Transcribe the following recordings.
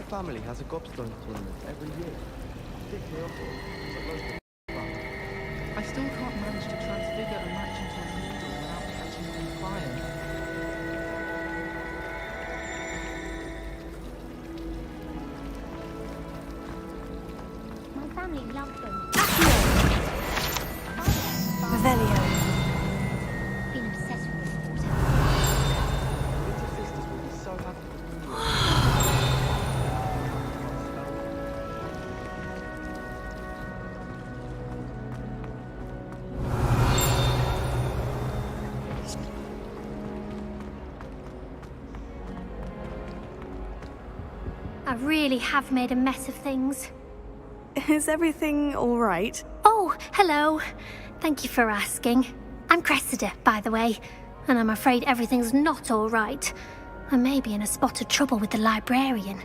family has a gobstone tournament every year. It's chaotic, but loads of fun. I still can't manage to transfigure a match into a noodle without catching on fire. My family loves them. Revelio. Been obsessed with this water. Little sisters will be so happy. I really have made a mess of things. Is everything all right? Oh, hello. Thank you for asking. I'm Cressida, by the way, and I'm afraid everything's not all right. I may be in a spot of trouble with the librarian.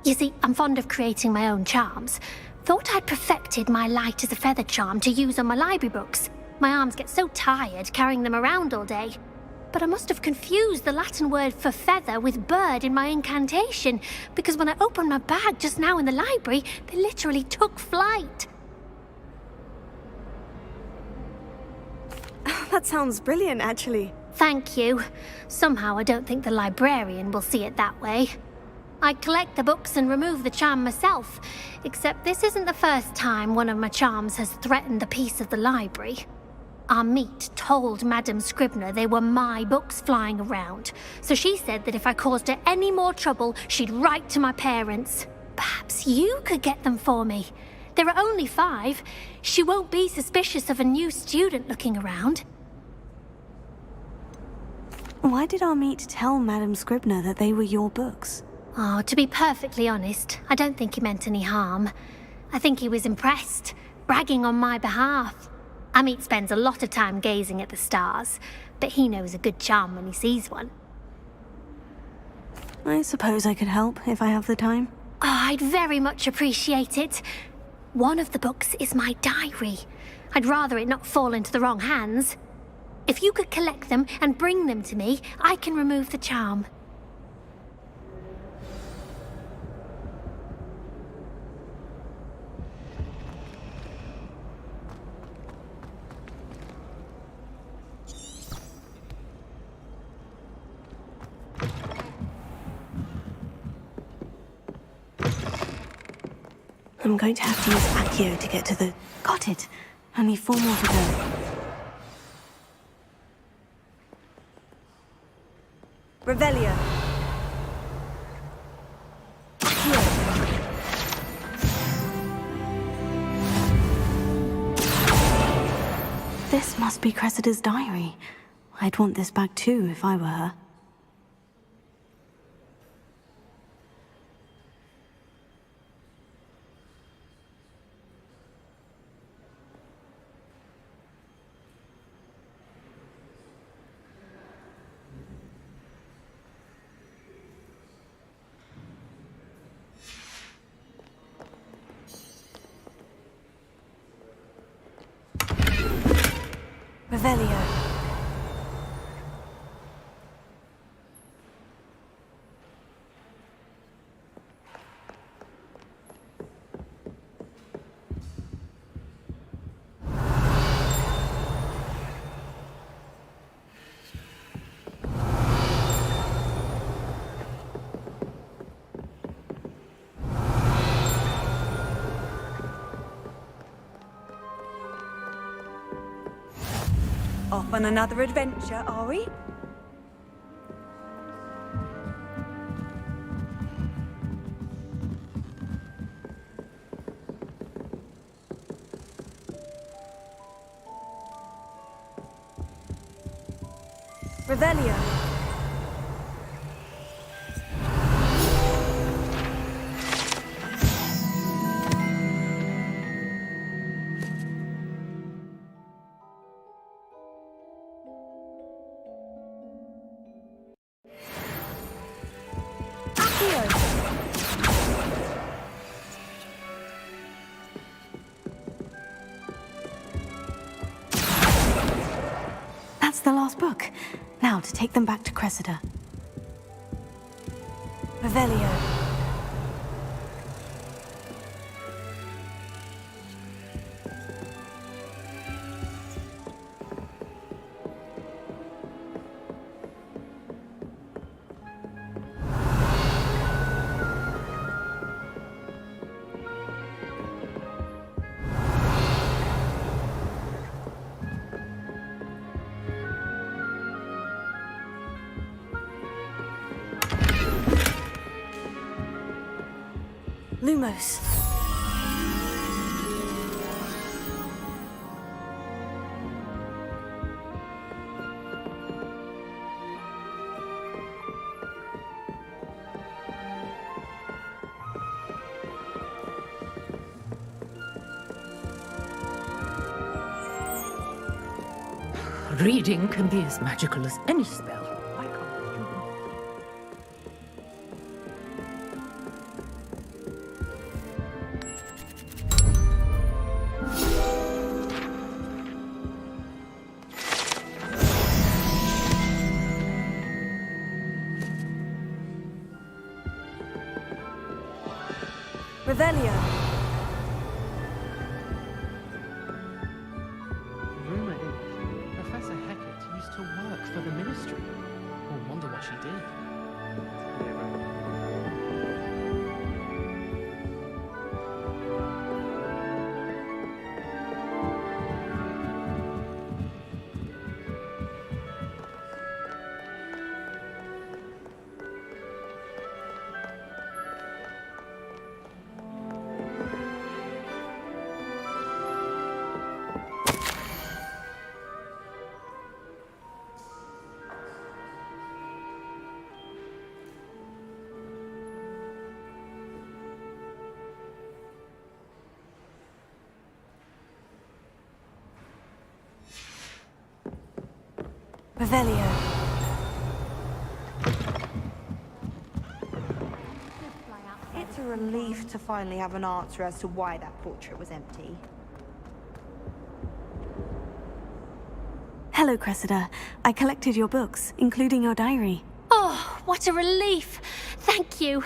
You see, I'm fond of creating my own charms. Thought I'd perfected my light as a feather charm to use on my library books. My arms get so tired carrying them around all day. But I must have confused the Latin word for feather with bird in my incantation, because when I opened my bag just now in the library, they literally took flight. That sounds brilliant, actually. Thank you. Somehow I don't think the librarian will see it that way. I collect the books and remove the charm myself, except this isn't the first time one of my charms has threatened the peace of the library. Our meet told Madame Scribner they were my books flying around, so she said that if I caused her any more trouble, she'd write to my parents. Perhaps you could get them for me. There are only 5. She won't be suspicious of a new student looking around. Why did our meet tell Madame Scribner that they were your books? Oh, to be perfectly honest, I don't think he meant any harm. I think he was impressed, bragging on my behalf. Amit spends a lot of time gazing at the stars, but he knows a good charm when he sees one. I suppose I could help if I have the time. Oh, I'd very much appreciate it. One of the books is my diary. I'd rather it not fall into the wrong hands. If you could collect them and bring them to me, I can remove the charm. I'm going to have to use Accio to get to the... Got it! Only 4 more to go. Revelio. Accio. This must be Cressida's diary. I'd want this back too if I were her. Revelio. Off on another adventure, are we? Revelio. That's the last book. Now to take them back to Cressida. Revelio. Lumos. Reading can be as magical as any spell. I can't. Revelio. Rumour is, Professor Hecat used to work for the Ministry. I wonder what she did. Revelio. It's a relief to finally have an answer as to why that portrait was empty. Hello, Cressida. I collected your books, including your diary. Oh, what a relief. Thank you.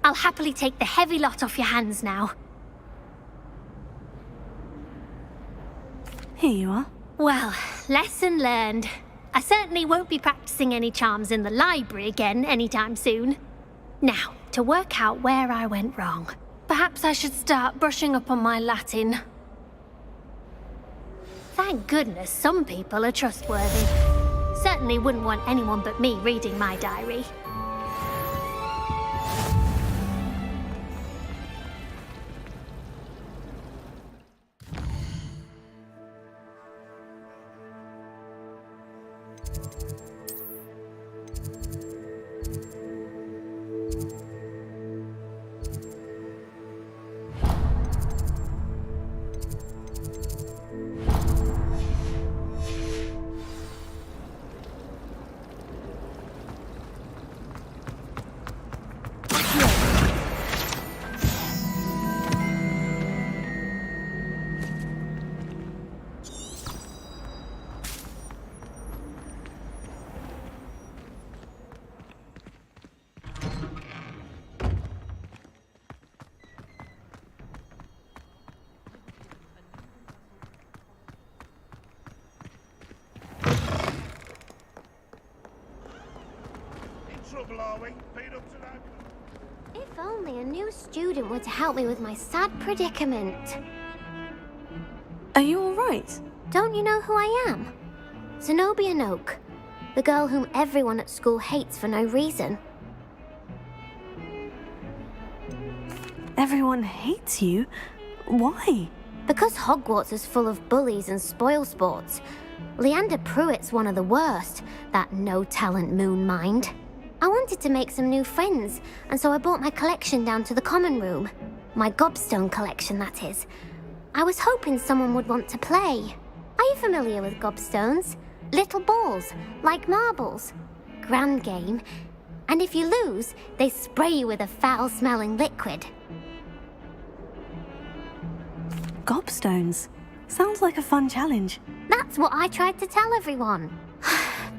I'll happily take the heavy lot off your hands now. Here you are. Well, lesson learned. I certainly won't be practicing any charms in the library again anytime soon. Now, to work out where I went wrong. Perhaps I should start brushing up on my Latin. Thank goodness some people are trustworthy. Certainly wouldn't want anyone but me reading my diary. If only a new student were to help me with my sad predicament. Are you all right? Don't you know who I am? Zenobia Noak, the girl whom everyone at school hates for no reason. Everyone hates you? Why? Because Hogwarts is full of bullies and spoilsports. Leander Pruitt's one of the worst, that no-talent moon mind. I wanted to make some new friends, and so I brought my collection down to the common room. My gobstone collection, that is. I was hoping someone would want to play. Are you familiar with gobstones? Little balls, like marbles. Grand game. And if you lose, they spray you with a foul-smelling liquid. Gobstones. Sounds like a fun challenge. That's what I tried to tell everyone.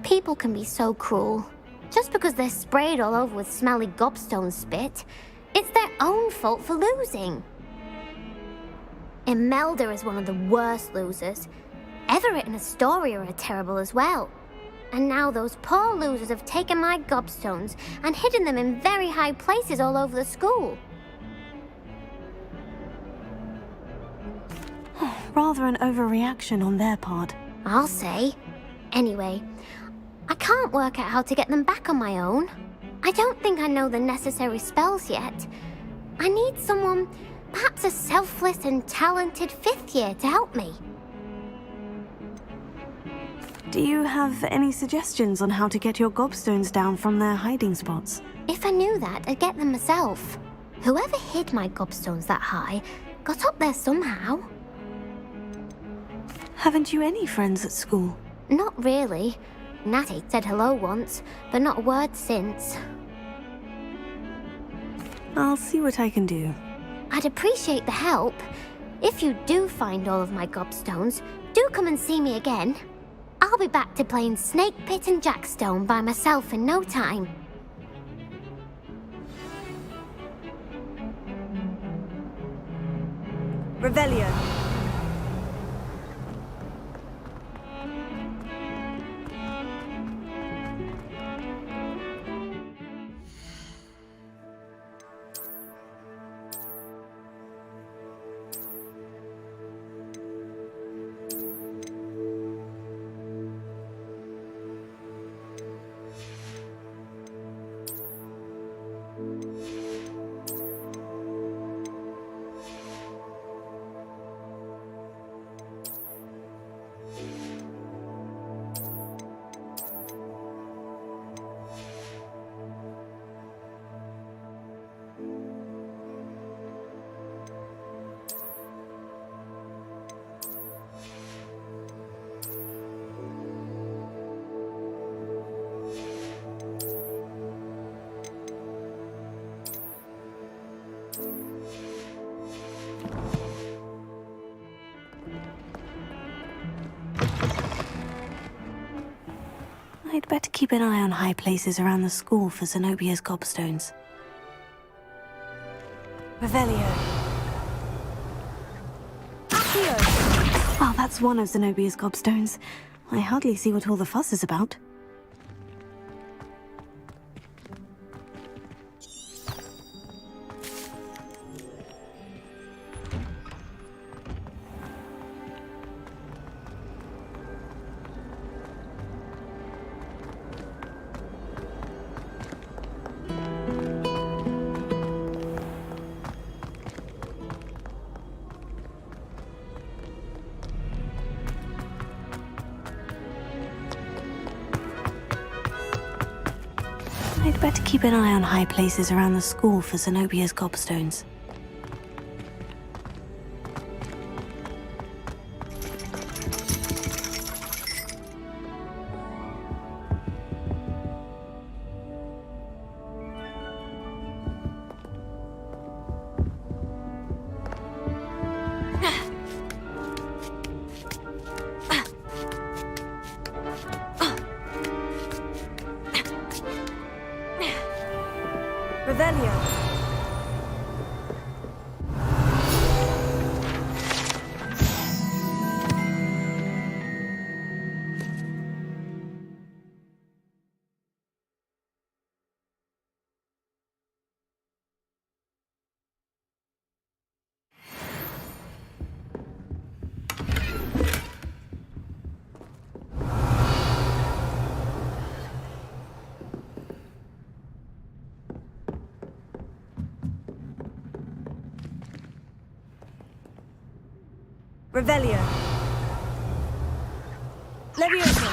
People can be so cruel. Just because they're sprayed all over with smelly gobstone spit, it's their own fault for losing. Imelda is one of the worst losers. Everett and Astoria are terrible as well. And now those poor losers have taken my gobstones and hidden them in very high places all over the school. Rather an overreaction on their part. I'll say. Anyway, I can't work out how to get them back on my own. I don't think I know the necessary spells yet. I need someone, perhaps a selfless and talented 5th year to help me. Do you have any suggestions on how to get your gobstones down from their hiding spots? If I knew that, I'd get them myself. Whoever hid my gobstones that high got up there somehow. Haven't you any friends at school? Not really. Natty said hello once, but not a word since. I'll see what I can do. I'd appreciate the help. If you do find all of my gobstones, do come and see me again. I'll be back to playing Snake Pit and Jackstone by myself in no time. Revelio. I'd better keep an eye on high places around the school for Zenobia's gobstones. Revelio. Accio. Oh, that's one of Zenobia's gobstones. I hardly see what all the fuss is about. I'd better keep an eye on high places around the school for Zenobia's gobstones. Revelio. Revelio. Levioso.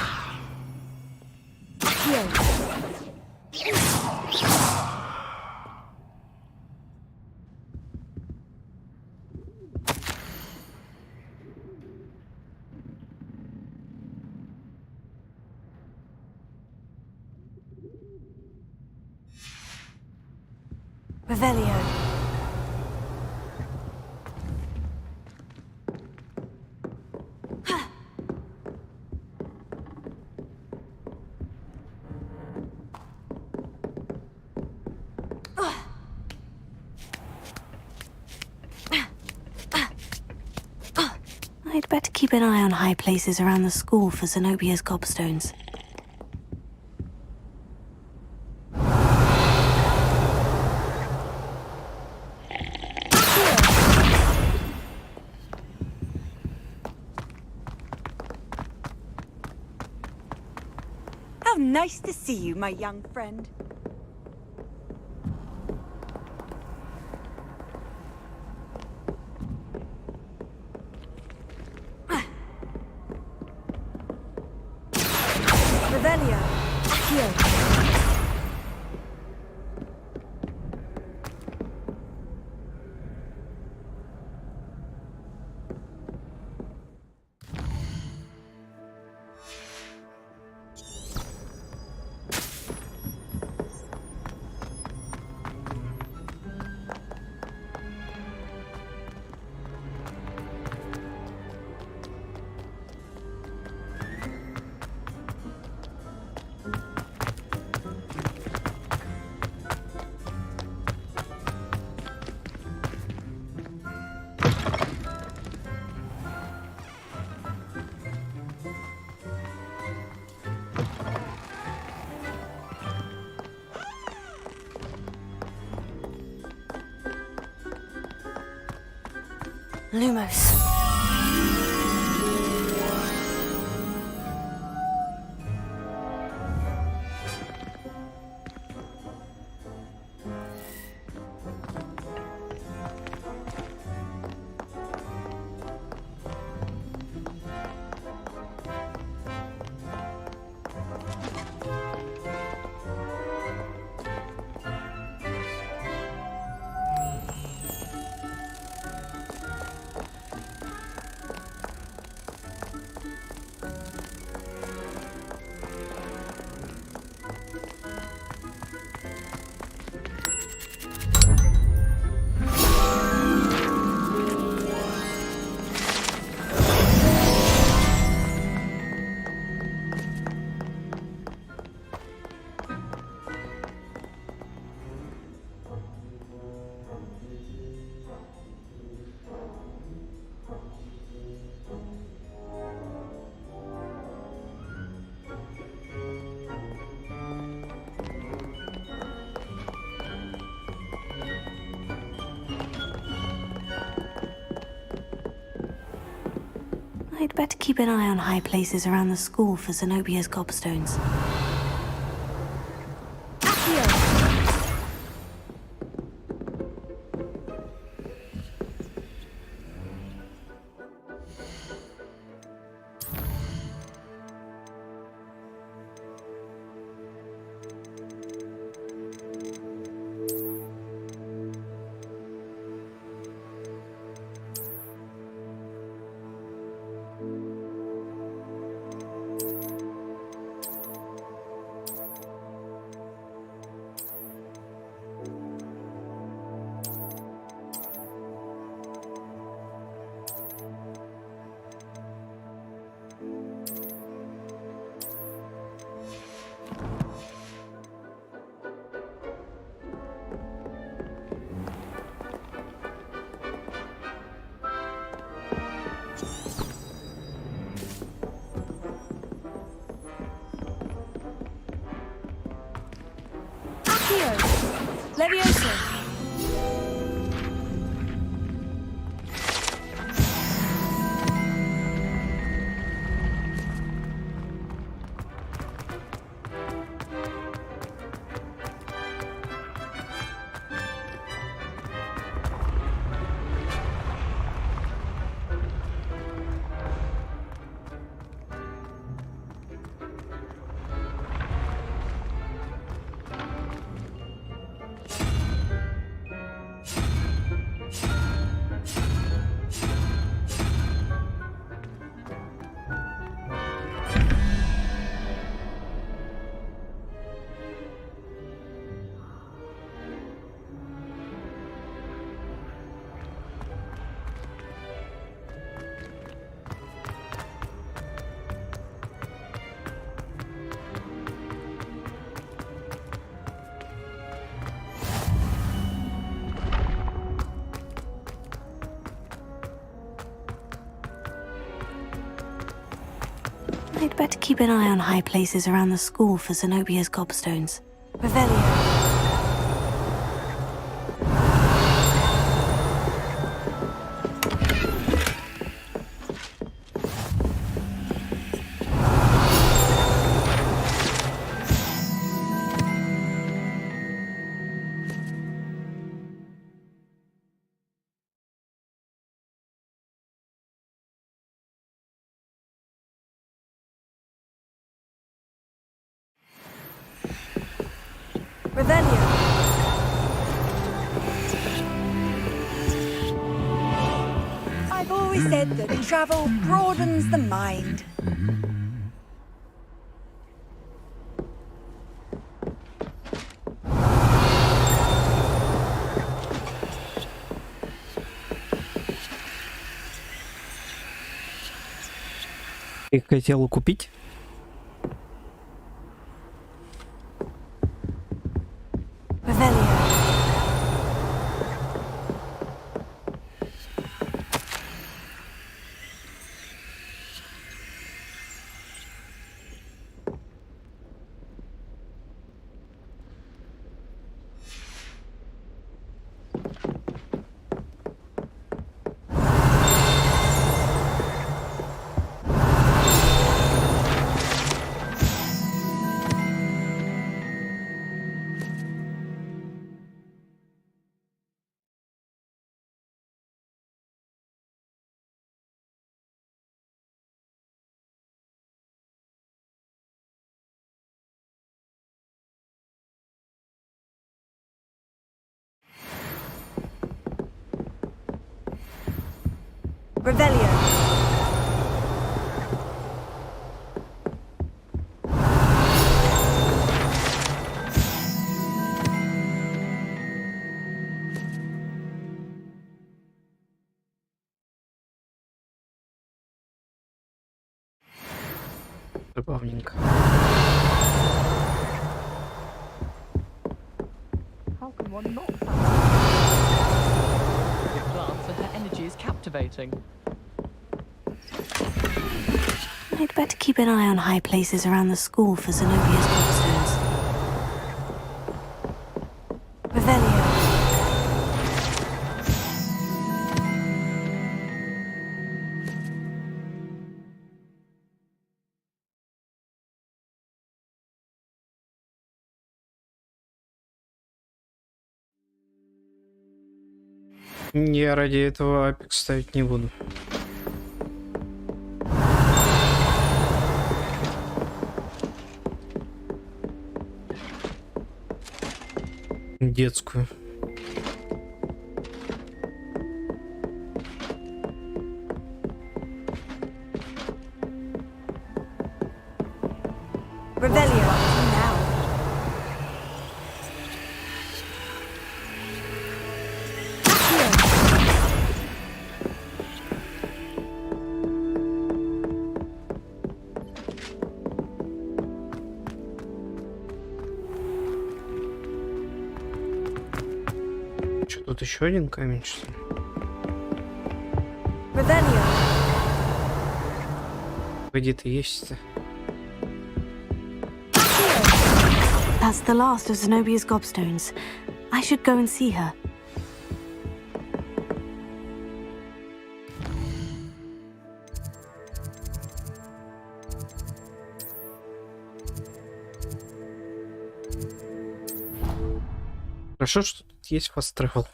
Accio. Revelio. I'd better keep an eye on high places around the school for Zenobia's gobstones. How nice to see you, my young friend. Lumos. I'd better keep an eye on high places around the school for Zenobia's gobstones. Leviosa. I'd better keep an eye on high places around the school for Zenobia's gobstones. Revelio. Revelio. I've always said that travel broadens the mind. Ты хотела купить? Revelio. Revelio. Забавненько. How can one not fancy a glance, and her energy is captivating. I'd better keep an eye on high places around the school for Zenobia's gobstones. Revelio. Я ради этого апекс ставить не буду. Детскую. Revelio. Now. Что, тут еще один камень, что ли? Revelio. Где-то есть-то. That's the last of Zenobia's gobstones. I should go and see her. Хорошо, что тут есть fast travel.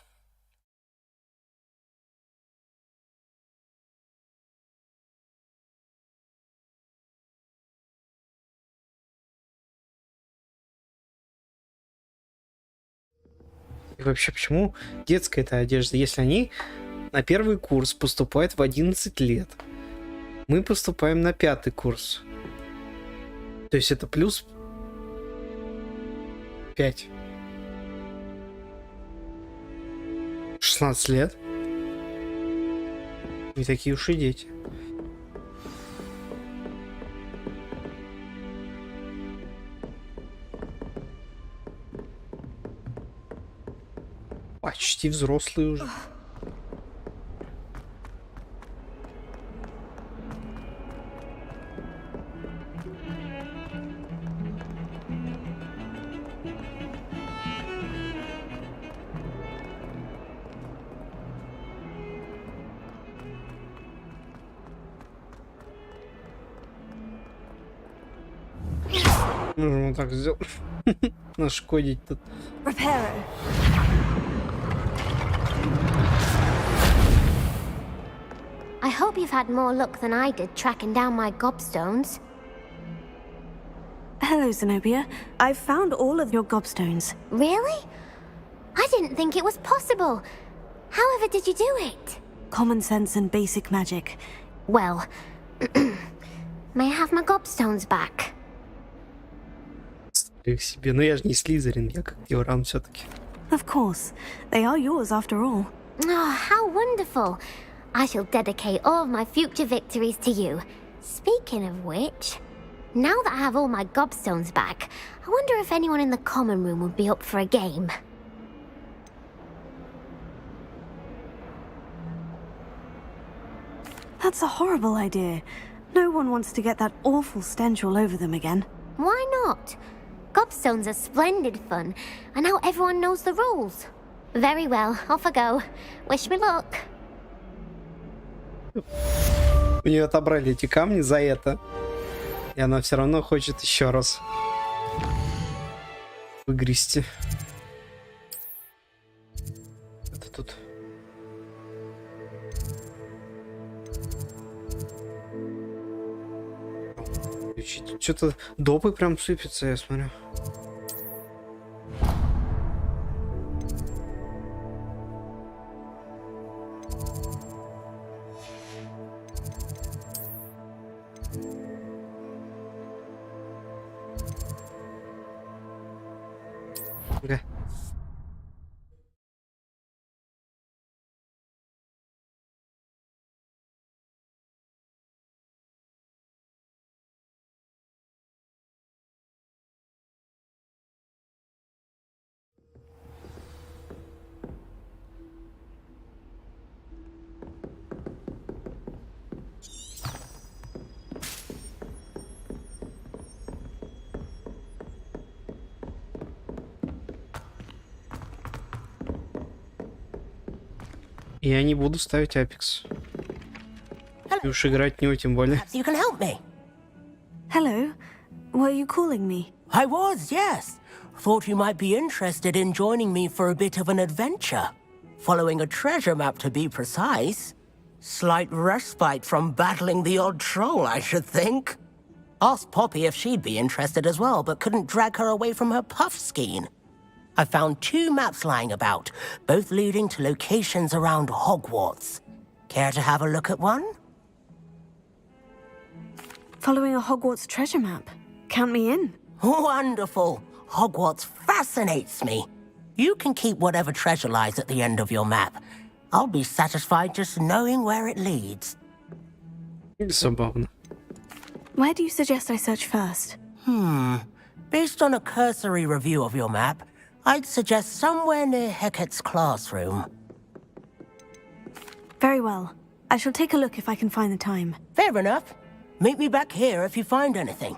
И вообще, почему детская эта одежда, если они на первый курс поступают в 11 лет? Мы поступаем на 5-й курс. То есть это плюс 5. 16 лет. Не такие уж и дети. Почти взрослые уже. Можем вот так сделать. Нашкодить тут. Reparo. I hope you've had more luck than I did tracking down my gobstones. Hello, Zenobia. I've found all of your gobstones. Really? I didn't think it was possible. However did you do it? Common sense and basic magic. Well, may I have my gobstones back? Их себе. Но я же не Слизерин, я как Диоран все-таки. Of course. They are yours after all. Oh, how wonderful. I shall dedicate all of my future victories to you. Speaking of which, now that I have all my gobstones back, I wonder if anyone in the common room would be up for a game. That's a horrible idea. No one wants to get that awful stench all over them again. Why not? Gobstones are splendid fun, and now everyone knows the rules. Very well, off I go. Wish me luck. У нее отобрали эти камни за это. И она все равно хочет еще раз выгрести. Это тут. Что-то допы прям сыпется, я смотрю. Ага. Я не буду ставить Апекс. И уж играть в него тем более. Perhaps you can help me. Hello. Were you calling me? I was, yes. Thought you might be interested in joining me for a bit of an adventure. Following a treasure map, to be precise. Slight respite from battling the odd troll, I should think. Asked Poppy if she'd be interested as well, but couldn't drag her away from her puff skein. I found 2 maps lying about, both leading to locations around Hogwarts. Care to have a look at one? Following a Hogwarts treasure map. Count me in. Wonderful. Hogwarts fascinates me. You can keep whatever treasure lies at the end of your map. I'll be satisfied just knowing where it leads. Забавно. Where do you suggest I search first? Based on a cursory review of your map, I'd suggest somewhere near Hecat's classroom. Very well. I shall take a look if I can find the time. Fair enough. Meet me back here if you find anything.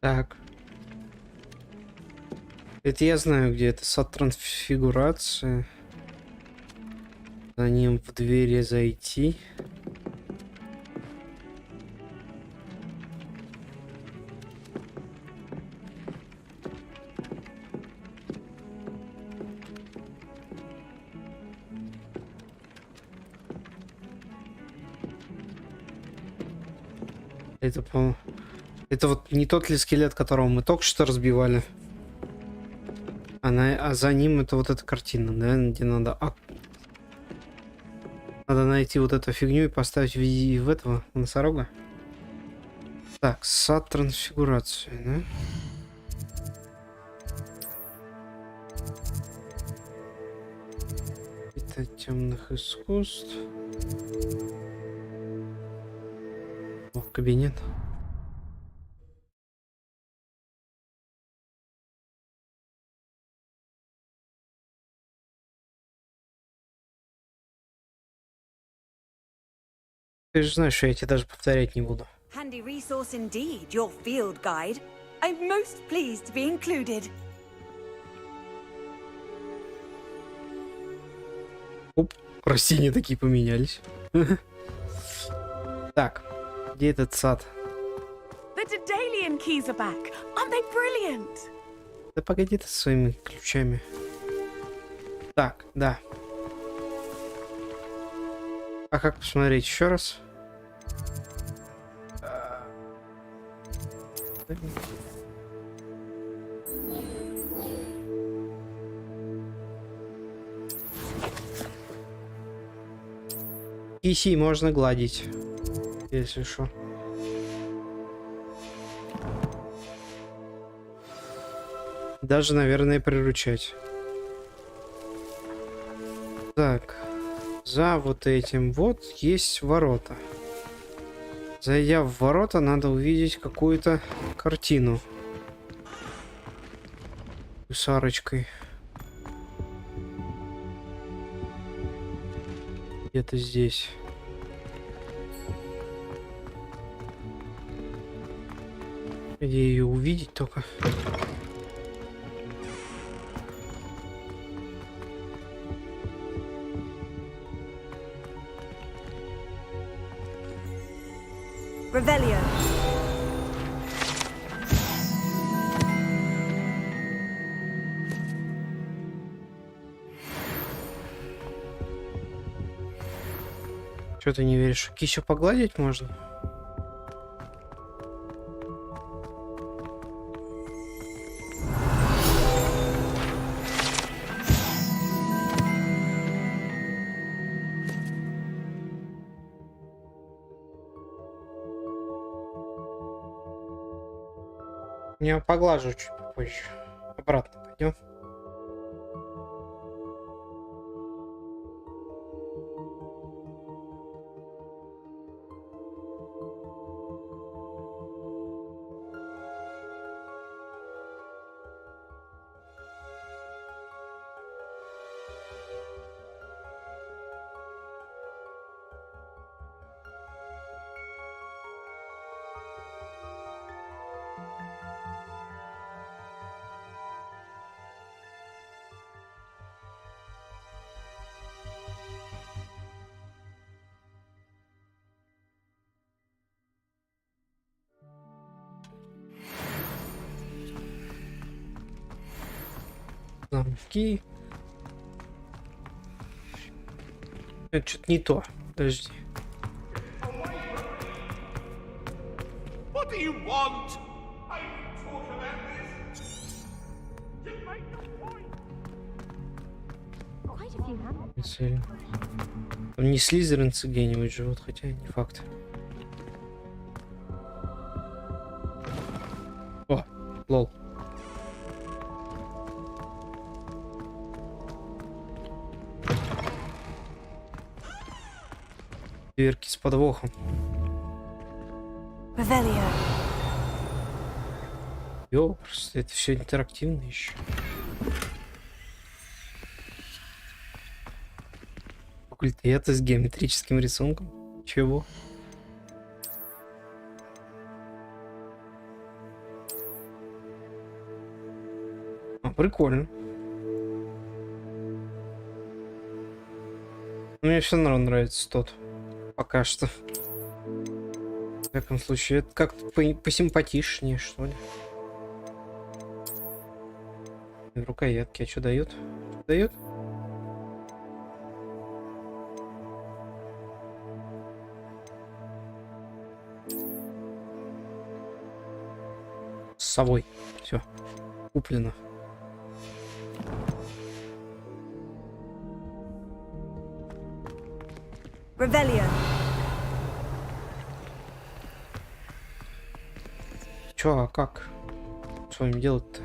Так. Это я знаю, где это. Сад трансфигурации. За ним в двери зайти. Это, по-моему... Это вот не тот ли скелет, которого мы только что разбивали? А за ним это вот эта картина, да? Где надо... Надо найти вот эту фигню и поставить в виде в этого носорога. Так, сад трансфигурации, да? Это темных искусств. О, кабинет. Ты же знаешь, что я тебе даже повторять не буду. Handy resource indeed, your field guide. I'm most pleased to be included. Оп, растения такие поменялись. Так, где этот сад? The Daedalian keys are back. Aren't they brilliant? Да погоди ты со своими ключами. Так, да. А как посмотреть еще раз? Киси можно гладить, если что. Даже, наверное, приручать. Так, за вот этим вот есть ворота. Зайдя в ворота, надо увидеть какую-то картину с арочкой. Где-то здесь. Где ее увидеть только? Revelio. Что ты не веришь? Кисю погладить можно? Я поглажу чуть позже. Обратно пойдем. Замки. Это что-то не то. Подожди. What do you want? I can talk about this. Just make your point. Цель. Там не слизеринцы где-нибудь живут, хотя не факт. О, лол. Дверки с подвохом. Йо, просто это все интерактивно еще. Факультет с геометрическим рисунком. Чего? А, прикольно. Мне все равно нравится тот. Пока что. В таком случае, это как-то посимпатичнее, что ли. Рукоятки, а что дают? Дают? С совой. Все. Куплено. Rebellion. Чё, а как? Что им делать-то?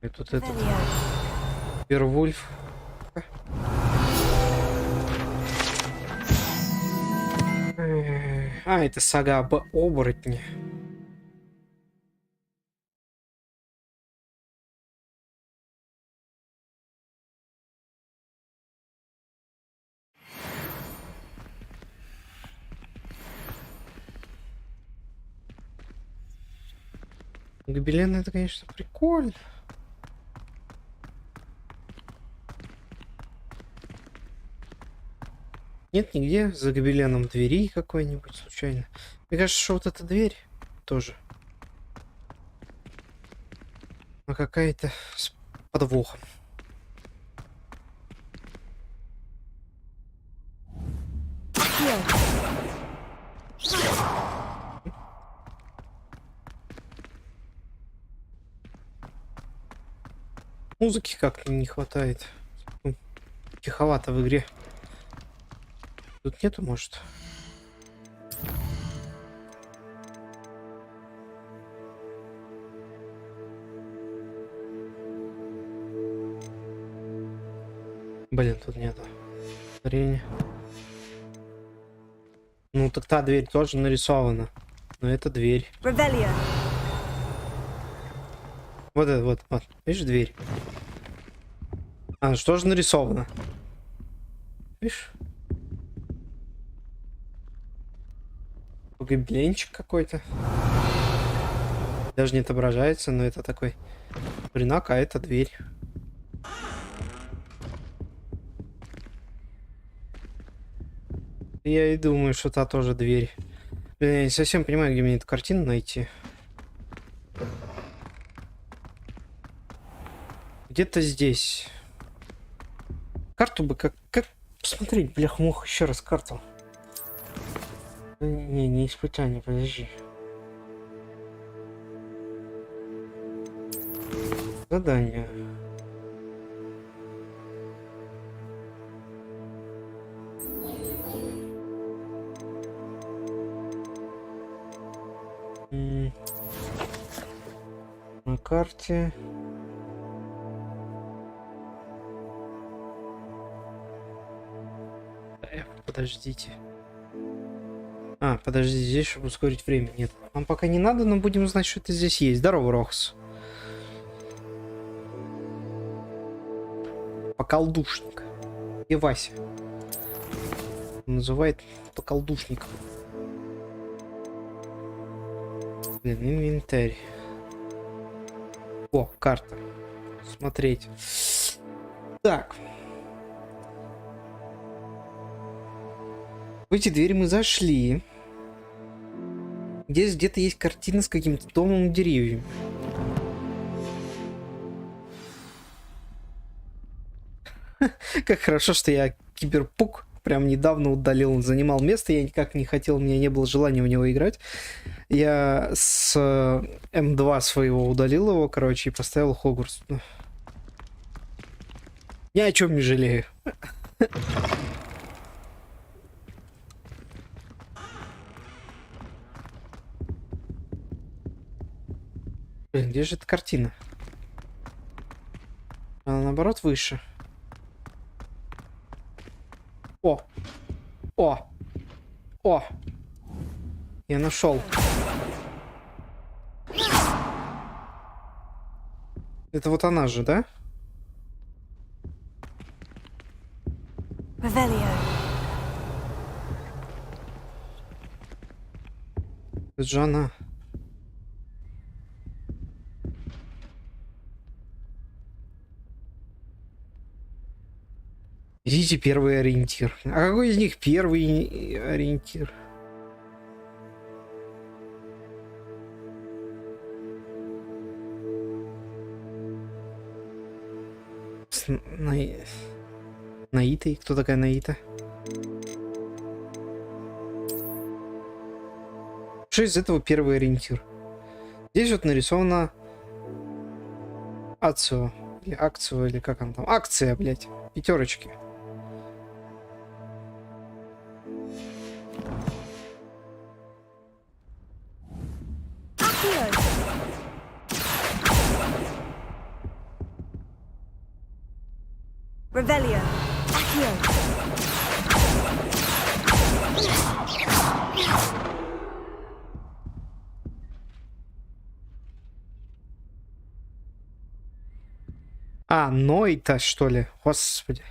И тут этот Вервульф. А, это сага об оборотне. Гобелен, это, конечно, прикольно. Нет нигде за гобеленом двери какой-нибудь случайно. Мне кажется, что вот эта дверь тоже. Но какая-то с подвохом. Музыки как-то не хватает. Тиховато в игре. Тут нету, может? Блин, тут нету. Зрение. Ну, так та дверь тоже нарисована. Но это дверь. Rebellion. Вот это вот. Видишь, дверь? А, что же нарисовано? Видишь? Гобеленчик какой-то. Даже не отображается, но это такой принак, а это дверь. Я и думаю, что та тоже дверь. Блин, я не совсем понимаю, где мне эту картину найти. Где-то здесь. Карту бы как посмотреть, блях-мух, еще раз карту. Не испытание, подожди. Задание. На карте. Подождите. Подожди, здесь, чтобы ускорить время. Нет, нам пока не надо, но будем знать, что это здесь есть. Здорово, Рохс. Поколдушник. И Вася. Он называет поколдушником. Блин, инвентарь. О, карта. Смотреть. Так. В эти двери мы зашли. Здесь где-то есть картина с каким-то домом и деревьями. Как хорошо, что я киберпук прям недавно удалил. Он занимал место, я никак не хотел, у меня не было желания в него играть. Я с М2 своего удалил его, короче, и поставил Хогвартс. Ни о чем не жалею. Блин, где же эта картина? Она наоборот выше. О! О! О! Я нашел. Это вот она же, да? Это же она. Видите, первый ориентир. А какой из них первый ориентир? Наитой? Кто такая Наита? Что из этого первый ориентир? Здесь вот нарисована Ацио. Или Акцио, или как она там? Акция, блядь. Пятерочки. Revelio. Accio. Ной-то, что ли? Господи.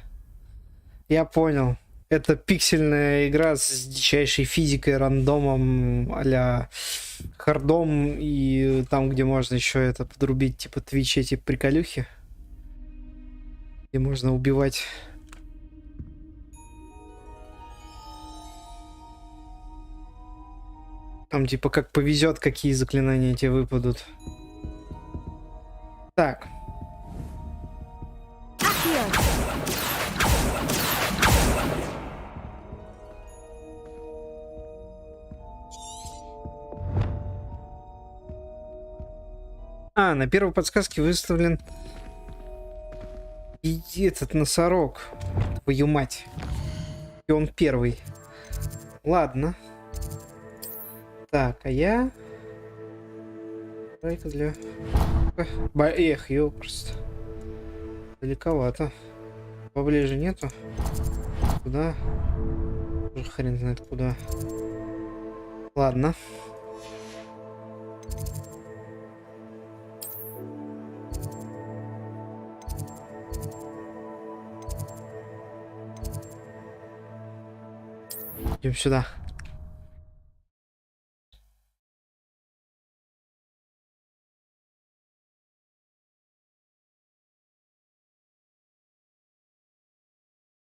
Я понял. Это пиксельная игра с дичайшей физикой, рандомом, а-ля хардом, и там, где можно еще это подрубить, типа Twitch, эти приколюхи. Где можно убивать. Там типа как повезет, какие заклинания тебе выпадут. Так. На первой подсказке выставлен и этот носорог. Твою мать. И он первый. Ладно. Так, а я... Давай-ка для... Эх, ёпрст. Далековато. Поближе нету. Куда? Уже хрен знает куда. Ладно. Идем сюда.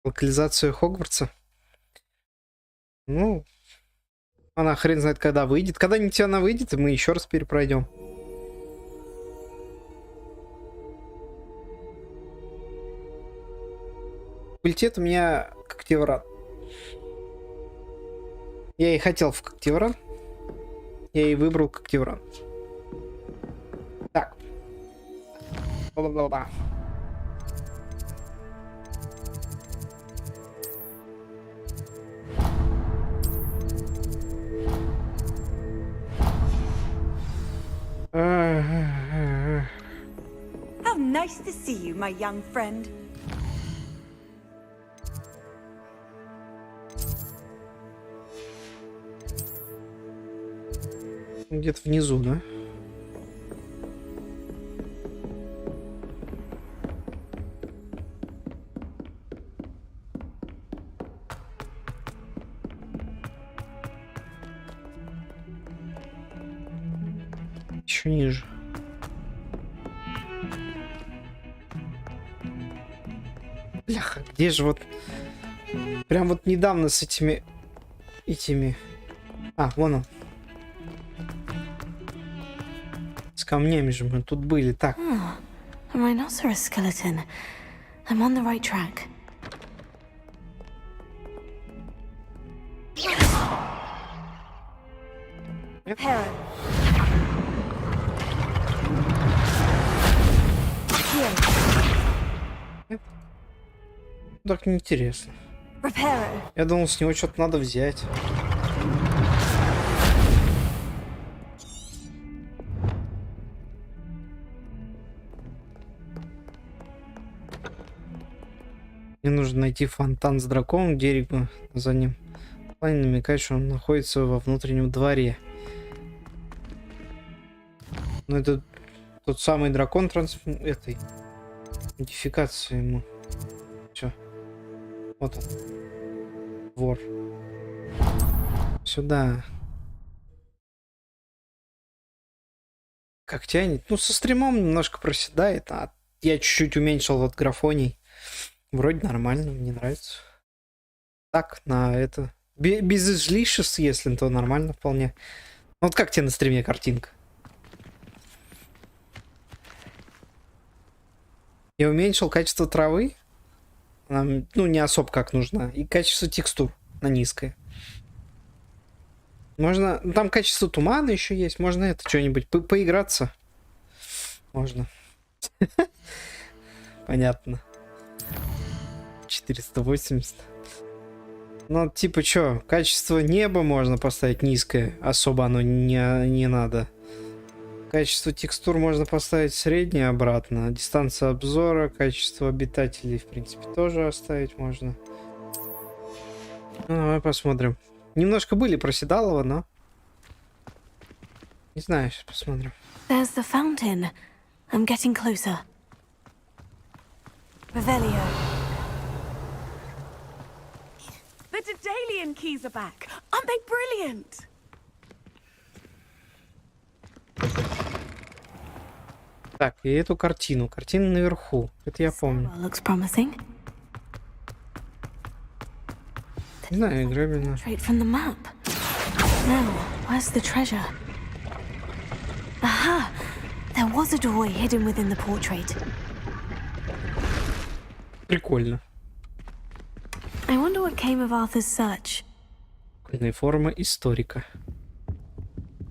Локализацию Хогвартса. Ну, она хрен знает, когда выйдет. Когда-нибудь она выйдет, и мы еще раз перепройдем. Факультет у меня Когтевран. Я и хотел в Когтевран. Я и выбрал Когтевран. Так. Бла-бла-бла. my young friend. Где-то внизу, да? Еще ниже. Бляха, где же вот... Прям вот недавно с этими... А, вон он. С камнями же мы тут были. Так. A rhinoceros skeleton. I'm on the right track. Hero. Так неинтересно. Reparo. Я думал, с него что-то надо взять. Мне нужно найти фонтан с драконом, дерево за ним. План намекает, что он находится во внутреннем дворе. Ну, это тот самый дракон этой модификации ему. Все. Вот он. Двор. Сюда. Как тянет? Ну, со стримом немножко проседает, а я чуть-чуть уменьшил вот графоний. Вроде нормально, мне нравится. Так, на это... Без излишеств, если то нормально вполне. Вот как тебе на стриме картинка? Я уменьшил качество травы. Она, ну, не особо как нужно. И качество текстур на низкое. Можно... Там качество тумана еще есть. Можно это что-нибудь поиграться. Можно. Понятно. 480. Ну, типа, что, качество неба можно поставить низкое. Особо оно не надо. Качество текстур можно поставить среднее обратно. Дистанция обзора, качество обитателей, в принципе, тоже оставить можно. Ну, давай посмотрим. Немножко были проседалово, но... Не знаю, сейчас посмотрим. There's the fountain. I'm getting closer. Revelio. The Daedalian keys are back. Aren't they brilliant? Так, и эту картину. Картина наверху. Это я помню. Looks promising. Не знаю, грабина. Straight from the map. Now, where's the treasure? Aha! There was a doorway hidden within the portrait. Прикольно. I wonder what came of Arthur's search. Прикольная форма историка.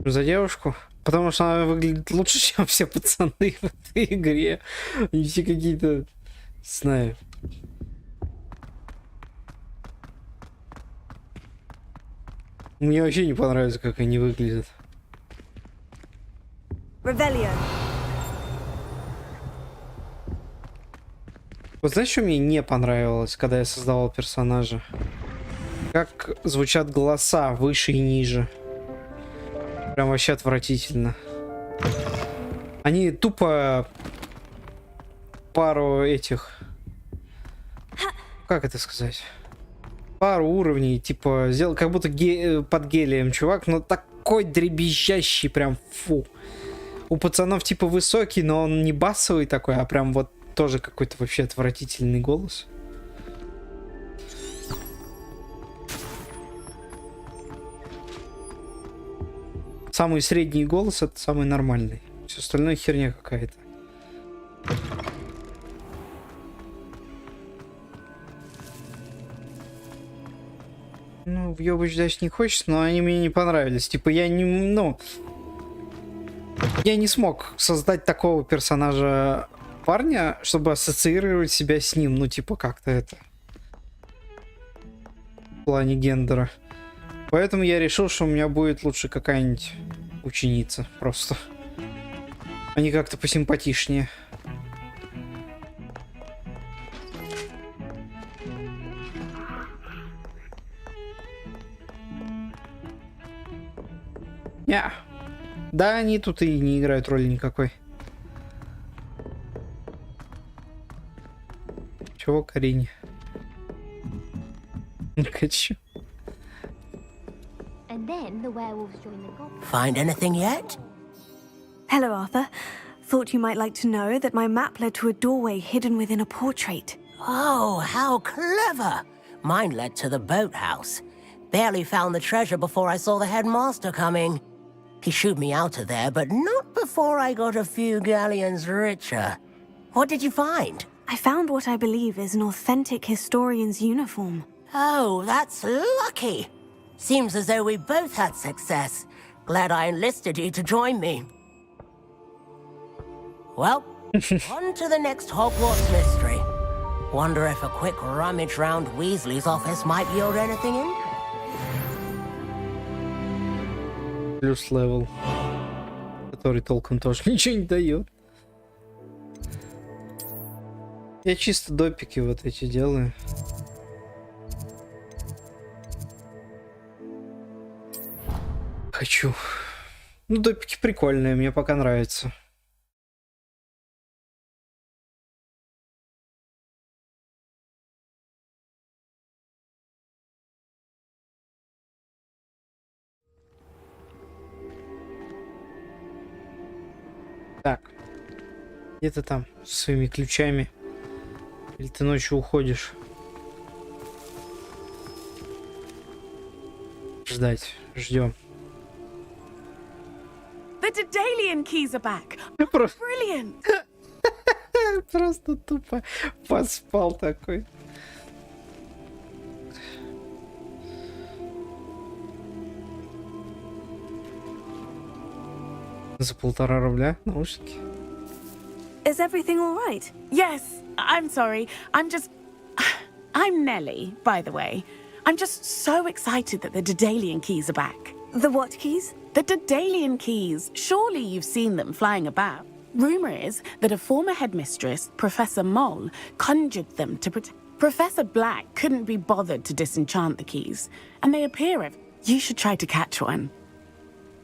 За девушку? Потому что она выглядит лучше, чем все пацаны в этой игре. Они все какие-то... Не знаю. Мне вообще не понравится, как они выглядят. Revelio. Вот знаешь, что мне не понравилось, когда я создавал персонажа? Как звучат голоса выше и ниже. Прям вообще отвратительно. Они тупо пару этих... Как это сказать? Пару уровней, типа, сделал как будто под гелием чувак, но такой дребезжащий, прям фу. У пацанов типа высокий, но он не басовый такой, а прям вот тоже какой-то вообще отвратительный голос. Самый средний голос — это самый нормальный. Все остальное херня какая-то. Ну, въебать дальше не хочется, но они мне не понравились. Типа, я не... Ну... Я не смог создать такого персонажа парня, чтобы ассоциировать себя с ним. Ну, типа, как-то это... В плане гендера. Поэтому я решил, что у меня будет лучше какая-нибудь ученица. Просто. Они как-то посимпатичнее. Я. Да, они тут и не играют роли никакой. Чего, Карине? Хочу. Find anything yet? Hello, Arthur. Thought you might like to know that my map led to a doorway hidden within a portrait. Oh, how clever! Mine led to the boathouse. Barely found the treasure before I saw the headmaster coming. He shooed me out of there, but not before I got a few galleons richer. What did you find? I found what I believe is an authentic historian's uniform. Oh, that's lucky. Seems as though we both had success. Glad I enlisted you to join me. Well, on to the next Hogwarts mystery. Wonder if a quick rummage round Weasley's office might yield anything interesting. Плюс левел, который толком тоже ничего не дает. Я чисто допики вот эти делаю. Хочу. Ну, допики прикольные, мне пока нравится. Так, где ты там со своими ключами? Или ты ночью уходишь? Ждать, ждем. The Dedalian keys are back. Brilliant. Просто тупо поспал такой. За 1,5 рубля наушники. Is everything all right? Yes, I'm sorry. I'm Nellie, by the way. I'm just so excited that the Dedalian keys are back. The what keys? The Dedalian keys. Surely you've seen them flying about. Rumour is that a former headmistress, Professor Mole, conjured them to protect. Professor Black couldn't be bothered to disenchant the keys, and they appear everywhere. You should try to catch one.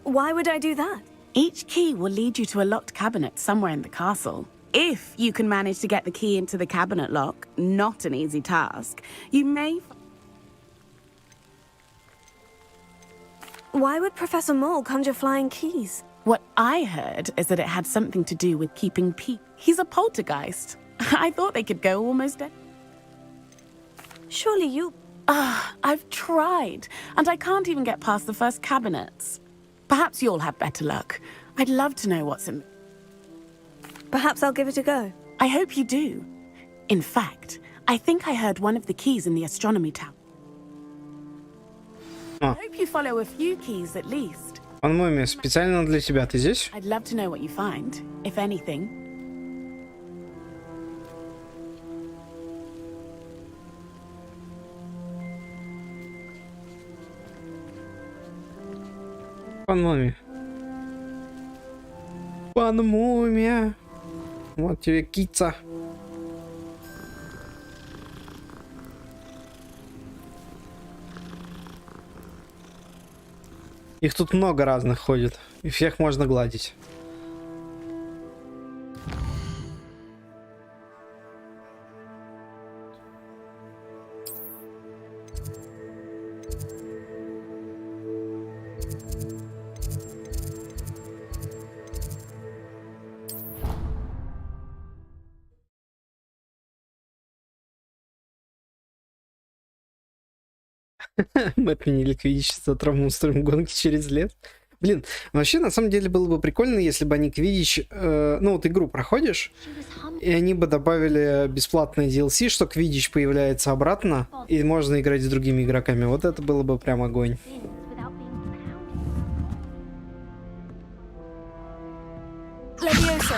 Why would I do that? Each key will lead you to a locked cabinet somewhere in the castle. If you can manage to get the key into the cabinet lock, not an easy task, you may... Why would Professor Mole conjure flying keys? What I heard is that it had something to do with keeping peace. He's a poltergeist. I thought they could go almost... Surely you... I've tried, and I can't even get past the first cabinets. Perhaps you'll have better luck. I'd love to know what's in... Perhaps I'll give it a go. I hope you do. In fact, I think I heard one of the keys in the astronomy tower. I hope you follow a few keys at least. По-моему, специально для тебя. Ты здесь? I'd love to know what you find, if anything. Пан Муми. Пан Мумия. Вот тебе кица. Их тут много разных ходит. И всех можно гладить. Мы отменили квиддич за травму, устроим гонки через лес. Блин, вообще, на самом деле, было бы прикольно, если бы они квиддич... ну, вот игру проходишь, и они бы добавили бесплатный DLC, что квиддич появляется обратно, и можно играть с другими игроками. Вот это было бы прям огонь. Levioso.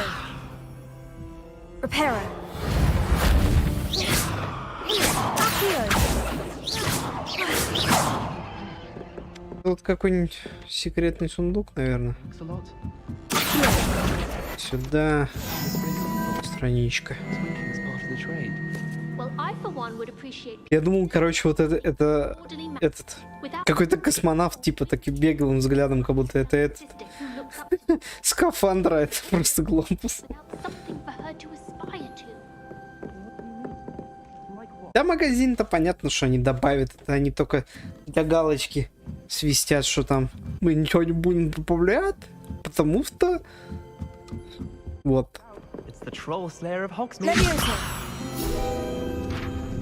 Reparo. Тут какой-нибудь секретный сундук, наверное. Сюда. Страничка. Well, I for one would appreciate Я думал, короче, вот это этот какой-то космонавт, типа, таки беглым взглядом, как будто это этот скафандра, это просто глобус. something for her to aspire to. Да, магазин-то понятно, что они добавят. Это они только для галочки свистят, что там мы ничего не будем добавлять, потому что... Вот.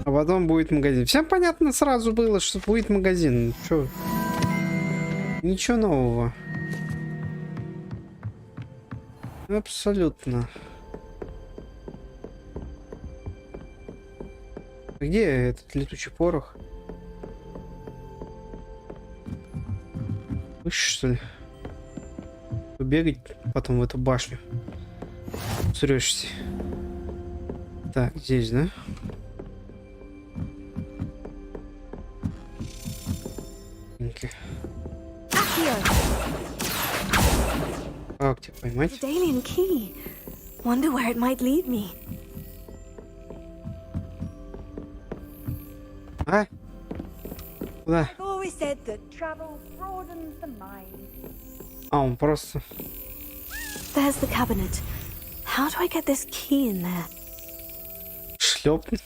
А потом будет магазин. Всем понятно сразу было, что будет магазин. Чё? Ничего нового. Абсолютно. Где этот летучий порох? Выше, что ли? Побегать потом в эту башню. Срёшься. Так, здесь, да? Как тебя поймать? Alien key. Wonder where it might lead me. А? Куда? Always said that travel broadens the mind. А, он просто... There's the cabinet. How do I get this key in there? Шлепнуть?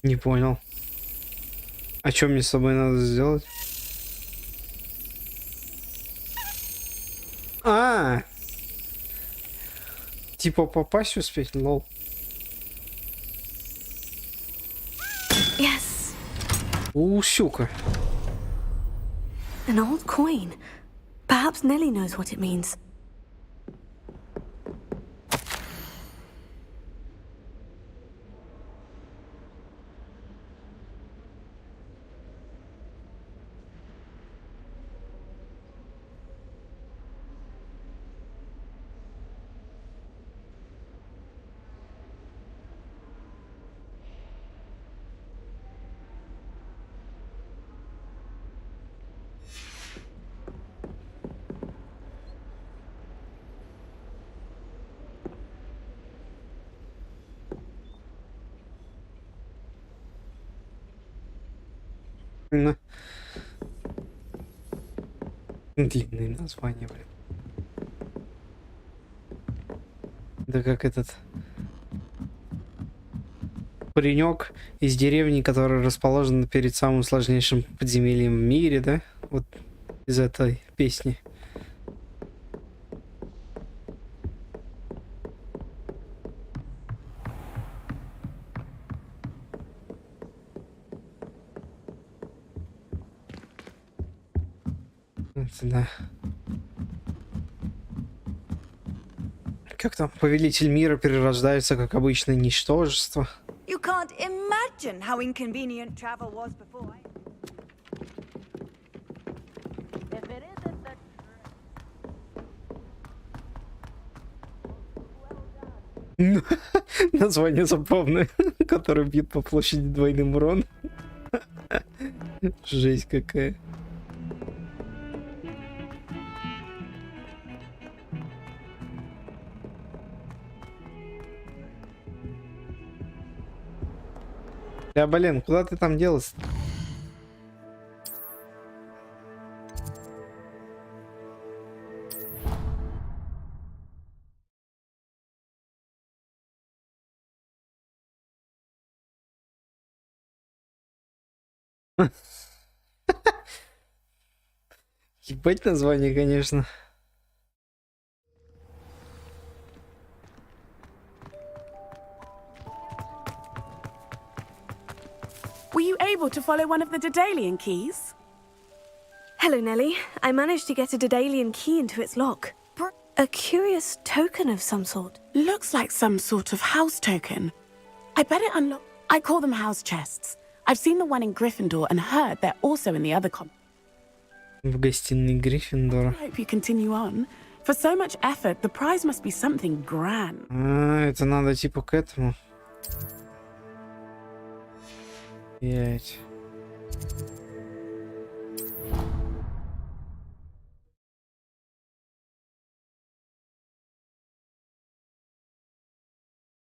Не понял. А что мне с собой надо сделать? Типа попасть успеть, лол. Yes. Щука. An old coin. Perhaps Nellie knows what it means. Длинные названия, блин. Да как этот паренек из деревни, который расположен перед самым сложнейшим подземельем в мире, да? Вот из этой песни. Да. Как там? Повелитель мира перерождается, как обычное ничтожество. You can't imagine how inconvenient travel was before. Название забавное, который бьет по площади двойным уроном. Жесть какая. Да, блин, куда ты там делась? Ебать название, конечно. Were you able to follow one of the Daedalian keys? Hello, Nellie. I managed to get a Daedalian key into its lock. A curious token of some sort. Looks like some sort of house token. I bet it unlock. I call them house chests. I've seen the one in Gryffindor and heard they're also in the other В гостиной Гриффиндора. I hope you continue on. For so much effort, the prize must be something grand. Это надо типа к этому. 5.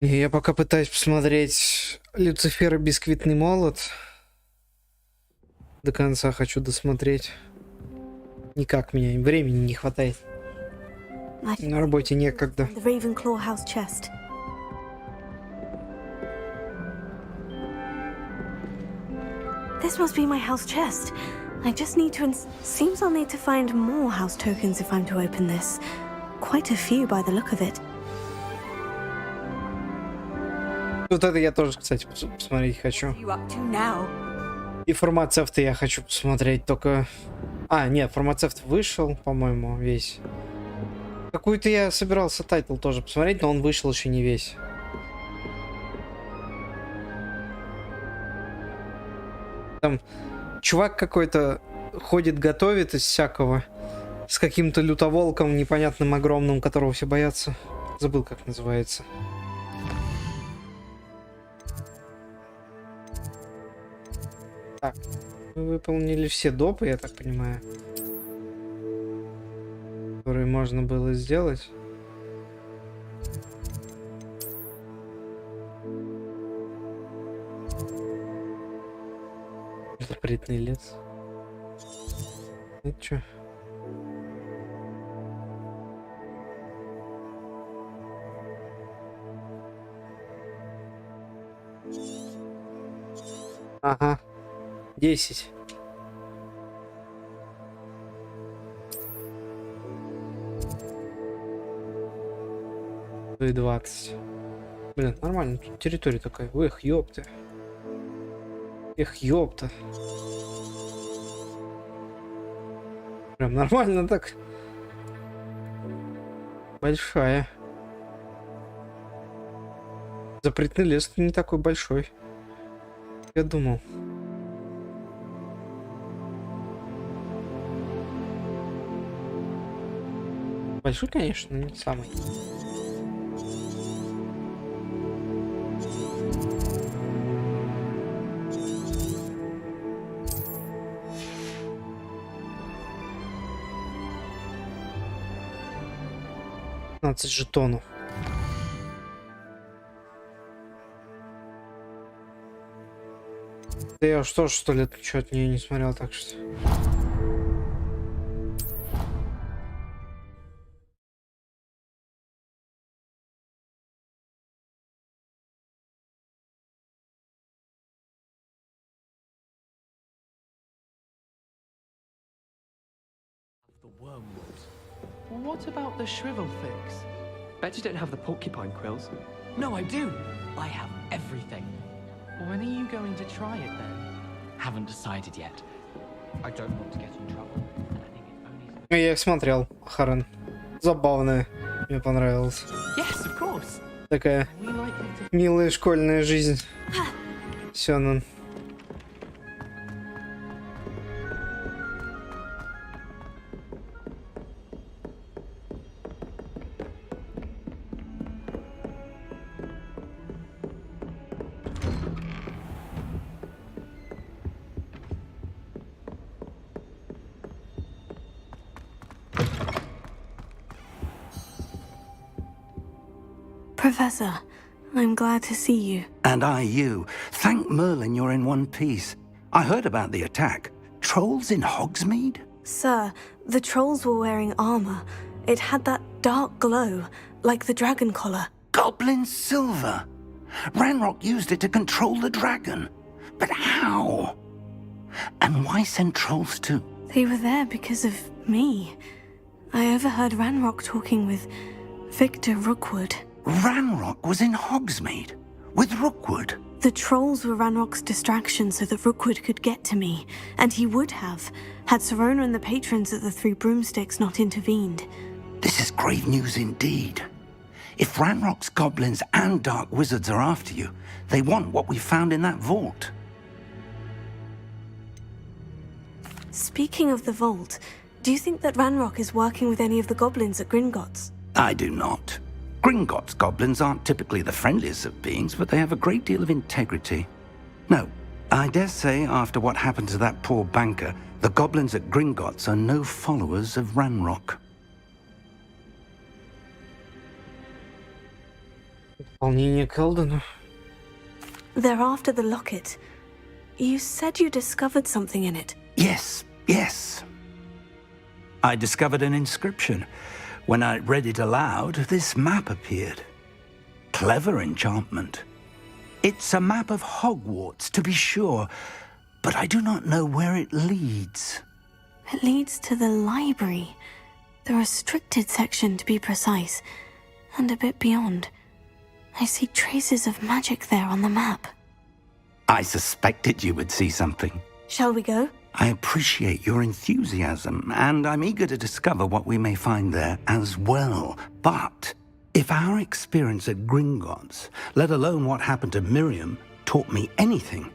Я пока пытаюсь посмотреть Люцифер и Бисквитный молот. До конца хочу досмотреть. Никак меня времени не хватает. На работе некогда. The Ravenclaw house chest. This must be my house chest. I just need to. Seems I'll need to find more house tokens if I'm to open this. Quite a few by the look of it. Вот это я тоже, кстати, посмотреть хочу. You up to now? И фармацевта я хочу посмотреть, только... А, нет, фармацевт вышел, по-моему, весь. Какую-то я собирался тайтл тоже посмотреть, но он вышел еще не весь. Там чувак какой-то ходит, готовит из всякого. С каким-то лютоволком непонятным, огромным, которого все боятся. Забыл, как называется. Так, мы выполнили все допы, я так понимаю, которые можно было сделать. Запретный лес. Это чё? Ага. 10. И 20. Блин, нормально. Тут территория такая. Эх, ёпта. Эх, ёпта. Прям нормально так. Большая. Запретный лес не такой большой. Я думал. Большой, конечно, но не самый. $15 жетонов. Да я уж тоже 100 лет ничего от нее не смотрел, так что... Wormwood. What about the shrivel fix? Bet you don't have the porcupine quills. No, I do. I have everything. When are you going to try it then? Haven't decided yet. I don't want to get in trouble. And I think it's only... Я их смотрел, Харен. Забавная. Мне понравилось. Yes, of course. Такая милая школьная жизнь. Сёнэн. Professor, I'm glad to see you. And I you. Thank Merlin you're in one piece. I heard about the attack. Trolls in Hogsmeade? Sir, the trolls were wearing armor. It had that dark glow, like the dragon collar. Goblin silver. Ranrock used it to control the dragon. But how? And why send trolls too? They were there because of me. I overheard Ranrock talking with Victor Rookwood. Ranrock was in Hogsmeade with Rookwood. The trolls were Ranrock's distraction so that Rookwood could get to me, and he would have, had Serona and the patrons at the Three Broomsticks not intervened. This is grave news indeed. If Ranrock's goblins and dark wizards are after you, they want what we found in that vault. Speaking of the vault, do you think that Ranrock is working with any of the goblins at Gringotts? I do not. Gringotts goblins aren't typically the friendliest of beings, but they have a great deal of integrity. No, I dare say after what happened to that poor banker, the goblins at Gringotts are no followers of Ranrock. Дополнение к Элдену. They're after the locket. You said you discovered something in it. Yes, yes. I discovered an inscription. When I read it aloud, this map appeared. Clever enchantment. It's a map of Hogwarts, to be sure, but I do not know where it leads. It leads to the library. The restricted section, to be precise, and a bit beyond. I see traces of magic there on the map. I suspected you would see something. Shall we go? I appreciate your enthusiasm, and I'm eager to discover what we may find there as well. But if our experience at Gringotts, let alone what happened to Miriam, taught me anything,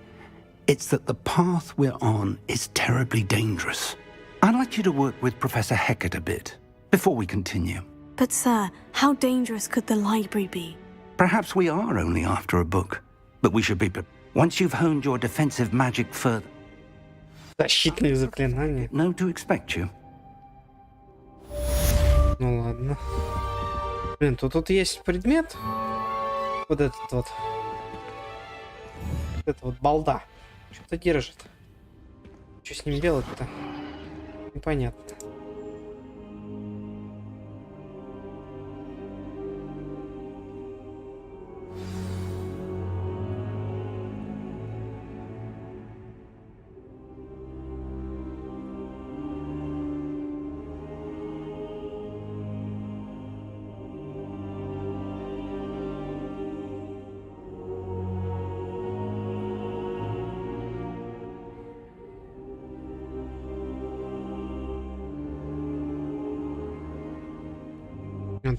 it's that the path we're on is terribly dangerous. I'd like you to work with Professor Hecat a bit before we continue. But sir, how dangerous could the library be? Perhaps we are only after a book, but we should be prepared. Once you've honed your defensive magic further, Защитные заклинания. know to expect you. Ну ладно. Блин, тут есть предмет. Вот этот вот. Вот это вот балда. Что-то держит. Что с ним делать-то? Непонятно.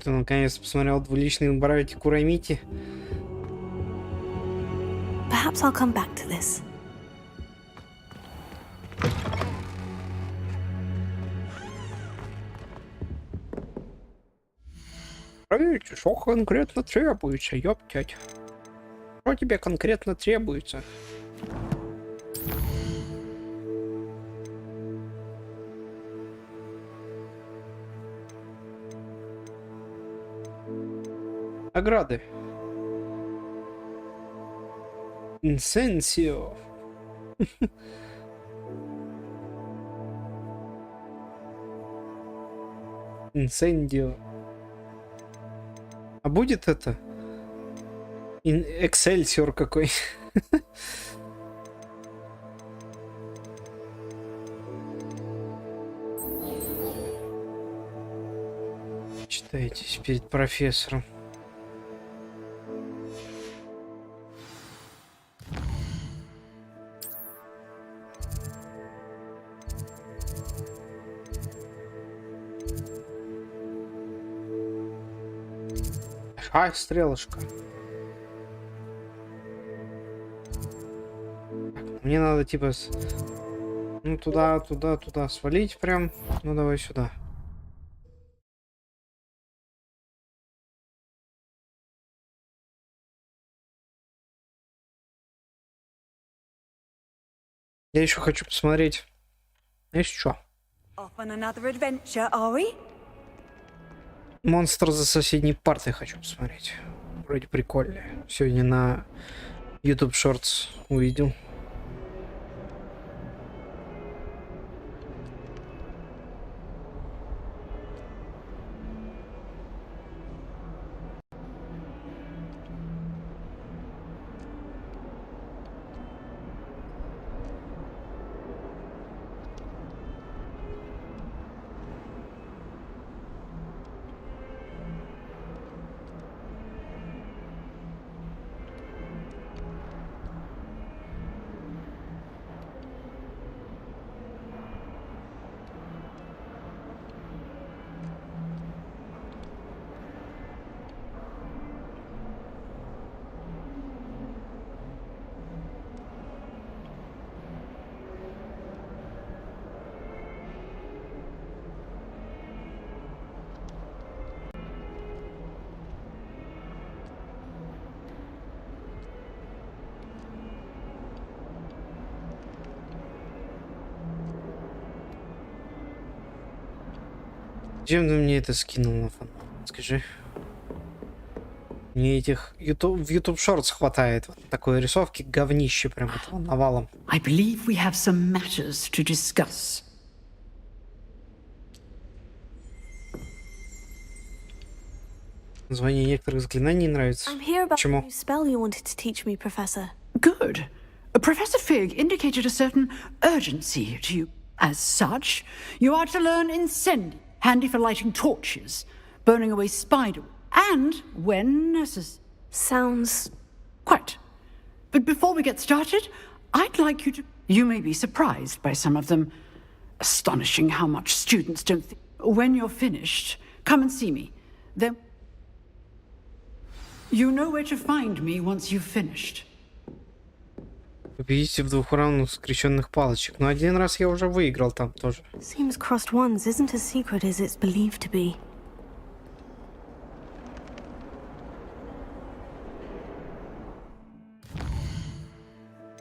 Ты наконец посмотрел двуличные братья Курамити. Perhaps I'll come back to this. Проверьте, что конкретно требуется, ёптять. Что тебе конкретно требуется? Ограды. Инсенсио. Инсендио. А будет это? Эксельсиор какой. Читайтесь перед профессором. Ай, стрелочка. Так, мне надо типа ну туда свалить прям. Ну давай сюда. Я еще хочу посмотреть. Есть что? Монстр за соседней партой хочу посмотреть. Вроде прикольно. Сегодня на YouTube Shorts увидел. Зачем ты мне это скинул на фон? Скажи. Мне этих в YouTube Shorts хватает. Вот такой рисовки говнище прям вот навалом. I believe we have some matters to discuss. Название некоторых заклинаний нравится. Почему? Spell you wanted to teach me, Professor. Good. Professor Fig indicated a certain urgency to you. As such, you are to learn Incendi, handy for lighting torches, burning away spider, and when necessary. Sounds... Quite. But before we get started, I'd like you to... You may be surprised by some of them. Astonishing how much students don't think... When you're finished, come and see me. Then... You know where to find me once you've finished. Победите в 2 раундах скрещенных палочек. Но один раз я уже выиграл там тоже. Seems crossed ones isn't as secret as it's believed to be.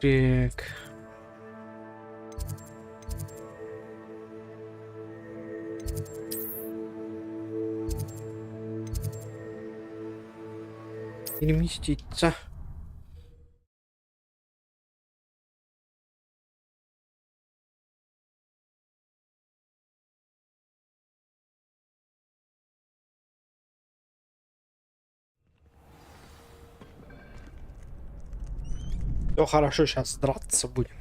Так. Переместиться. Все хорошо, сейчас драться будем.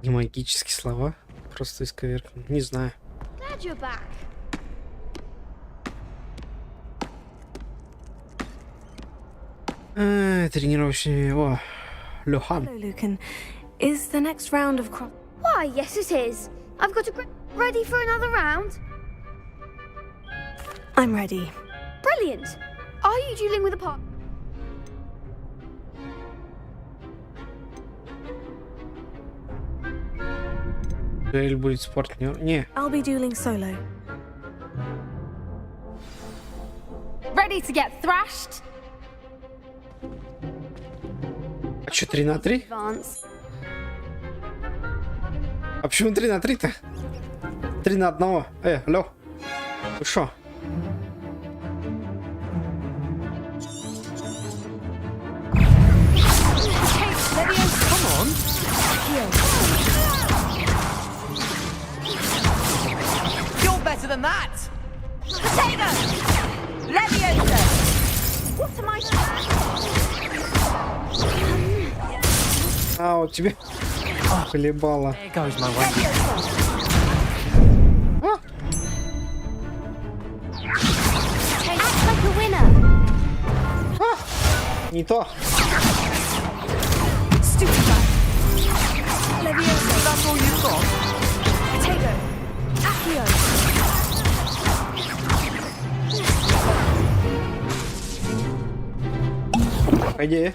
Не магические слова, просто исковеркан. Не знаю. Тренировочный. О, Люхан. Hello, Lucan. Is the next round of Why, yes it is. I've got to ready for another round. I'm ready. Brilliant. Are you dueling with a partner? Дуэль будет с партнером. Не. I'll be dueling solo. Ready to get thrashed? А что, 3 на 3? А почему 3 на 3-то? 3 на 1. Алло. Вы шо? You're better than that! Potato! Leviosa! What am I... А, вот тебе хлебало. Не то. Пойди.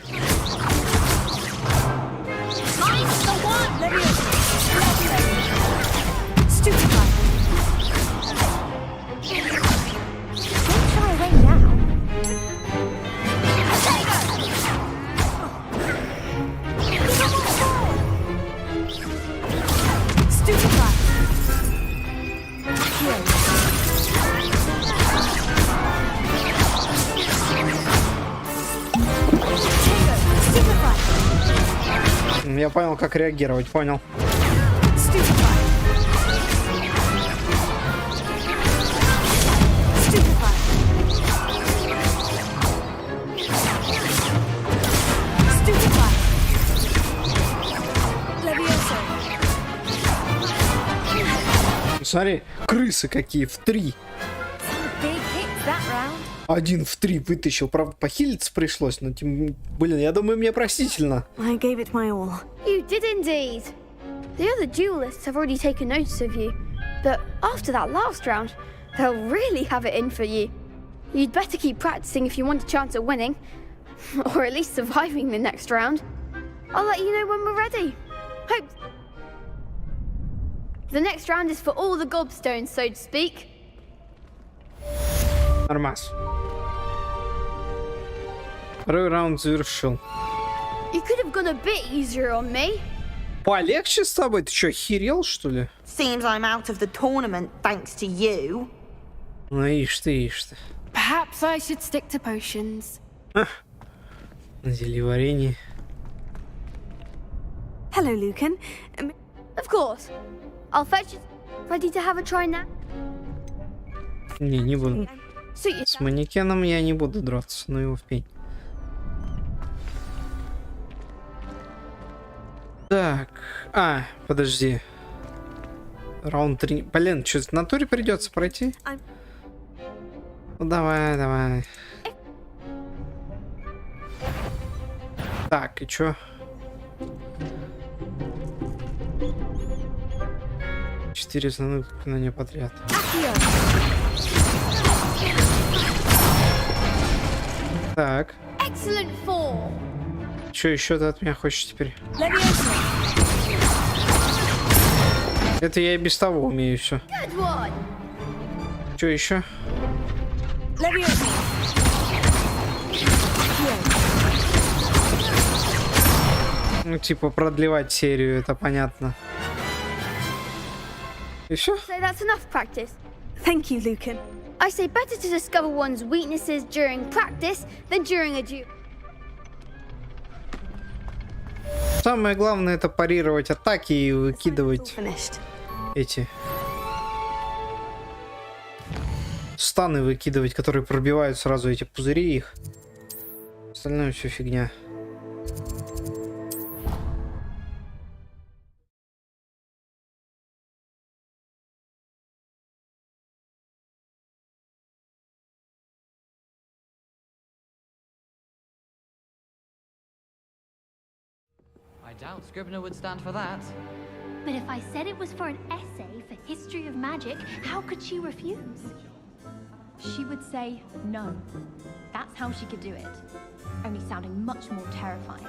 Я понял, как реагировать, понял. Смотри, крысы какие в 3. Один в 3 вытащил. Правда, похилиться пришлось, но тем... Блин, я думаю, мне простительно. I gave it my all. You did indeed. The other duelists have already taken notice of you, but after that last round, they'll really have it in for you. You'd better keep practicing if you want a chance at winning, or at least surviving the next round. I'll let you know when we're ready. The next round is for all the gobstones, so to speak. Нормас. Второй раунд завершил. You could have gone a bit easier on me. Полегче с тобой? Ты что, охерел, что ли? Seems I'm out of the tournament thanks to you. Ну, ишь ты. Perhaps I should stick to potions. Зелье варенье. Hello, Lucan. Of course. I'll fetch it. Ready to have a try now? Не буду. Suit yourself. С манекеном я не буду драться, но его в пень. Так, подожди. Раунд 3. Блин, что, в натуре придется пройти? Ну давай. Так, и чё? 4 основных заклинания подряд. Так. Excellent form. Что еще ты от меня хочешь теперь? Это я и без того умею все. Что еще? Ну, типа продлевать серию, это понятно. И все? So that's enough practice. Thank you, Lucan. I say better to discover one's weaknesses during practice than during a duel. Самое главное это парировать атаки и выкидывать эти станы выкидывать, которые пробивают сразу эти пузыри их. Остальное все фигня. I doubt Scribner would stand for that. But if I said it was for an essay for history of magic, how could she refuse? She would say no. That's how she could do it. Only sounding much more terrifying.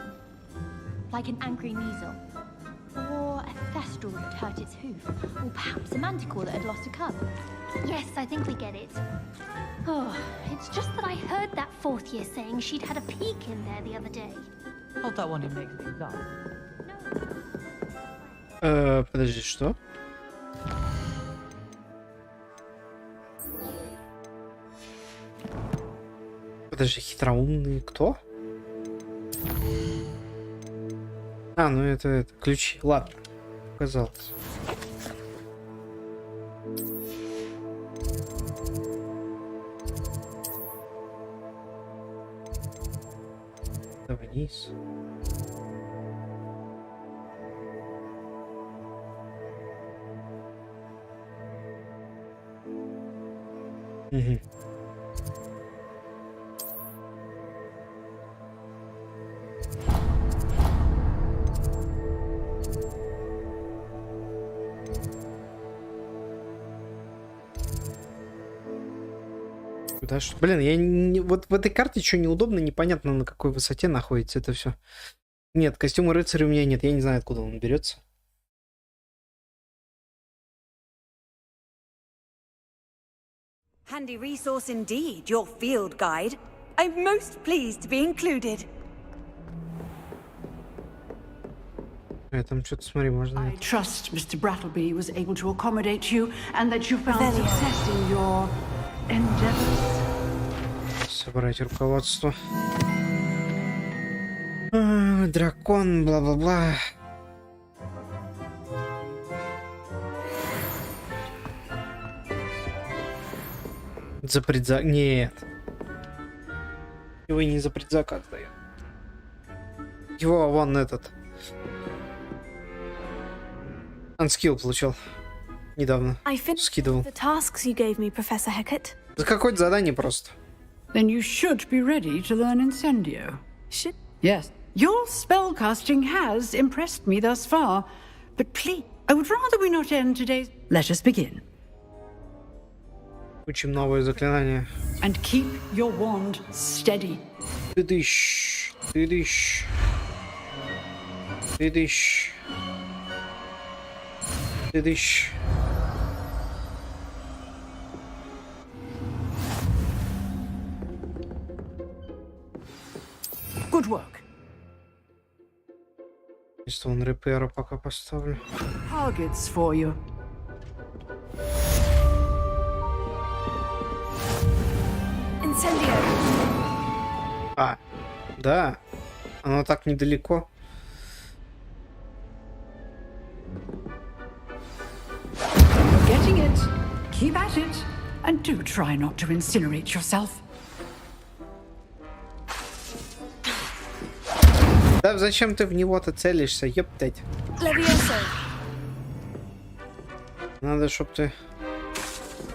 Like an angry weasel. Or a thestral that hurt its hoof. Or perhaps a manticore that had lost a cub. Yes, I think we get it. Oh, it's just that I heard that fourth year saying she'd had a peek in there the other day. Not that one who makes things up. Подожди, что? Подожди, хитроумный кто? Ну это ключи. Ладно, показалось. Давай вниз. Угу. Куда что? Блин, я не... Вот в этой карте что неудобно, непонятно на какой высоте находится это все. Нет, костюма рыцаря у меня нет, я не знаю, откуда он берется. Handy resource indeed, your field guide. I'm most pleased to be included. Там что-то, смотри, можно... I trust Mr. Brattleby was able to accommodate you and that you found success in your endeavors. Собрать руководство. Дракон, бла-бла-бла. За предзаказ... Нет. Его не за предзаказ дает. Его вон этот. Unskill получил. Недавно. Скидывал. За какое-то задание просто. Then you should be ready to learn Incendio. Yes. Your spellcasting has impressed me thus far, but please, I would rather we not end today's... Let us begin. Учим новое заклинание. And keep your wand steady. Тыдыщ, тыдыщ, тыдыщ. Тыдыщ. Good work. Если он репера пока поставлю. Targets for you. Incendio. А, да. Оно так недалеко. You're getting it. Keep at it. And do try not to incinerate yourself. Да зачем ты в него-то целишься, ёптать? Levioso. Надо, чтоб ты...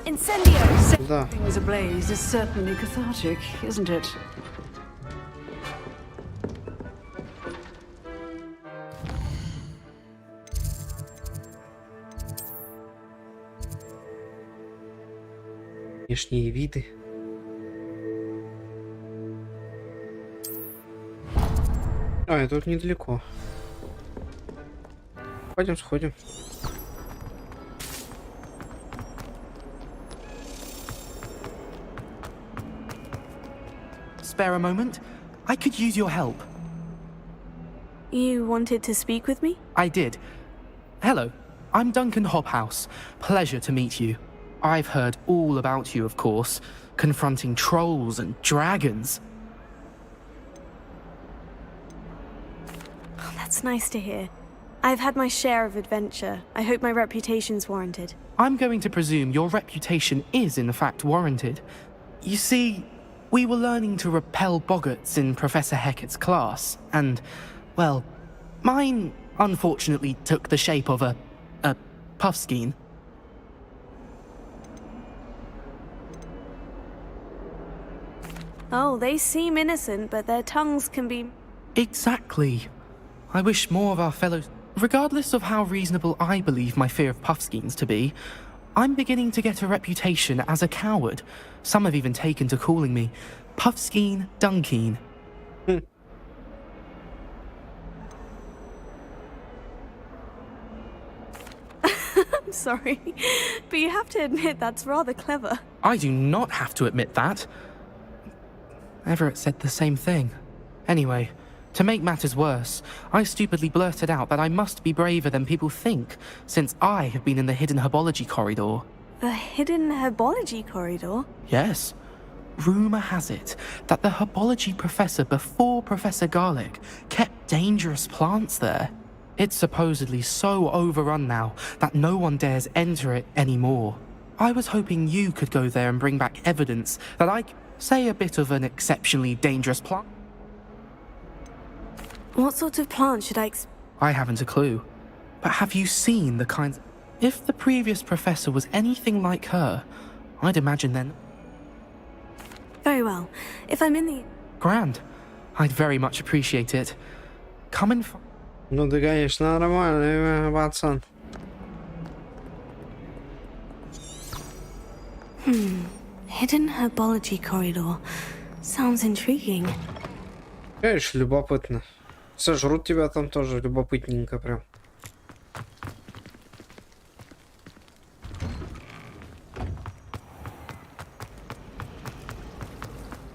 Incendio. Да. Things ablaze is certainly cathartic, isn't it? Внешние виды. А, это тут недалеко. Пойдем сходим. Spare a moment? I could use your help. You wanted to speak with me? I did. Hello, I'm Duncan Hobhouse. Pleasure to meet you. I've heard all about you, of course, confronting trolls and dragons. Oh, that's nice to hear. I've had my share of adventure. I hope my reputation's warranted. I'm going to presume your reputation is in fact warranted. You see, we were learning to repel boggarts in Professor Hecat's class, and, well, mine unfortunately took the shape of a puffskein. Oh, they seem innocent, but their tongues can be... Exactly. I wish more of our fellows... Regardless of how reasonable I believe my fear of puffskeins to be, I'm beginning to get a reputation as a coward. Some have even taken to calling me Puffskeen Dunkeen. I'm sorry, but you have to admit that's rather clever. I do not have to admit that. Everett said the same thing. Anyway, to make matters worse, I stupidly blurted out that I must be braver than people think, since I have been in the hidden herbology corridor. The hidden herbology corridor? Yes. Rumour has it that the herbology professor before Professor Garlic kept dangerous plants there. It's supposedly so overrun now that no one dares enter it anymore. I was hoping you could go there and bring back evidence that I say a bit of an exceptionally dangerous plant. What sort of plant should I I haven't a clue. But have you seen the kinds... If the previous professor was anything like her, I'd imagine then... Very well. If I'm in the... Grand. I'd very much appreciate it. Come and... Ну да, конечно, нормальный пацан. Hidden herbology corridor. Sounds intriguing. Конечно, любопытно. Сожрут тебя там тоже любопытненько прям.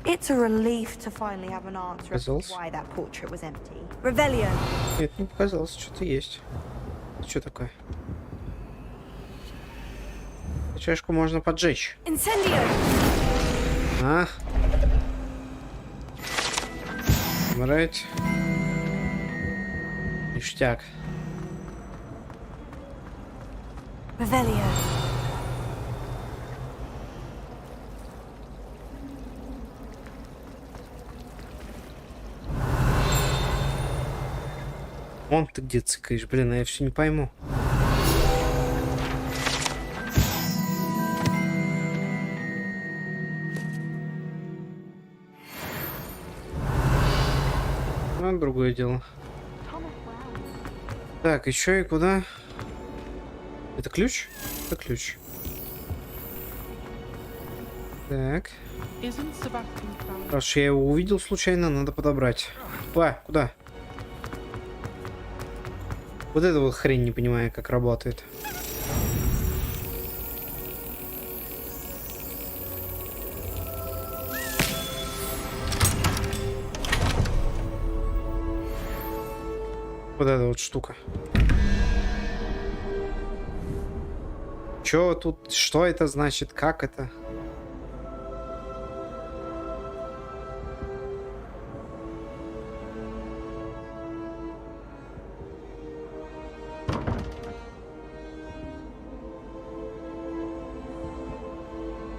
It's a relief to finally have an answer as to why that portrait was empty. Revelio. Нет, не показалось, что-то есть. Что такое? Чашку можно поджечь. Incendio. А? Умирать. Ништяк. Revelio. Вон ты где цикаешь, блин, я все не пойму. Ну, другое дело. Так, еще и куда? Это ключ? Это ключ. Так. Раз я его увидел случайно, надо подобрать. Куда? Вот эта вот хрень, не понимаю, как работает. Вот эта вот штука. Чё тут? Что это значит? Как это?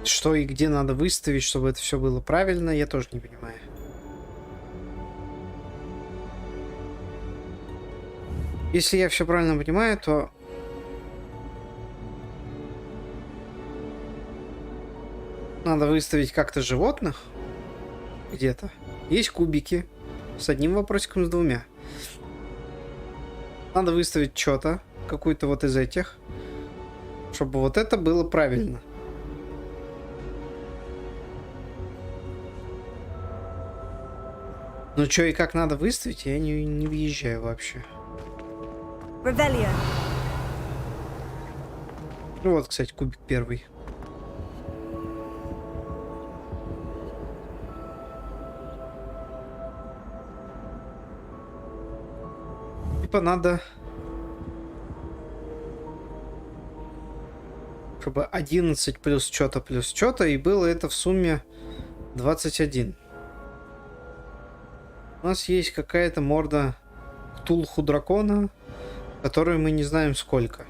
Что и где надо выставить, чтобы это все было правильно, я тоже не понимаю. Если я все правильно понимаю, то надо выставить как-то животных где-то. Есть кубики с одним вопросиком, с двумя. Надо выставить что-то, какую-то вот из этих, чтобы вот это было правильно. Ну что и как надо выставить, я не въезжаю вообще. Revelio. Ну вот, кстати, кубик первый. Типа надо, чтобы 11 плюс что-то, и было это в сумме 21. У нас есть какая-то морда Ктулху дракона, которую мы не знаем сколько.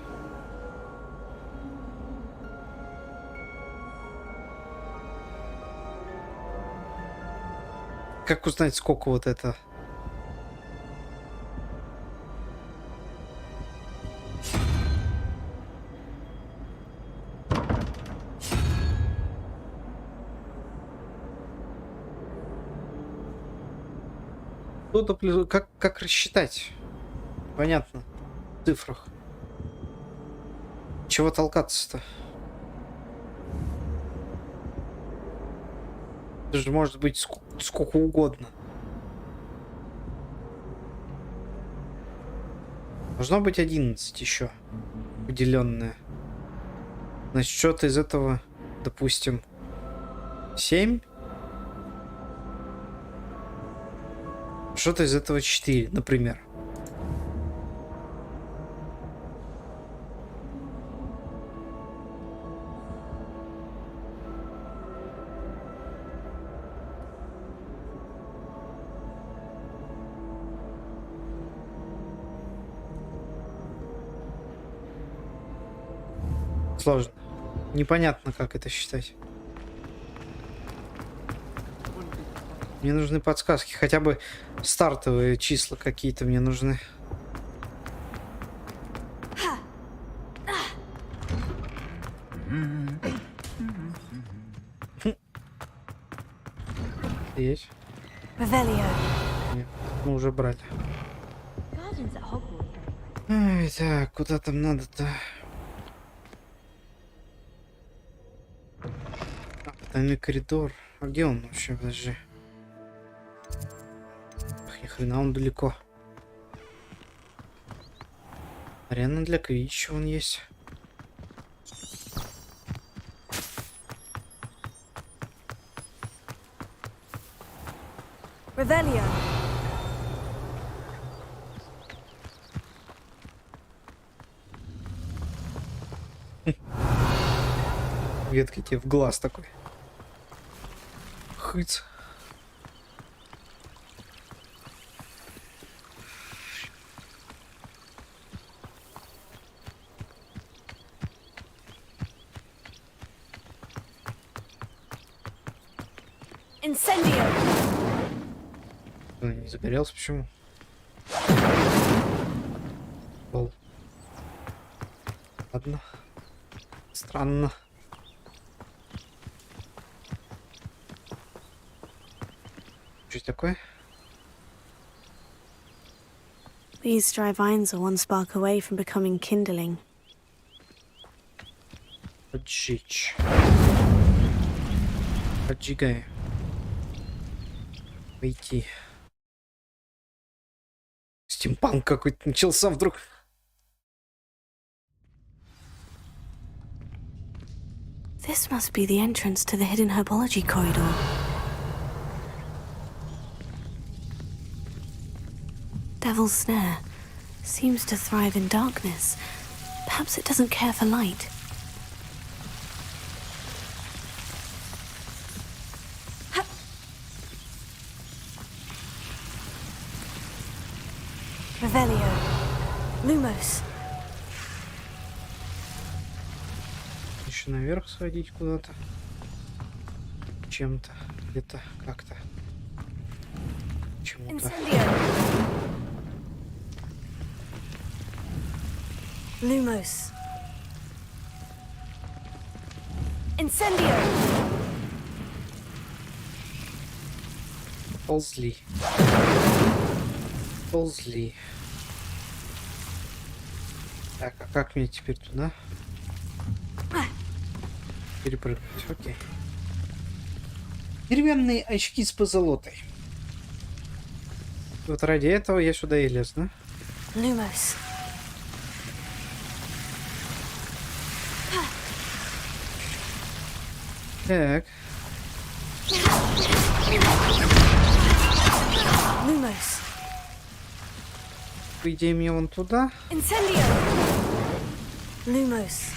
Как узнать, сколько вот это? Что-то плюс... Как рассчитать? Понятно. В цифрах. Чего толкаться-то? Это же может быть сколько угодно. Должно быть 11 еще. Поделенное. Значит, что-то из этого, допустим, 7. Что-то из этого 4, например. Сложно. Непонятно, как это считать. Мне нужны подсказки. Хотя бы стартовые числа какие-то мне нужны. Есть? Нет, мы уже брали. Ай, так, куда там надо-то? Тайный коридор. А где он вообще? Подожди. Ах, ни хрена, он далеко. Арена для квича он есть. Revelio. Ветка тебе в глаз такой. Хыц. Incendio. Не загорелся, почему? Пол. Ладно. Странно. Что такое? These dry vines are one spark away from becoming kindling. Поджечь. Поджигай. Пойти. Стимпанк какой-то начался вдруг. This must be the entrance to the hidden herbology corridor. Devil's Snare. seems to thrive in darkness. Perhaps it doesn't care for light. Revelio. Lumos. Еще наверх сходить куда-то. Чем-то. Где-то. Как-то. Чему-то. Lumos. Incendio. Ползли. Ползли. Так, а как мне теперь туда? Перепрыгнуть, окей. Деревянные очки с позолотой. Вот ради этого я сюда и лез, да? Lumos. Так. Lumos. По идее, мне вон туда. Incendio. Lumos.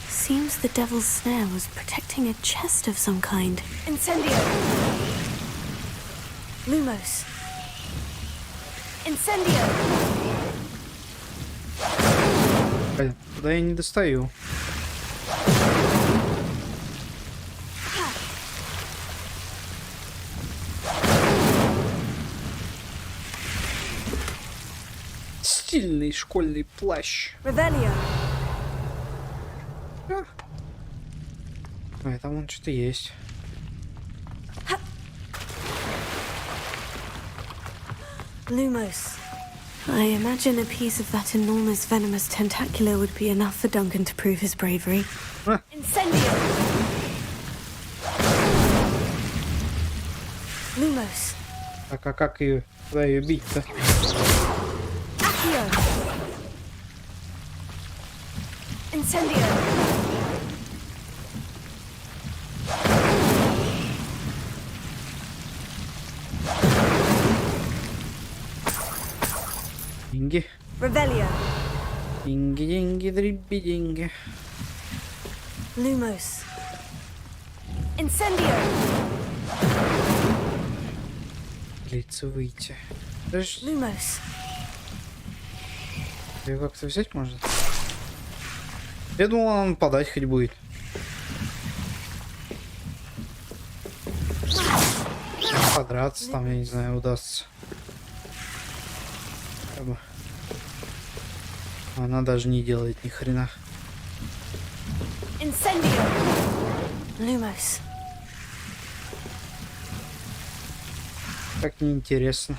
Seems the devil's snare was protecting a chest of some kind. Incendio. Lumos. Incendio. Туда я не достаю. Стильный школьный плащ. Revelio. А, там вон что-то есть. Lumos. I imagine a piece of that enormous venomous tentacular would be enough for Duncan to prove his bravery. Incendio. Lumos. Так, а как ее, куда ее бить-то? Accio. Incendio. Деньги. Revelio. Деньги, деньги, дриби, деньги. Lumos. Incendio. Лица выйти. Подожди. Lumos. Ее как-то взять можно? Я думал, он подать хоть будет. Подраться там, я не знаю, удастся. Она даже не делает ни хрена. Incendio. Lumos. Как неинтересно.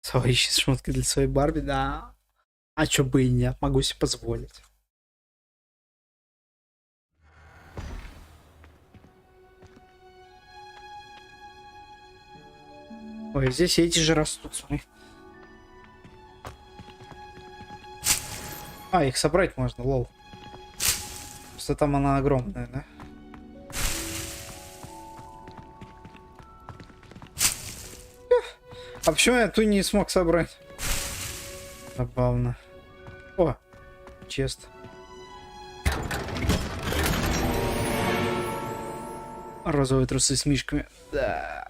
Сова ищет шмотки для своей Барби, да. А чё бы и нет, могу себе позволить. Ой, здесь эти же растут, смотри. А, их собрать можно, лол. Просто там она огромная, да? А почему я ту не смог собрать? Забавно. О, чест. Розовые трусы с мишками. Да.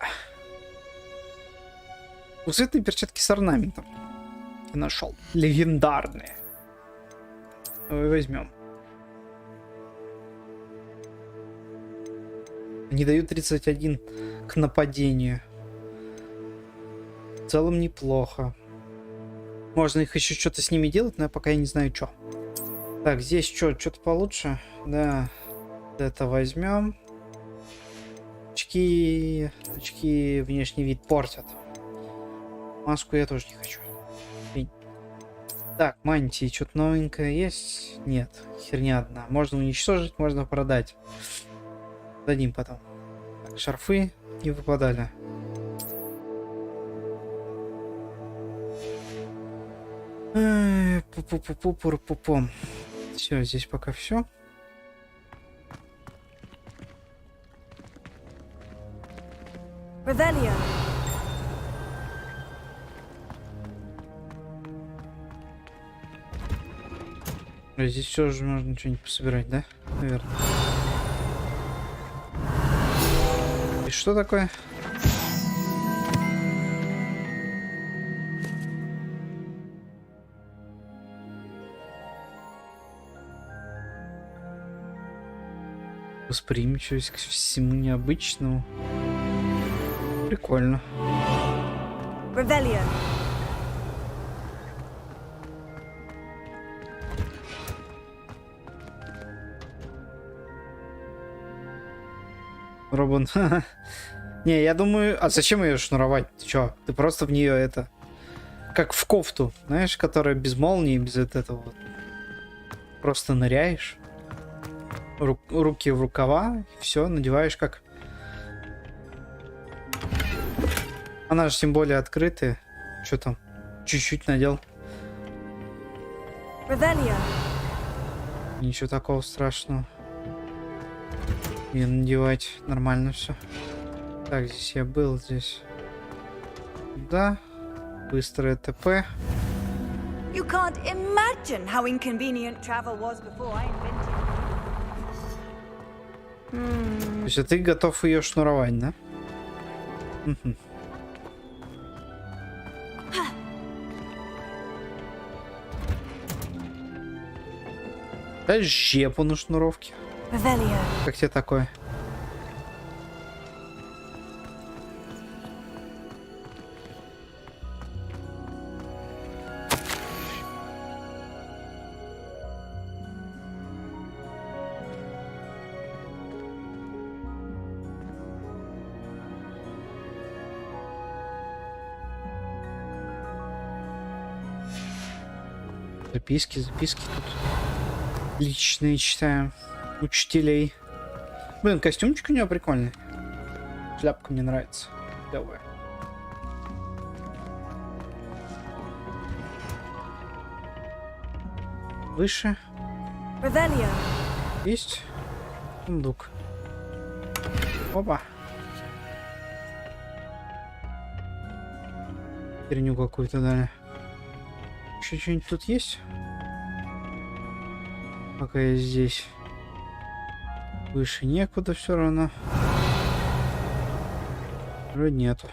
Двухцветные перчатки с орнаментом. Я нашел. Легендарные. Давай возьмем. Они дают 31 к нападению. В целом неплохо. Можно их еще что-то с ними делать, но я пока не знаю, что. Так, здесь что-то получше? Да. Это возьмем. Очки внешний вид портят. Маску я тоже не хочу. Так, мантии, что-то новенькое есть? Нет, херня одна. Можно уничтожить, можно продать. Дадим потом. Так, шарфы не выпадали. Все, здесь пока все. Revelio. Здесь все же можно что-нибудь пособирать, да? Наверное. И что такое? Восприимчивость к всему необычному. Прикольно. Revelio. Робин. Не, я думаю... А зачем ее шнуровать? Ты чё? Ты просто в нее это... Как в кофту, знаешь, которая без молнии, без этого вот. Просто ныряешь. Руки в рукава. Все, надеваешь как... Она же тем более открытая. Что там? Чуть-чуть надел. Revelio. Ничего такого страшного. И надевать нормально все. Так, здесь я был, здесь. Да. Быстрое ТП. You can't imagine how inconvenient travel was before I invented. То есть, а ты готов ее шнуровать, да? Угу. Дай жепу на шнуровке. Revelio. Как тебе такое? Записки тут. Личные читаем. Учителей. Блин, костюмчик у него прикольный. Шляпка мне нравится. Давай. Выше. Revelio. Есть. Сундук. Опа. Херню какую-то дали. Еще что-нибудь тут есть? Пока я здесь. Выше некуда все равно. Вроде нету.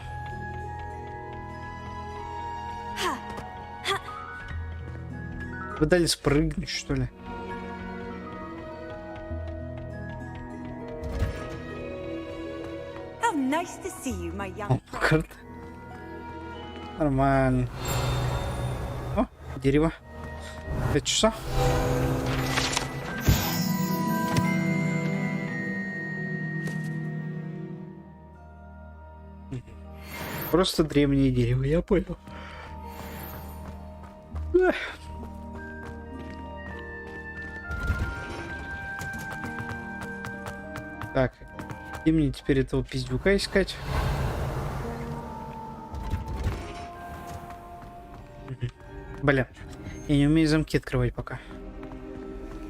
Вы дали спрыгнуть, что ли? How nice to see you, my young friend. Нормально. О, дерево. 5 часов. Просто древнее дерево, я понял. Так, и мне теперь этого пиздюка искать. Бля, я не умею замки открывать пока.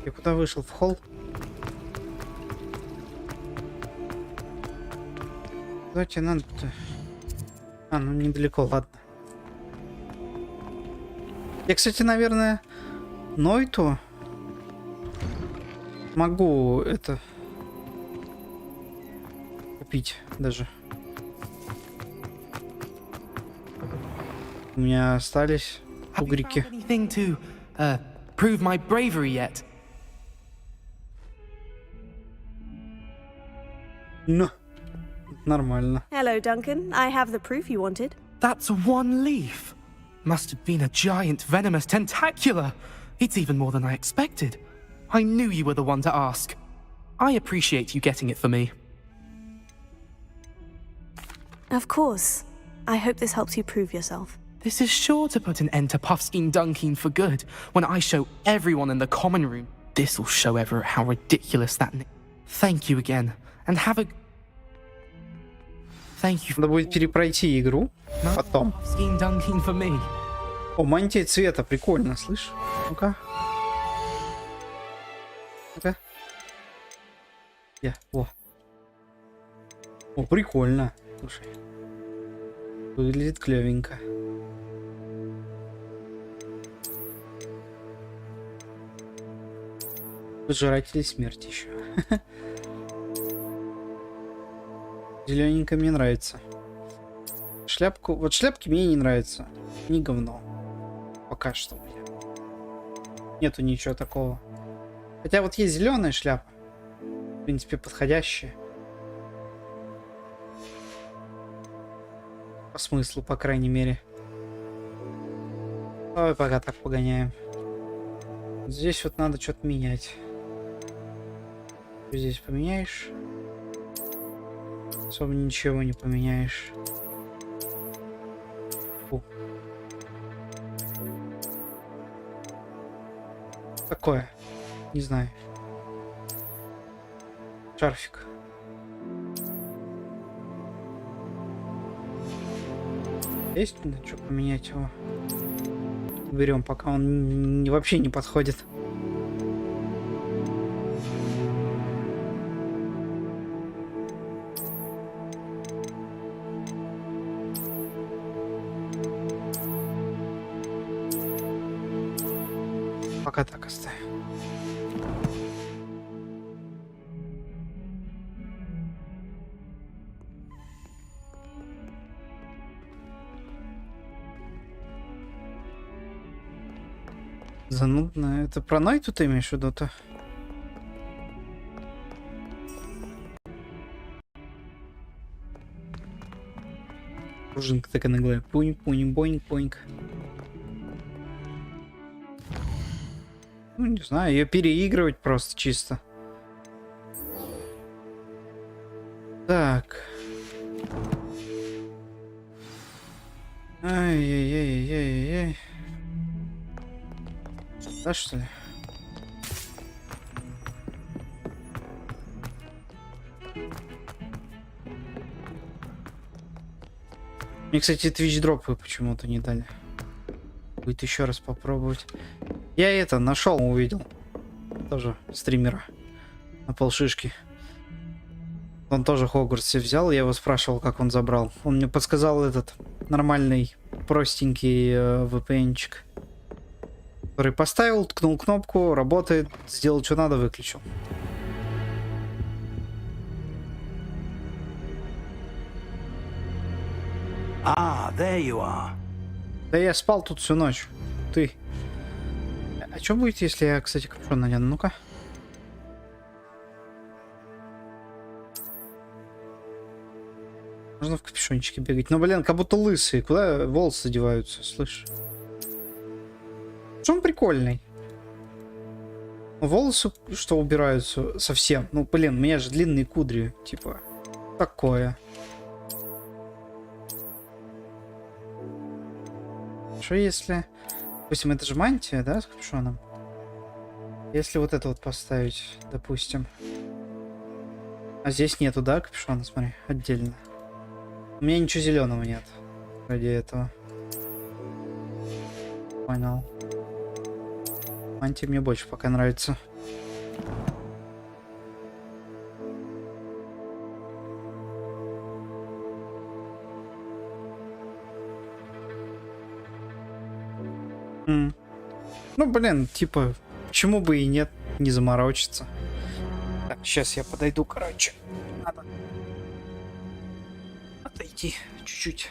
Я куда вышел? В холл? Куда тебе надо-то? А, ну недалеко, ладно. Я, кстати, наверное, Нойту могу это купить даже. У меня остались угрики. Prove my bravery yet? Ну, нормально. Hello, Duncan. I have the proof you wanted. That's one leaf. Must have been a giant venomous tentacula. It's even more than I expected. I knew you were the one to ask. I appreciate you getting it for me. Of course. I hope this helps you prove yourself. This is sure to put an end to Puffskein Dunkeen for good. When I show everyone in the common room, this will show Everett how ridiculous that... Thank you again, and have a... Thank you. Надо будет перепройти игру потом. Puffskein Dunkeen for me. О, мантия цвета, прикольно, слышь? Ну-ка. Ну-ка. О. О, прикольно. Слушай. Выглядит клевенько. Пожиратели смерти еще. Зелененько мне нравится. Шляпку. Вот шляпки мне не нравятся. Не говно. Пока что. Нету ничего такого. Хотя вот есть зеленая шляпа. В принципе, подходящая. По смыслу, по крайней мере. Давай пока так погоняем. Здесь вот надо что-то менять. Здесь поменяешь. Особо ничего не поменяешь. Фу. Такое. Не знаю. Шарфик. Есть что поменять его? Берем, пока он вообще не подходит. Пока так оставим. Занудно. Это про Найту ты имеешь в виду-то? Пружинка такая наглая. Пунь-пунь-боньк-боньк. Ну, не знаю, ее переигрывать просто чисто. Так. Ай-яй-яй-яй-яй-яй. Да, что ли? Мне, кстати, твич-дропы почему-то не дали. Будет еще раз попробовать. Я это нашел, увидел. Тоже стримера. На полшишки. Он тоже Хогвартс себе взял. Я его спрашивал, как он забрал. Он мне подсказал этот нормальный, простенький VPN-чик. Который поставил, ткнул кнопку, работает, сделал, что надо, выключил. There you are. Да я спал тут всю ночь. Ты. А что будет, если я, кстати, капюшон надену? Ну-ка. Можно в капюшончике бегать. Но, блин, как будто лысый. Куда волосы деваются, слышь? Что он прикольный? Волосы, что убираются совсем. Ну, блин, у меня же длинные кудри. Типа, такое. Что если... Допустим, это же мантия, да, с капюшоном? Если вот это вот поставить, допустим. А здесь нету, да, капюшона, смотри, отдельно. У меня ничего зеленого нет ради этого. Понял. Мантия мне больше пока нравится. Ну, блин, типа, почему бы и нет, не заморочиться. Так, сейчас я подойду, короче. Надо отойти чуть-чуть.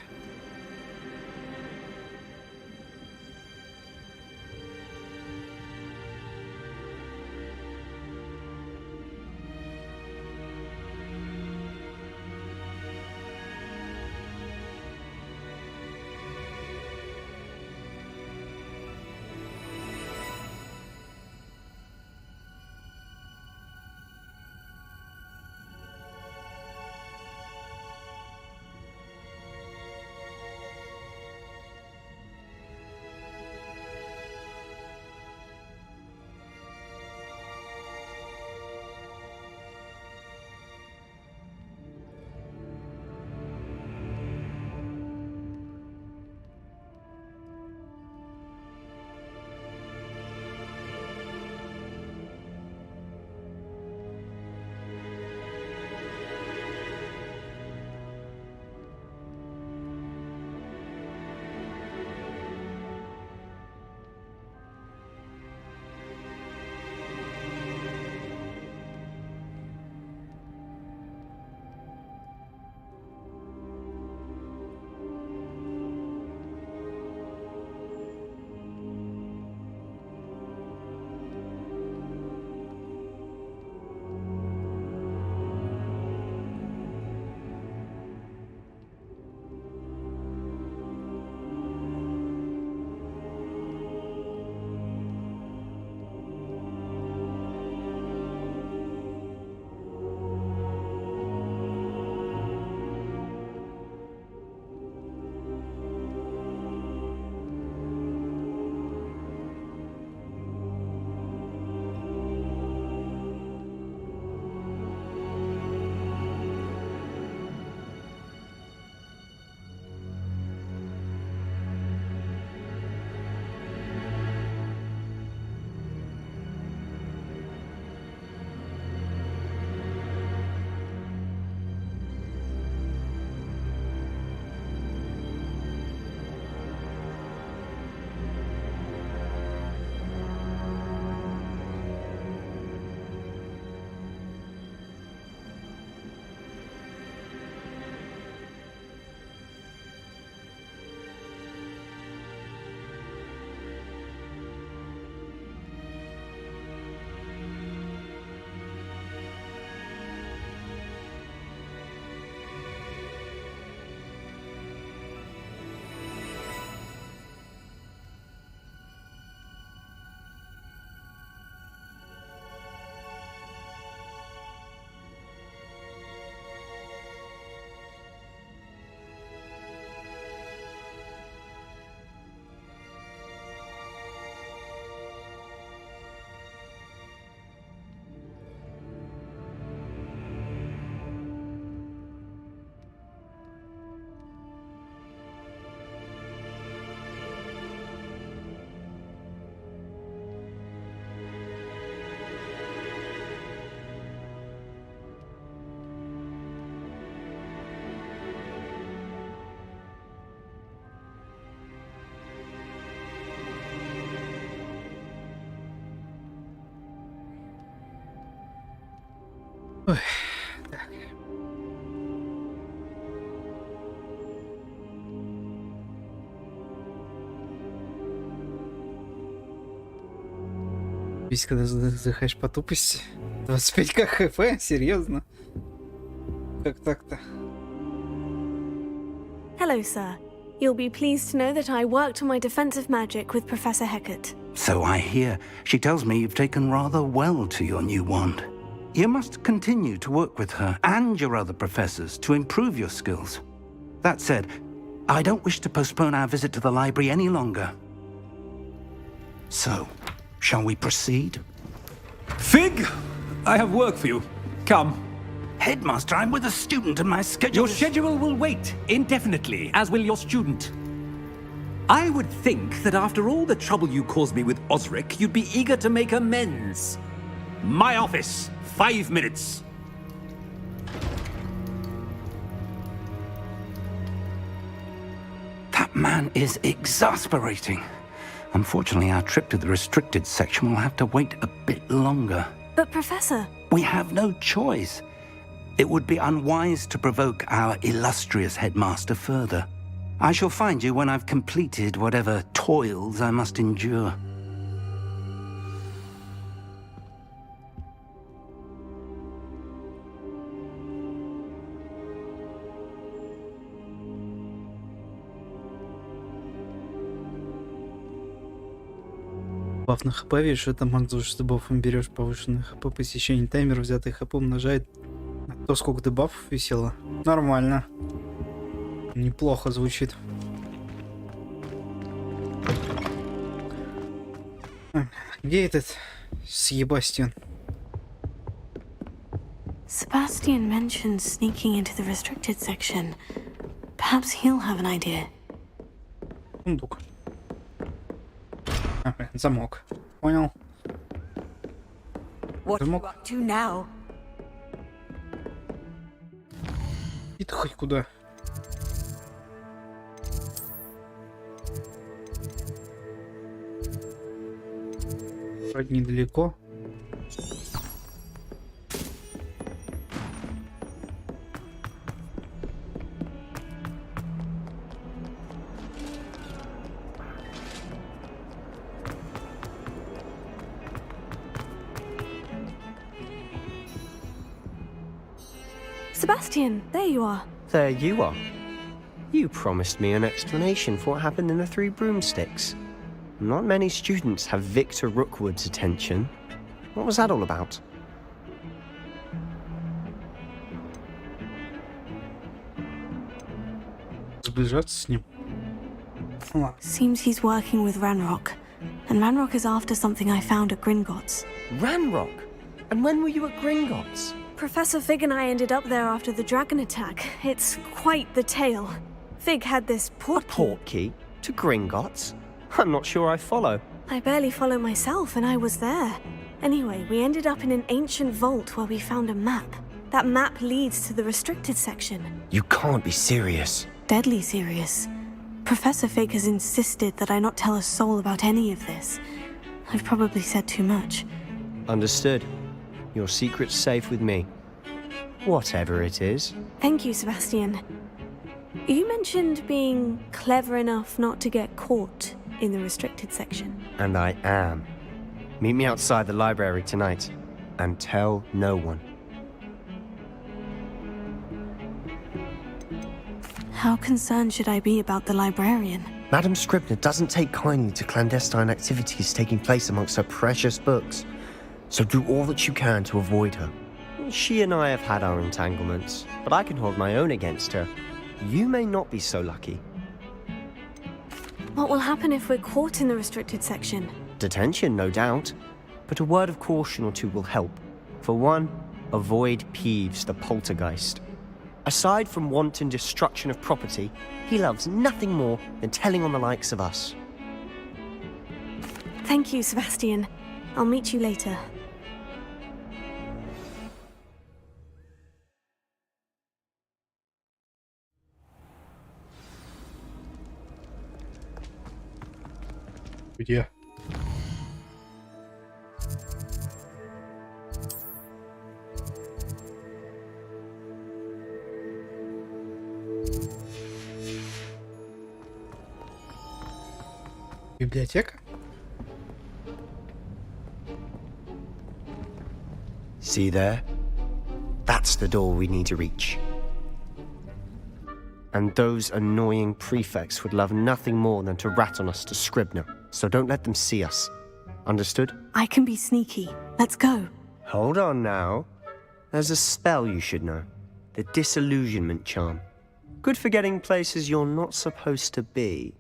Ой, так. Весь когда заходишь по тупости. 25к хп? Серьезно? Как так-то? Hello, sir. You'll be pleased to know that I worked on my defensive magic with Professor Heckert. So I hear. She tells me you've taken rather well to your new wand. You must continue to work with her and your other professors to improve your skills. That said, I don't wish to postpone our visit to the library any longer. So, shall we proceed? Fig! I have work for you. Come. Headmaster, I'm with a student and my schedule... Your schedule will wait indefinitely, as will your student. I would think that after all the trouble you caused me with Osric, you'd be eager to make amends. My office. 5 minutes. That man is exasperating. Unfortunately, our trip to the restricted section will have to wait a bit longer. But, Professor... We have no choice. It would be unwise to provoke our illustrious headmaster further. I shall find you when I've completed whatever toils I must endure. Баф на хп, видишь, это максимум бафом берешь повышенный хп, посещение таймер, взятый хп умножает на то, сколько ты бафов висело. Нормально. Неплохо звучит. Где этот Себастьян? Sebastian mentioned sneaking into the restricted section. Perhaps he'll have an idea. Сундук. Замок. Понял. Замок. И ты хоть куда? Вроде недалеко. Sebastian, there you are. There you are. You promised me an explanation for what happened in the Three Broomsticks. Not many students have Victor Rookwood's attention. What was that all about? Сближаться с ним. Seems he's working with Ranrock. And Ranrock is after something I found at Gringotts. Ranrock? And when were you at Gringotts? Professor Fig and I ended up there after the dragon attack. It's quite the tale. Fig had this portkey. A portkey? To Gringotts? I'm not sure I follow. I barely follow myself, and I was there. Anyway, we ended up in an ancient vault where we found a map. That map leads to the restricted section. You can't be serious. Deadly serious. Professor Fig has insisted that I not tell a soul about any of this. I've probably said too much. Understood. Your secret's safe with me. Whatever it is. Thank you, Sebastian. You mentioned being clever enough not to get caught in the restricted section. And I am. Meet me outside the library tonight. And tell no one. How concerned should I be about the librarian? Madam Scribner doesn't take kindly to clandestine activities taking place amongst her precious books. So do all that you can to avoid her. She and I have had our entanglements, but I can hold my own against her. You may not be so lucky. What will happen if we're caught in the restricted section? Detention, no doubt. But a word of caution or two will help. For one, avoid Peeves, the poltergeist. Aside from wanton destruction of property, he loves nothing more than telling on the likes of us. Thank you, Sebastian. I'll meet you later. Где? Библиотека? See there? That's the door we need to reach. And those annoying prefects would love nothing more than to rat on us to Scribner, so don't let them see us. Understood? I can be sneaky. Let's go. Hold on now. There's a spell you should know. The Disillusionment Charm. Good for getting places you're not supposed to be.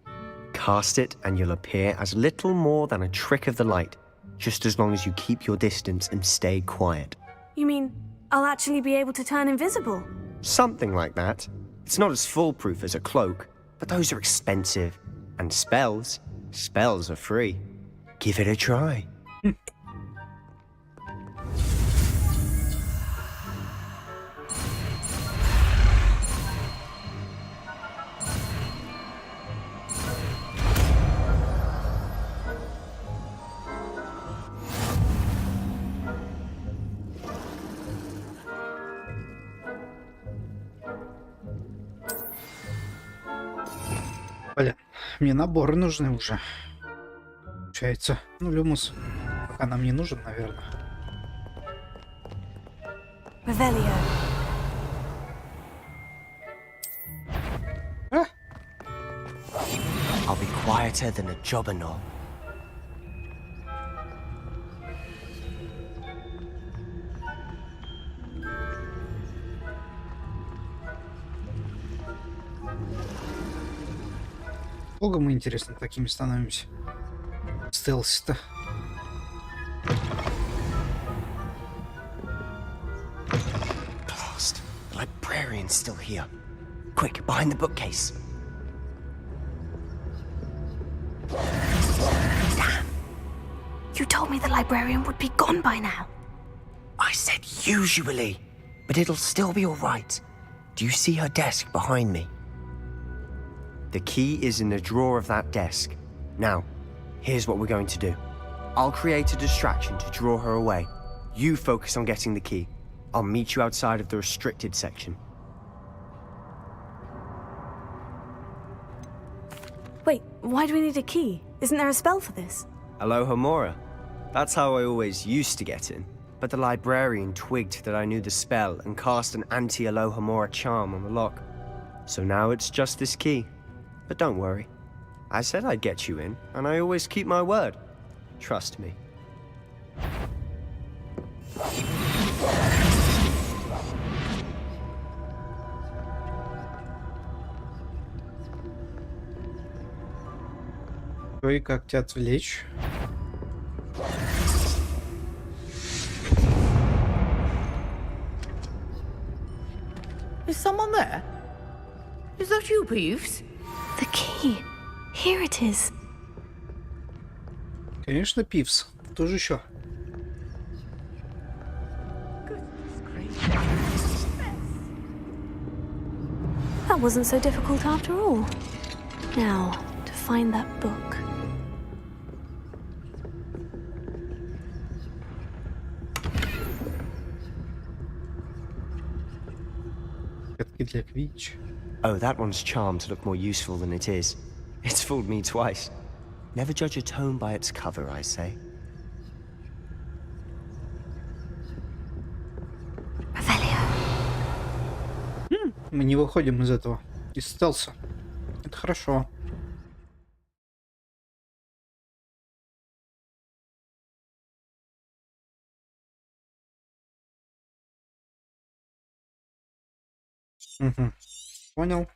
Cast it and you'll appear as little more than a trick of the light, just as long as you keep your distance and stay quiet. You mean I'll actually be able to turn invisible? Something like that. It's not as foolproof as a cloak, but those are expensive. And spells are free. Give it a try. Блин, мне наборы нужны уже. Получается. Ну, люмус пока нам не нужен, наверное. Revelio. I'll be quieter than a jobberknoll. Долго мы, интересно, такими становимся. Стелси-то. Blast. The librarian's still here. Quick, behind the bookcase. Damn. You told me the librarian would be gone by now. I said usually, but it'll still be all right. Do you see her desk behind me? The key is in the drawer of that desk. Now, here's what we're going to do. I'll create a distraction to draw her away. You focus on getting the key. I'll meet you outside of the restricted section. Wait, why do we need a key? Isn't there a spell for this? Alohomora. That's how I always used to get in. But the librarian twigged that I knew the spell and cast an anti-Alohomora charm on the lock. So now it's just this key. But don't worry. I said I'd get you in, and I always keep my word. Trust me. И как тебя отвлечь? Is someone there? Is that you, Peeves? The key. Here it is. Конечно, Пивс. Кто же еще? That wasn't so difficult after all. Now, to find that book. Для Квич. Oh, that one's charmed to look more useful than it is. It's fooled me twice. Never judge a tome by its cover, I say. Мы не выходим из этого. Из стелса. Это хорошо. Угу. Понял.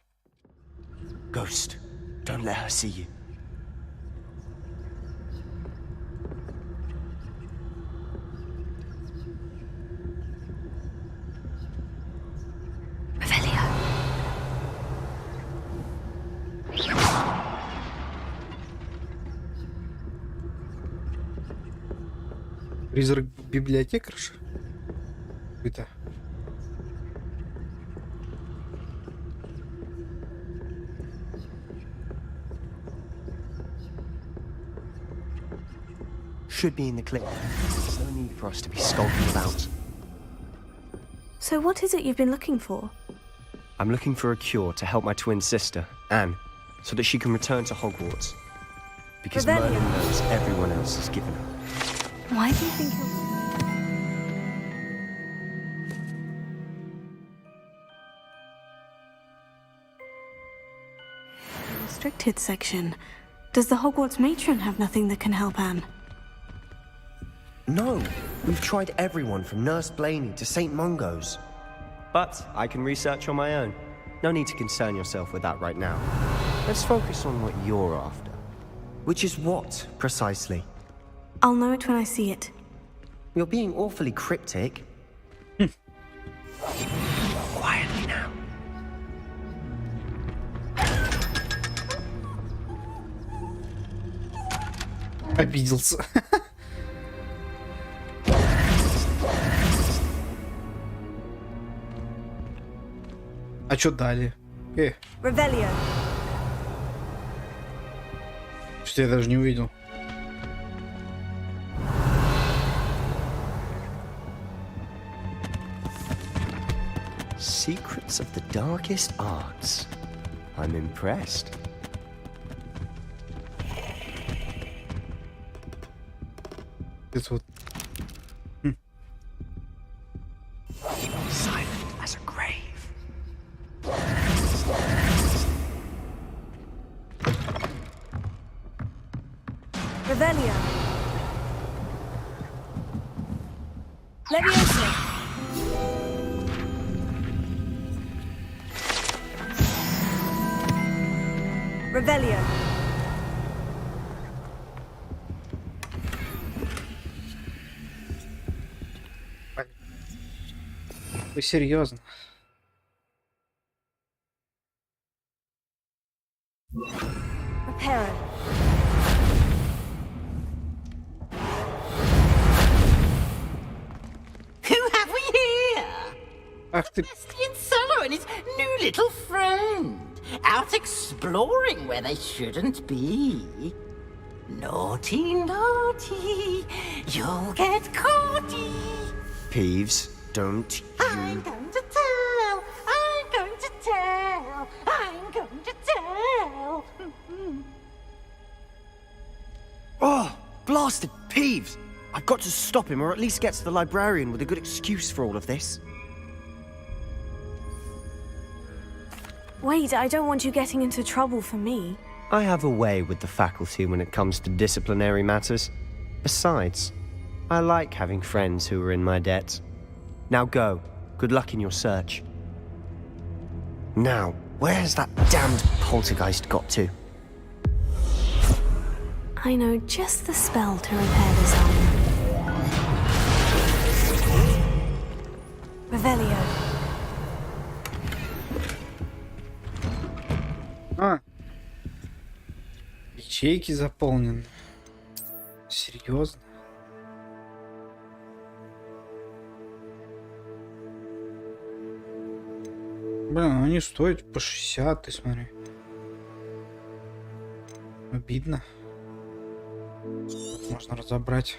Ghost, don't let her see you. Призрак библиотекарши? Это. Should be in the clip. There's no need for us to be skulking about. So what is it you've been looking for? I'm looking for a cure to help my twin sister, Anne, so that she can return to Hogwarts. Because Merlin knows everyone else has given up. Why do you think he'll... Restricted section. Does the Hogwarts matron have nothing that can help Anne? No, we've tried everyone from Nurse Blaney to St. Mungo's. But I can research on my own. No need to concern yourself with that right now. Let's focus on what you're after. Which is what, precisely? I'll know it when I see it. You're being awfully cryptic. Quietly now. Обиделся. А чё дали? Revelio. Что я даже не увидел. Secrets of the darkest arts. I'm impressed. Это вот. Silent as a grave. Revelio. Leviosa. Revelio. Вы серьезно? Reparo. Who have we here? Ах ты... Sebastian Solo and his new little friend. Out exploring where they shouldn't be. Naughty, naughty. You'll get caughty. Peeves, don't you... I'm going to tell. I'm going to tell. I'm going to tell. Oh, blasted Peeves! I've got to stop him, or at least get to the librarian with a good excuse for all of this. Wait, I don't want you getting into trouble for me. I have a way with the faculty when it comes to disciplinary matters. Besides, I like having friends who are in my debt. Now go. Good luck in your search. Now, where's that damned poltergeist got to? I know just the spell to repair this armor. Revelio. А. Ячейки заполнены. Серьезно? Блин, они стоят по 60, ты смотри. Обидно. Можно разобрать.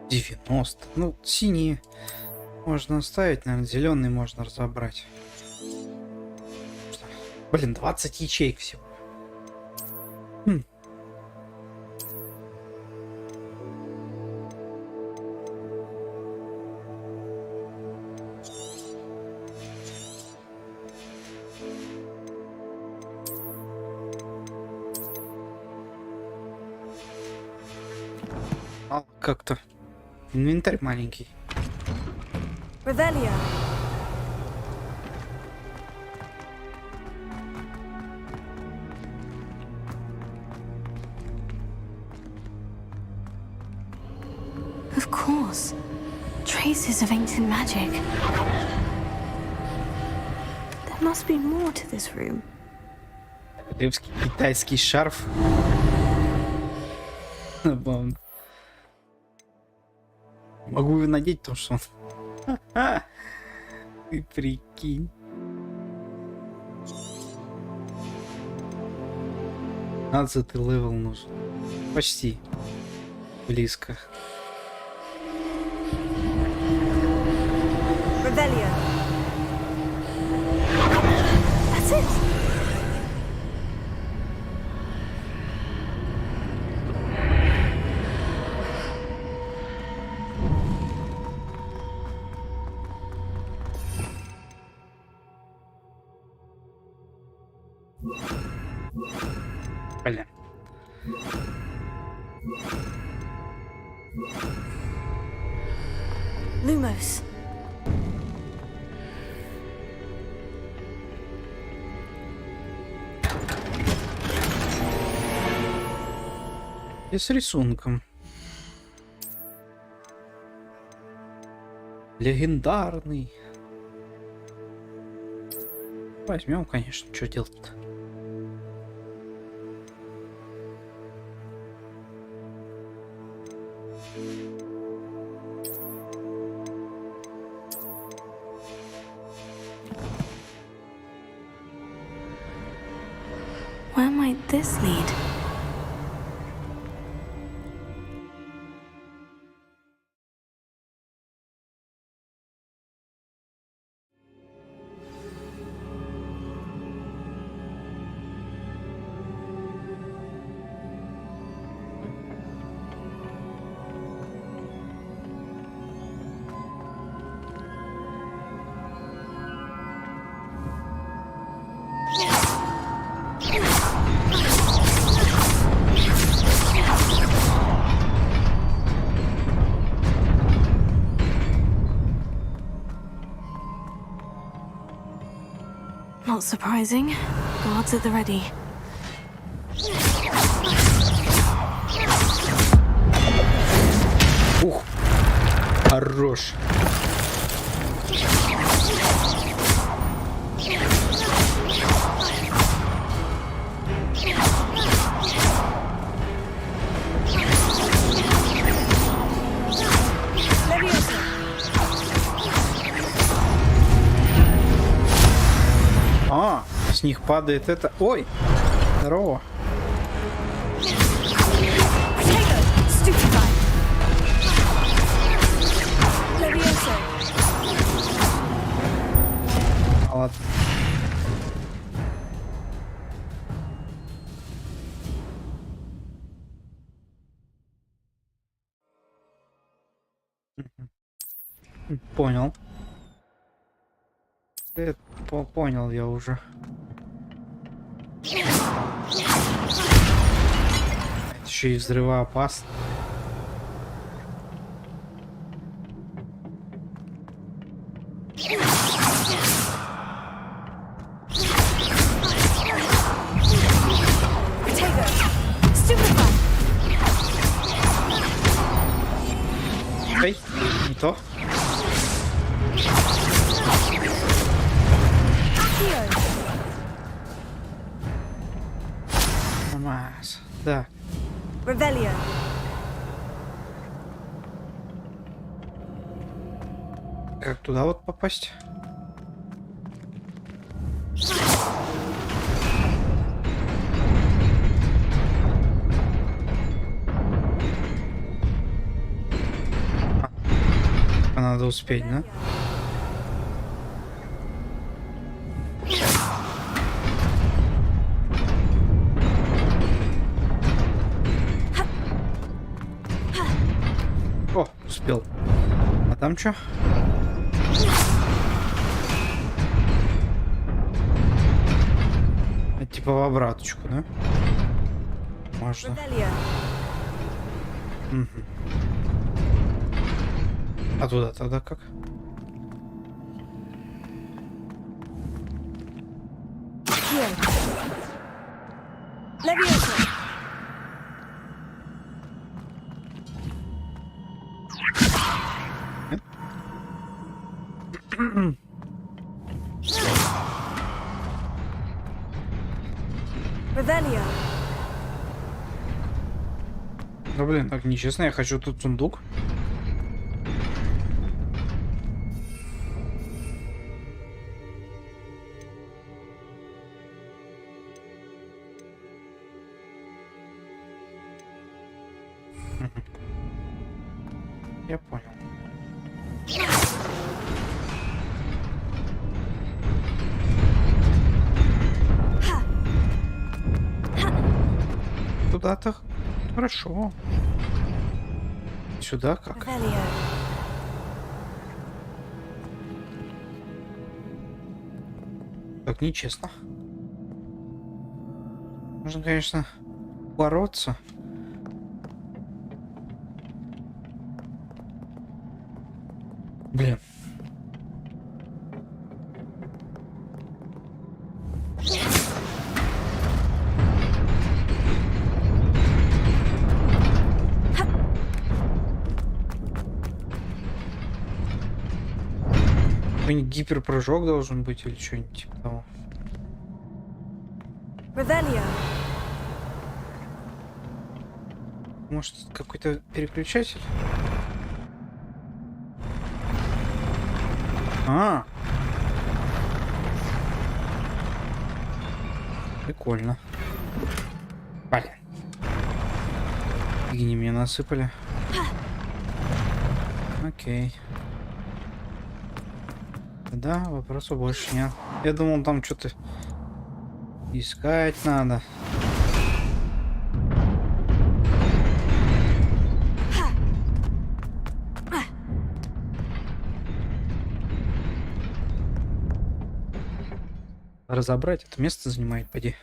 $90. Ну, синие можно оставить, наверное, зеленый можно разобрать. Блин, 20 ячеек всего. Как-то инвентарь маленький. Revelio. Of course. Traces of ancient magic. There must be more to this room. Древский китайский шарф. Забавно. Могу его надеть, потому что он... Ты прикинь. Ты левел нужен. Почти. Близко. Revelio. That's it. Блин. Lumos. И с рисунком. Легендарный. Возьмем, конечно, что делать-то. Where might this lead? Not surprising. Guards at the ready. Ух, хорош. А, с них падает это. Ой, здорово. Ладно. Понял. Это понял я уже. Это еще и взрывоопасно. Эй, не то. Нормас. Так. Revelio. Как туда вот попасть? Надо успеть, да? О, успел. А там что? Это типа в обраточку, да? Можно. Угу. А туда тогда как? Ну блин, так нечестно, я хочу тут сундук. Я понял. туда-то. Хорошо. Сюда как? Так нечестно. Можно, конечно, бороться. Блин. Какой-нибудь гиперпрыжок должен быть или что-нибудь типа того. Может, какой-то переключатель? Прикольно. Блин. Фигни мне насыпали. Окей. Да, вопросов больше нет. Я думал, там что-то искать надо. Разобрать это место занимает, поди.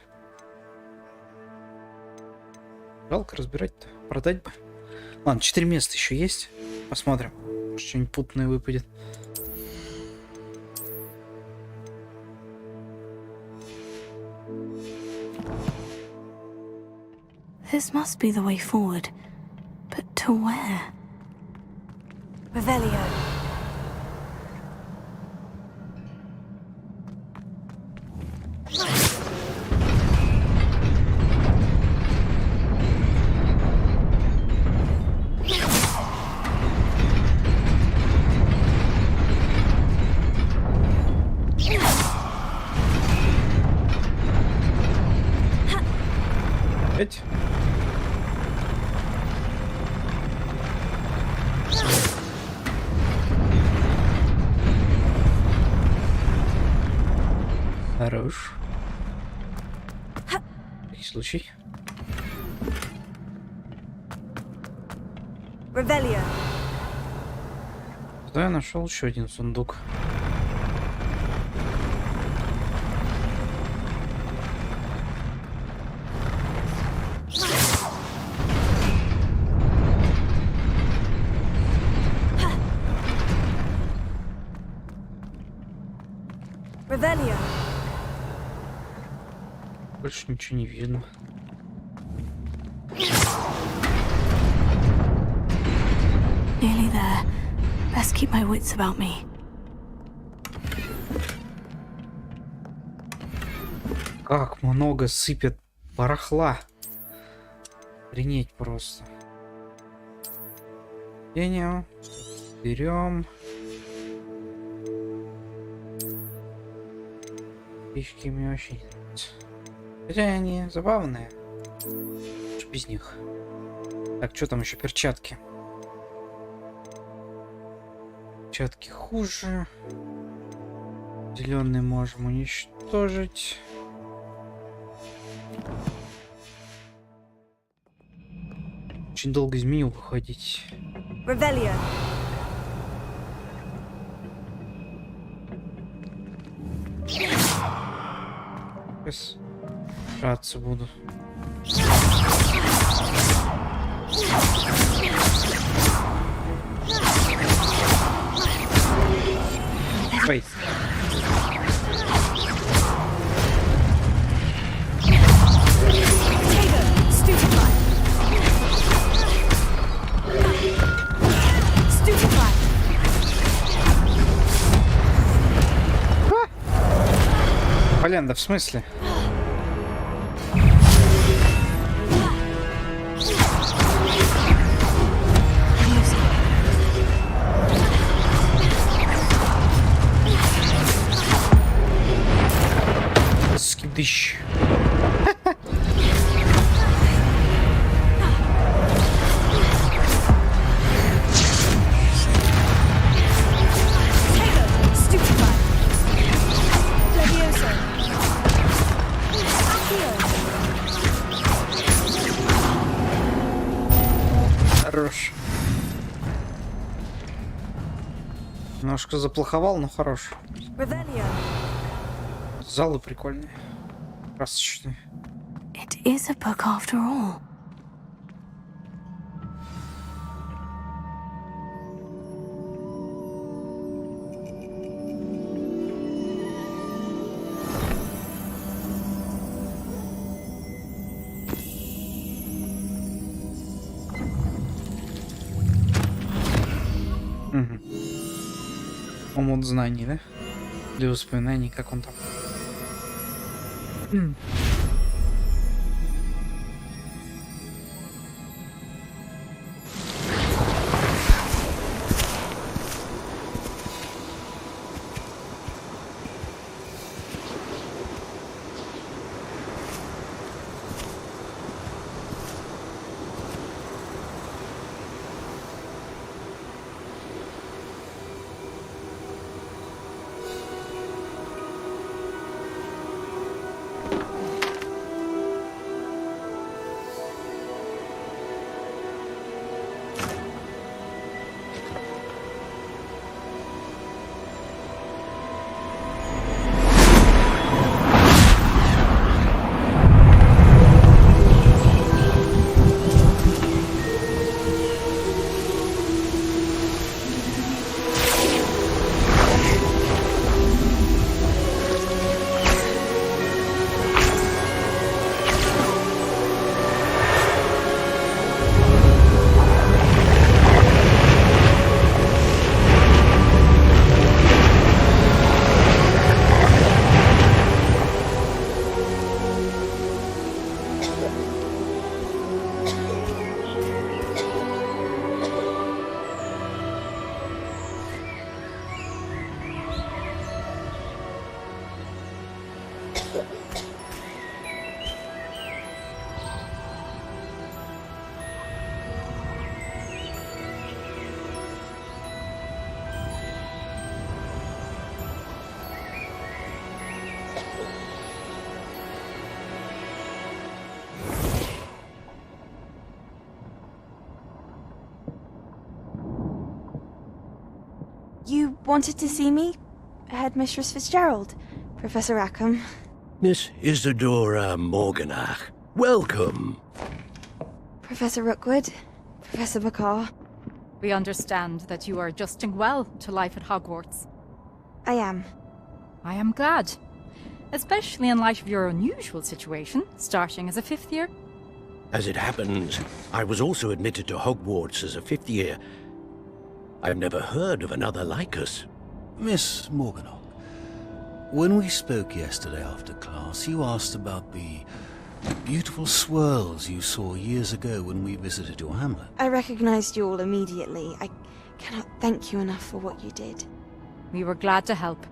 Жалко разбирать-то. Продать бы. Ладно, 4 места еще есть. Посмотрим. Может, что-нибудь путное выпадет. This must be the way forward. But to where? Revelio. Хорош. Такий случай. Revelio. Да, я нашел еще один сундук. Revelio. Больше ничего не видно. Nearly there. Best keep my wits about me. Как много сыпет барахла. Охренеть просто. Берем. Вещи мне очень нравятся. Хотя они забавные. Лучше без них. Так, что там еще? Перчатки. Перчатки хуже. Зеленый можем уничтожить. Очень долго из меню выходить. Revelio. Сейчас драться буду. Ой. Блин, да в смысле? Скидыщ. Немножко заплоховал, но хорош. Залы прикольные. Красочные. It is a book after all. Омут знаний, да? Для воспоминаний, как он там. You wanted to see me? Headmistress Fitzgerald? Professor Rackham? Miss Isadora Morganach, welcome. Professor Rookwood? Professor Bakar? We understand that you are adjusting well to life at Hogwarts. I am. I am glad. Especially in light of your unusual situation, starting as a 5th year. As it happens, I was also admitted to Hogwarts as a 5th year. I've never heard of another like us. Miss Morganach, when we spoke yesterday after class, you asked about the beautiful swirls you saw years ago when we visited your hamlet. I recognized you all immediately. I cannot thank you enough for what you did. We were glad to help.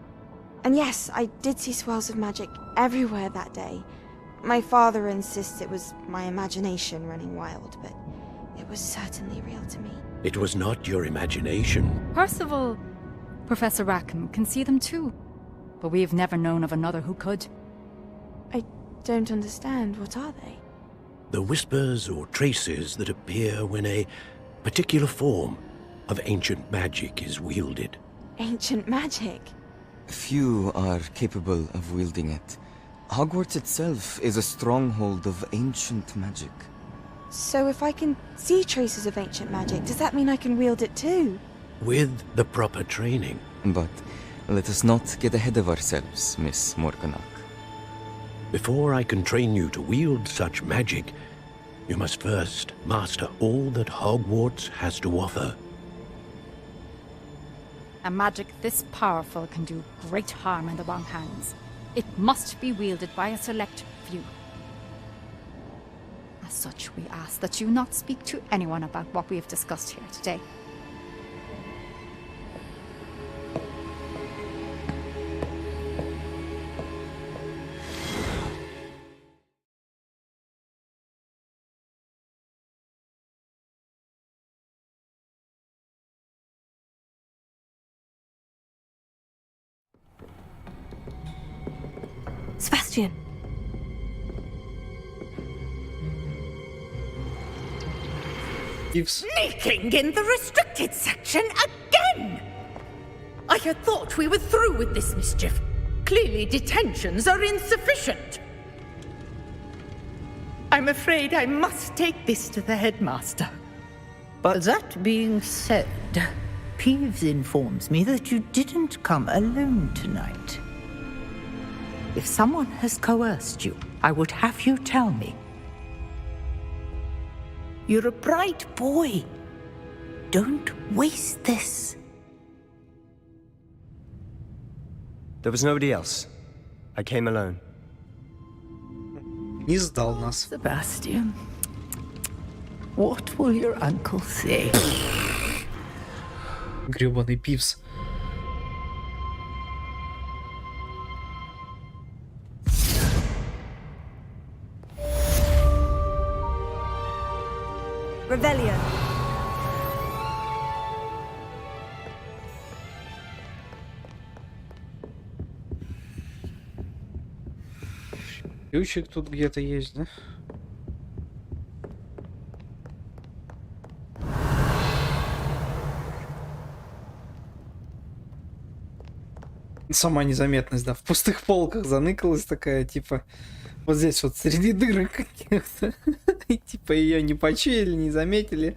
And yes, I did see swirls of magic everywhere that day. My father insists it was my imagination running wild, but it was certainly real to me. It was not your imagination. Percival, Professor Rackham can see them too. But we have never known of another who could. I don't understand. What are they? The whispers or traces that appear when a particular form of ancient magic is wielded. Ancient magic? Few are capable of wielding it. Hogwarts itself is a stronghold of ancient magic. So if I can see traces of ancient magic, does that mean I can wield it too? With the proper training. But let us not get ahead of ourselves, Miss Morganach. Before I can train you to wield such magic, you must first master all that Hogwarts has to offer. A magic this powerful can do great harm in the wrong hands. It must be wielded by a select few. As such, we ask that you not speak to anyone about what we have discussed here today. Sebastian! You've sneaking in the restricted section again! I had thought we were through with this mischief. Clearly detentions are insufficient. I'm afraid I must take this to the headmaster. But that being said, Peeves informs me that you didn't come alone tonight. If someone has coerced you, I would have you tell me. You're a bright boy. Don't waste this. There was nobody else. I came alone. Не сдал нас. Sebastian, what will your uncle say? Гребаный Пивс. Revelio. Ключик тут где-то есть, да? Сама незаметность, да, в пустых полках заныкалась такая, типа, вот здесь вот среди дырок каких-то. И типа ее не почуяли, не заметили.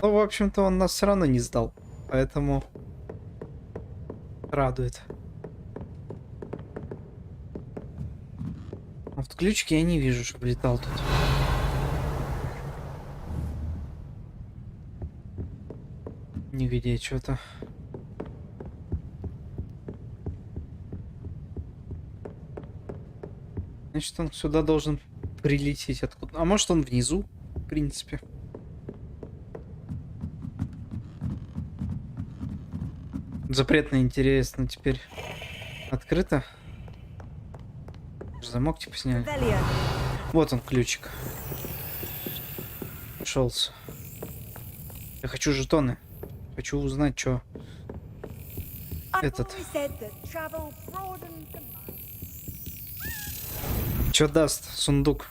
Ну, в общем-то, он нас все равно не сдал, поэтому радует. А вот ключики я не вижу, чтобы летал тут. Нигде что-то. Значит, он сюда должен прилететь откуда. А может, он внизу, в принципе. Запретно, интересно, теперь открыто. Замок типа сняли. Вот он, ключик. Нашелся. Я хочу жетоны. Хочу узнать, что этот. Что даст сундук?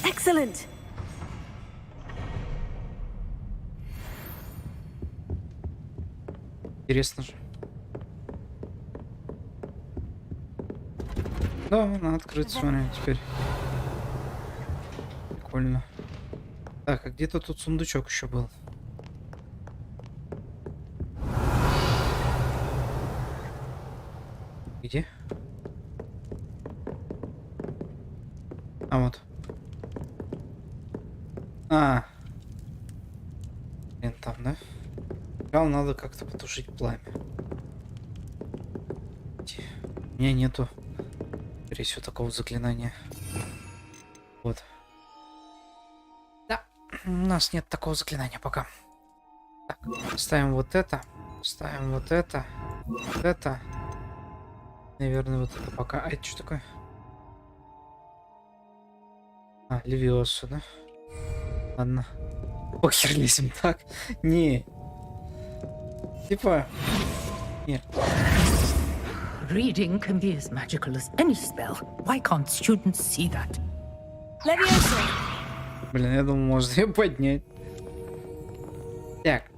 Excellent. Интересно же. Да, она открыта, смотри, теперь. Прикольно. Так, а где-то тут сундучок еще был. Где? А вот. А. Блин, там, да? Надо как-то потушить пламя. У меня нету, скорее всего, такого заклинания. Вот. Да, у нас нет такого заклинания пока. Так, ставим вот это. Ставим вот это. Вот это. Наверное, вот это пока. А это что такое? А, Левиосу, да? Ладно. Похер лезем так. Не. Типа... Нет. Reading can be as magical as any spell. Why can't students see that? Блин, я думал, можно ее поднять. Так.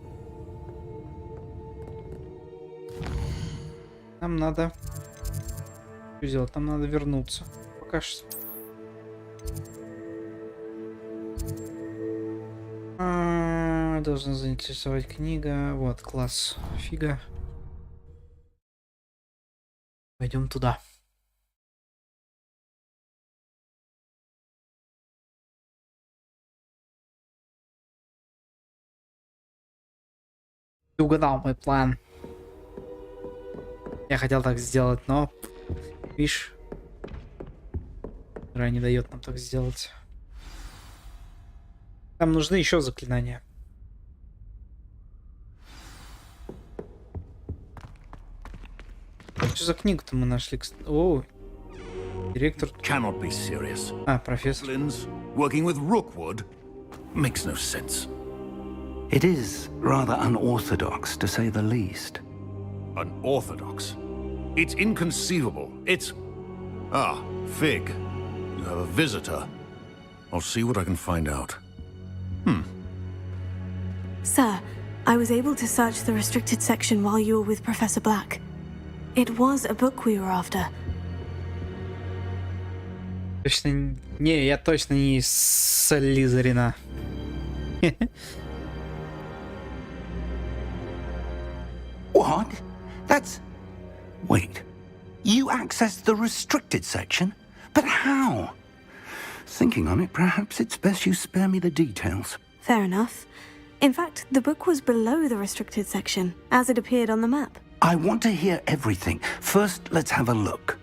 Нам надо... Что сделать? Нам надо вернуться. Пока что. Должна заинтересовать книга. Вот, класс. Фига. Пойдем туда. Ты угадал мой план. Я хотел так сделать, но... Видишь? Игра не дает нам так сделать. Там нужны еще заклинания. Что за книгу-то мы нашли? О, директор. Cannot be serious. А, профессор. Working with Rookwood makes no sense. It is rather unorthodox, to say the least. Unorthodox? It's inconceivable. It's... Ah, Fig. You have a visitor. I'll see what I can find out. Sir, I was able to search the restricted section while you were with Professor Black. It was a book we were after. Точно... Не, я точно не из Слизерина. What? That's... Wait. You accessed the restricted section? But how? Thinking on it, perhaps it's best you spare me the details. Fair enough. In fact, the book was below the restricted section, as it appeared on the map. I want to hear everything. First, let's have a look.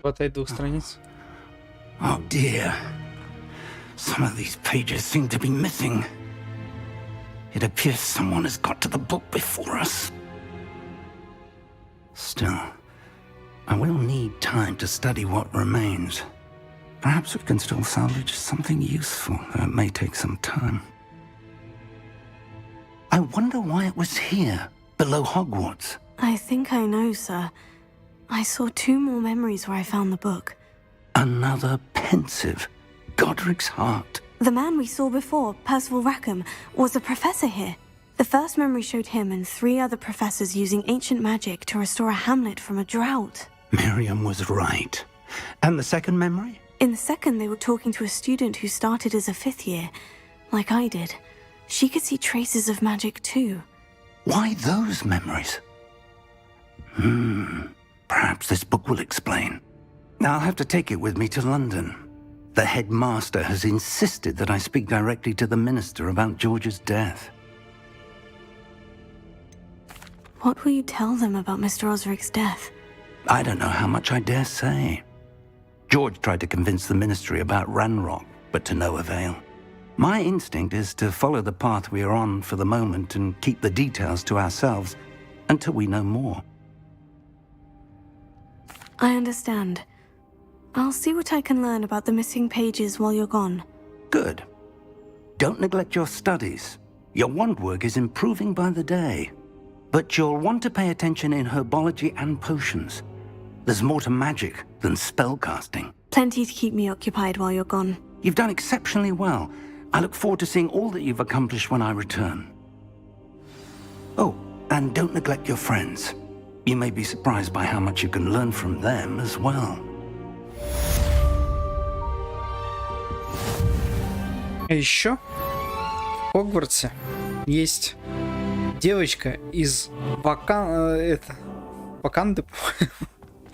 Хватай 2 страниц. Oh dear. Some of these pages seem to be missing. It appears someone has got to the book before us. Still, I will need time to study what remains. Perhaps we can still salvage something useful, though it may take some time. I wonder why it was here, below Hogwarts. I think I know, sir. I saw 2 more memories where I found the book. Another pensive. Godric's heart. The man we saw before, Percival Rackham, was a professor here. The first memory showed him and 3 other professors using ancient magic to restore a hamlet from a drought. Miriam was right. And the second memory? In the second, they were talking to a student who started as a 5th year, like I did. She could see traces of magic too. Why those memories? Perhaps this book will explain. I'll have to take it with me to London. The headmaster has insisted that I speak directly to the minister about George's death. What will you tell them about Mr. Osric's death? I don't know how much I dare say. George tried to convince the ministry about Ranrock, but to no avail. My instinct is to follow the path we are on for the moment and keep the details to ourselves until we know more. I understand. I'll see what I can learn about the missing pages while you're gone. Good. Don't neglect your studies. Your wand work is improving by the day. But you'll want to pay attention in herbology and potions. There's more to magic than spellcasting. Plenty to keep me occupied while you're gone. You've done exceptionally well. I look forward to seeing all that you've accomplished when I return. Oh, and don't neglect your friends. You may be surprised by how much you can learn from them as well. А еще в Хогвартсе есть девочка из Ваканды,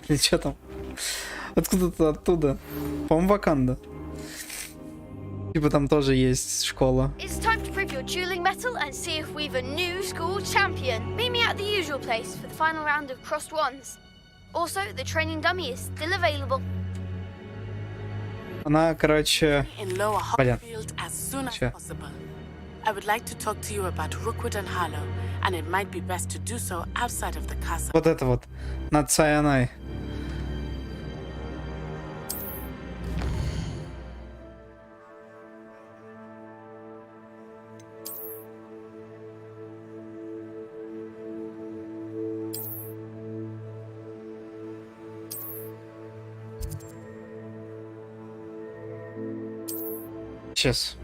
или что там? Откуда-то оттуда. По-моему, Ваканда. Типа там тоже есть школа. It's time to prove your dueling mettle and see if we've a new school champion. Meet me at the usual place for the final round of crossed wands. Also, the training dummy is still available. Она, короче... Блин. Че? I would like to talk to you about Rookwood and Harlow, and it might be best to do so outside of the castle. Вот это вот. Над Сайанай. Сейчас.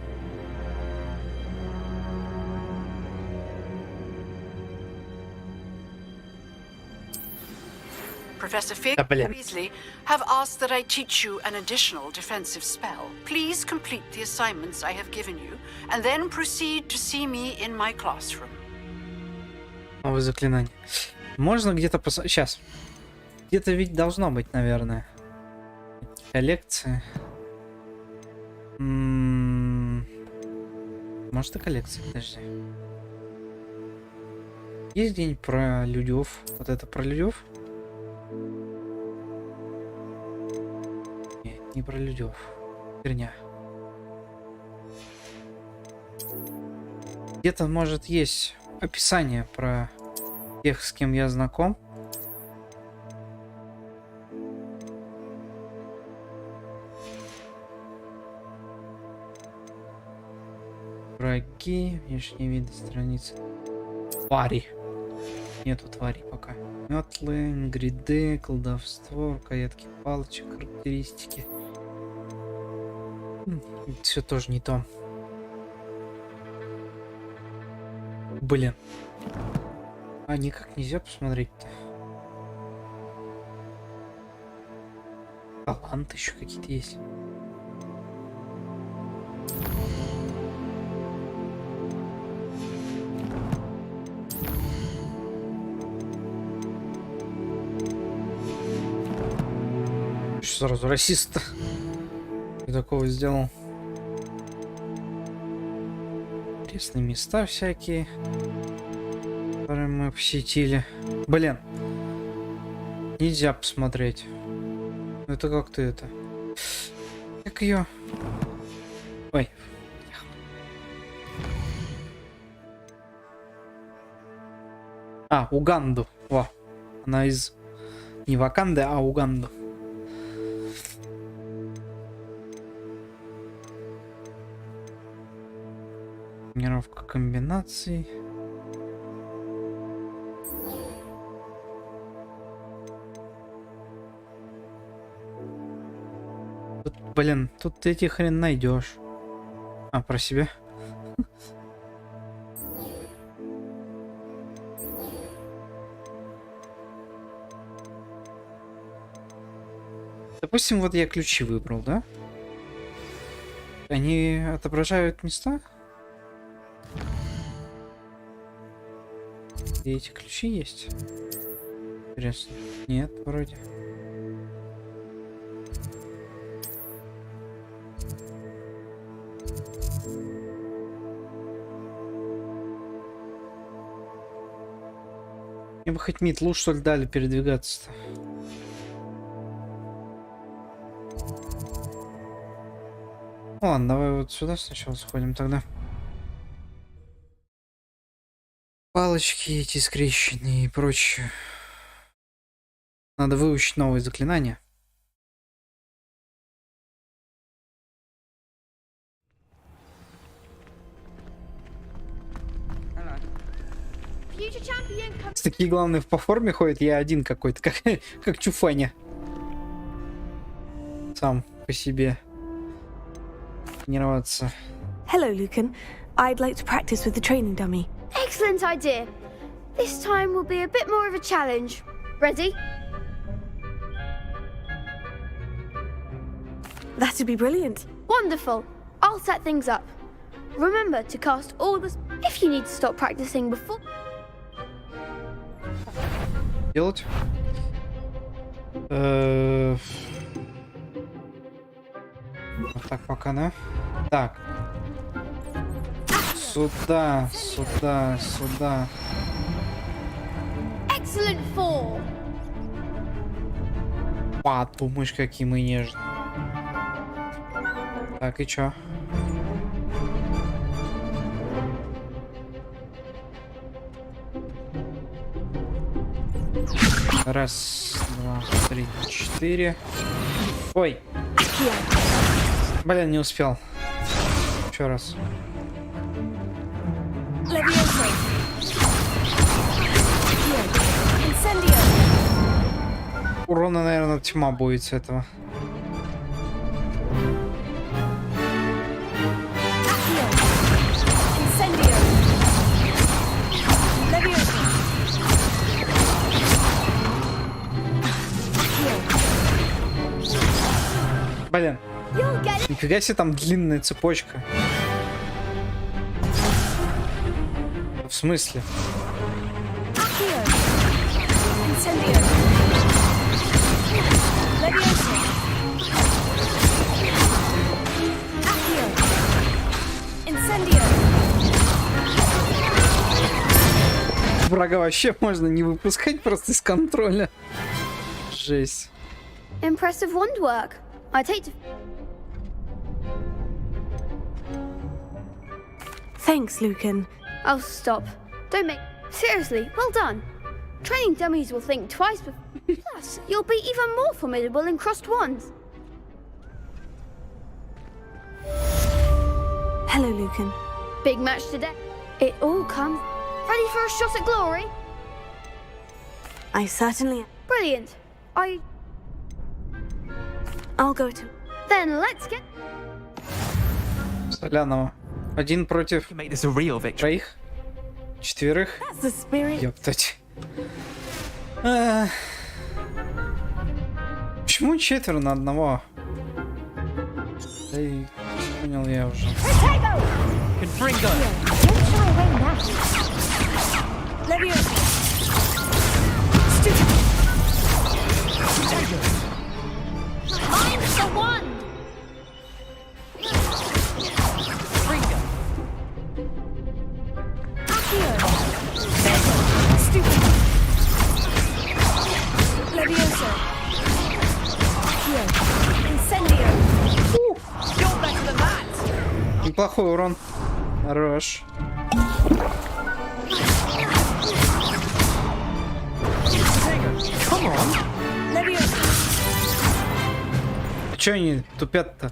Professor Fig and Weasley have asked that I teach you an additional defensive spell. Please complete the assignments I have given you, and then proceed to see me in my classroom. Новое заклинание. Можно где-то сейчас. Где-то ведь должно быть, наверное. Коллекции. Может и коллекции, подожди. Есть где-нибудь про людев? Вот это про людев? Нет, не про людев. Херня. Где-то, может, есть описание про тех, с кем я знаком. Враги, внешние виды страницы. Твари. Нету тварей пока. Метлы, гриды, колдовство, рукоятки палочек, характеристики. Все тоже не то. Блин. А никак нельзя посмотреть-то. Таланты еще какие-то есть. Сразу расист. И такого сделал. Интересные места всякие, которые мы посетили. Блин. Нельзя посмотреть. Это как-то это. Как ее? Ой. А, Уганду. Во. Она из не Ваканды, а Уганду. Тренировка комбинаций. Тут, блин, тут ты эти хрен найдешь. А, про себя. Допустим, вот я ключи выбрал, да? Они отображают места? И эти ключи есть? Интересно. Нет, вроде. Мне бы хоть метлу, что ли, дали передвигаться-то. Ладно, давай вот сюда сначала сходим тогда. Палочки эти скрещенные и прочее. Надо выучить новые заклинания. Такие главные по форме ходят, я один какой-то, как Чуфаня. Сам по себе. Тренироваться. Hello, Lucan. I'd like to practice with the training dummy. Excellent idea. This time will be a bit more of a challenge. Ready? That'd be brilliant. Wonderful. I'll set things up. Remember to cast all the... If you need to stop practicing before... Делать? Вот так пока, да? Так. Сюда, сюда, сюда. Excellent four. Подумаешь, какие мы нежные. Так, и чё? Раз, два, три, четыре. Ой. Блин, не успел. Еще раз. Урона, наверное, тьма будет с этого. Блин. Нифига себе, там длинная цепочка. В смысле? Врага вообще можно не выпускать просто из контроля. Жесть. Impressive wand work. I'd hate to... Thanks, Lucan. Oh, stop. Don't make... Seriously, well done. Training dummies will think twice before... Plus, you'll be even more formidable in crossed wands. Hello, Lucan. Big match today. It all comes. Ready for a shot at glory? I certainly am. Brilliant. I'll go to. Then let's get. Солянова. Один против троих? Четверых? Ёптать. Почему четверо на одного? Да и понял я уже. Mine's the one. Levioso. Incendio. You're better than that. Неплохой урон. Хорош. Come on. Levioso. Чё они тупят-то?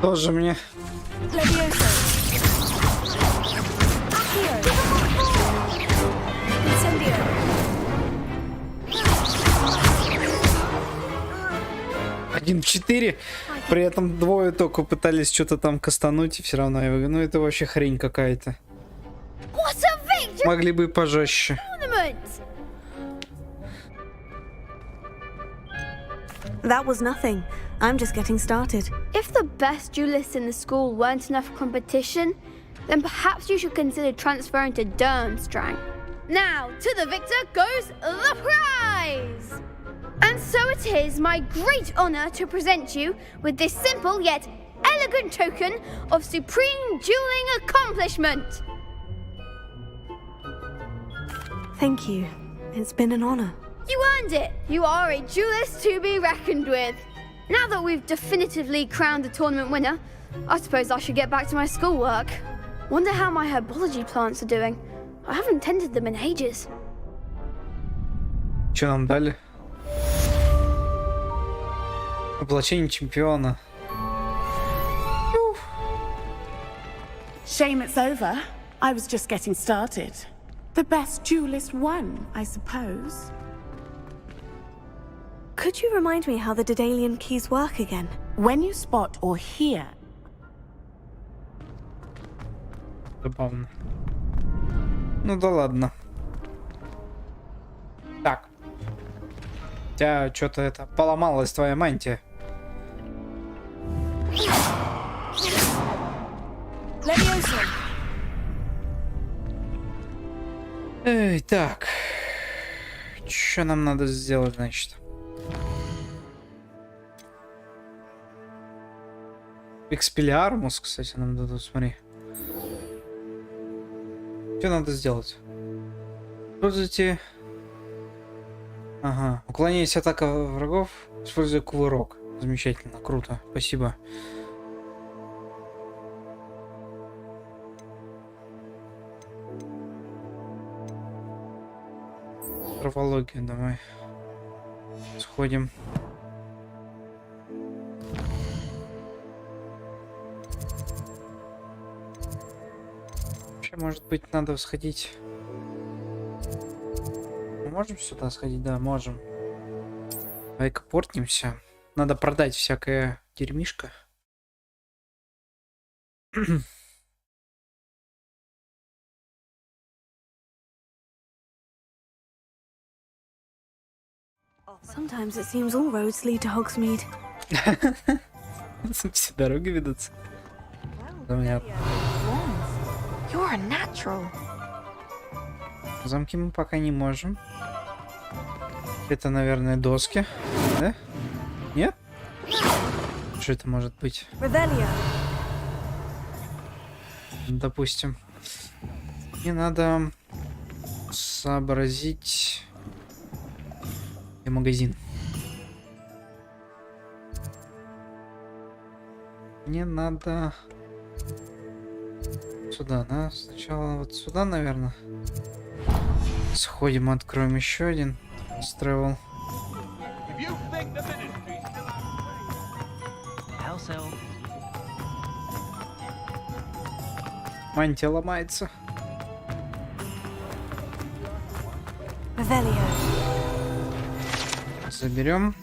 Тоже мне. Levioso. Incendio. 1-4. При этом двое только пытались что-то там кастануть, и все равно я выиграл. Ну это вообще хрень какая-то. Могли бы и пожестче. That was nothing. I'm just getting started. If the best duelists in the school weren't enough competition, then perhaps you should consider transferring to Durmstrang. Now, to the victor goes the prize! And so it is my great honor to present you with this simple yet elegant token of supreme dueling accomplishment. Thank you. It's been an honor. You earned it! You are a duelist to be reckoned with. Now that we've definitively crowned the tournament winner, I suppose I should get back to my schoolwork. Wonder how my herbology plants are doing. I haven't tended them in ages. Что нам дали? Облачение чемпиона. Shame it's over. I was just getting started. The best duelist won, I suppose. Could you remind me how the Daedalian keys work again? When you spot or hear. Забавно. Ну да ладно. Так. У тебя что-то это поломалась твоя мантия. Эй, так. Что нам надо сделать, значит? Экспелиармус, кстати, нам дадут, смотри. Что надо сделать? Используйте... Ага. Уклоняясь от атаки врагов, используя кувырок. Замечательно, круто, спасибо. Травология, давай. Сходим. Вообще, может быть, надо сходить. Мы можем сюда сходить? Да, можем. Давай-ка портнемся. Надо продать всякое дерьмишко. Sometimes it seems all roads lead to Hogsmeade. Все дороги ведутся. Понятно. You're a natural. Замки мы пока не можем. Это, наверное, доски. Да? Нет? Что это может быть? Допустим. Мне надо сообразить... Где магазин? Мне надо... Сюда, да? Сначала вот сюда, наверное. Сходим, откроем еще один. Travel. Мантия ломается. Заберем.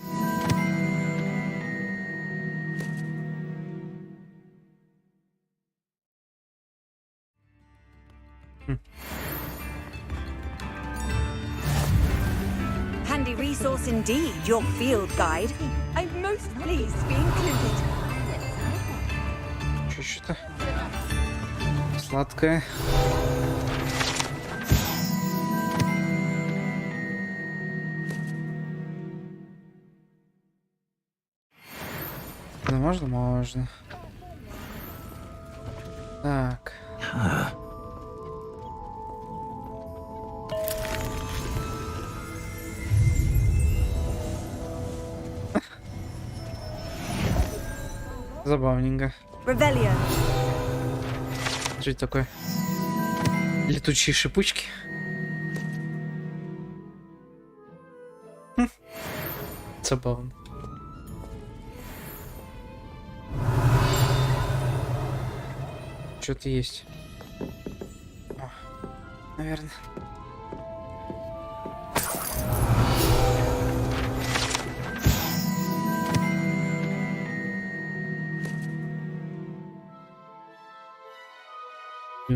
Handy resource indeed, your field guide. I'm most pleased to be included. Что-то сладкое. Да можно? Можно. Так. Забавненько. Что это такое? Летучие шипучки. Забавно. Что-то есть. О, наверное.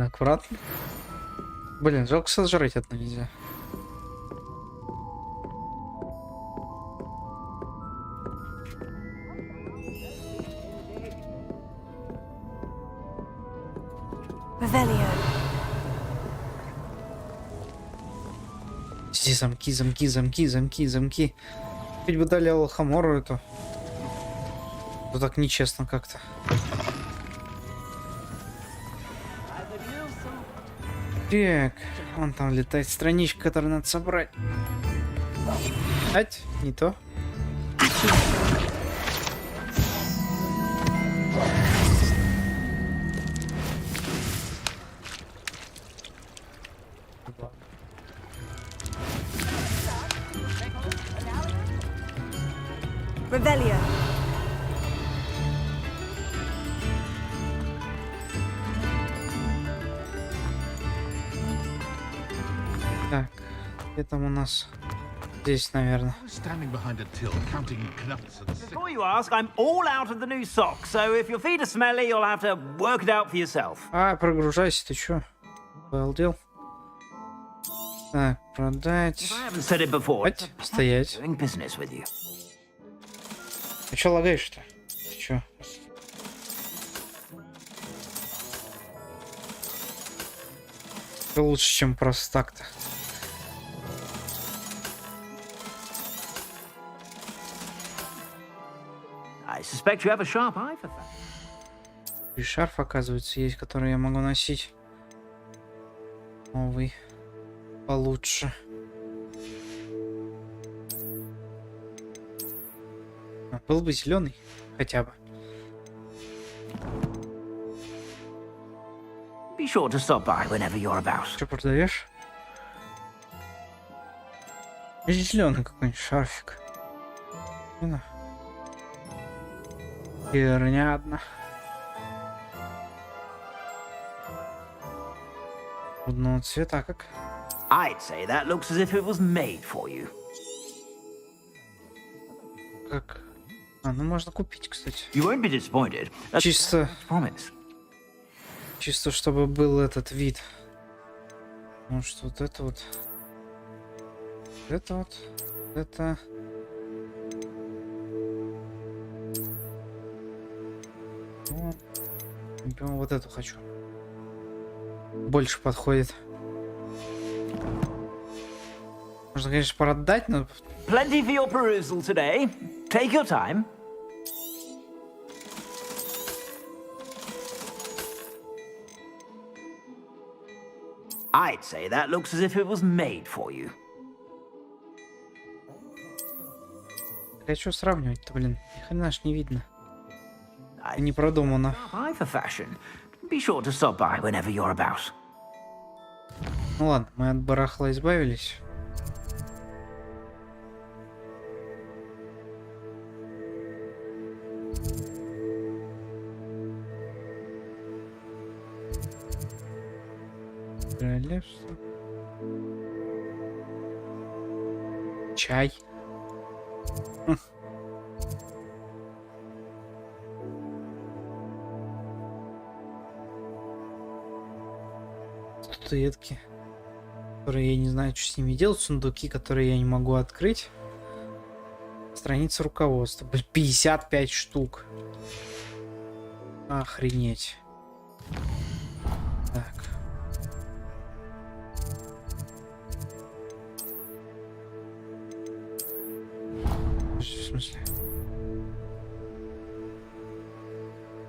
Аккуратно. Блин, жалко сожрать это нельзя. Здесь замки, замки, замки, замки, замки. Ведь бы дали Алхамору эту. Ну так нечестно как-то. Так, вон там летает страничка, которую надо собрать. Ать, не то. Revelio. Так, где там у нас? Здесь, наверное. Before you ask, I'm all out of the new socks, so if your feet are smelly, you'll have to work it out for yourself. А, прогружайся, ты чё? Балдел. Так, продать. Ать, стоять. Ты чё лагаешь-то? Ты чё? Это лучше, чем просто так-то. И шарф, оказывается, есть, который я могу носить. Новый. Получше. А, был бы зеленый, хотя бы. Be sure to stop by whenever you're about. Что продаешь? Зеленый какой-нибудь шарфик. Херня одна. Одного цвета, как? I'd say that looks as if it was made for you. Как? А, ну можно купить, кстати. You won't be disappointed. Чисто. Чисто, чтобы был этот вид. Может, вот это вот. Это вот. Это. Вот эту хочу. Больше подходит. Можно, конечно, продать, но... Plenty for your perusal today. Take your time. I'd say that looks as if it was made for you. А что сравнивать-то, блин? Ни хрена ж не видно. Не продумано. Eye for fashion. Be sure to stop by whenever you're about. Ну ладно, мы от барахла избавились. Королевство. Чай. Статуэтки, которые я не знаю, что с ними делать. Сундуки, которые я не могу открыть. Страница руководства. 55 штук. Охренеть. Так. В смысле?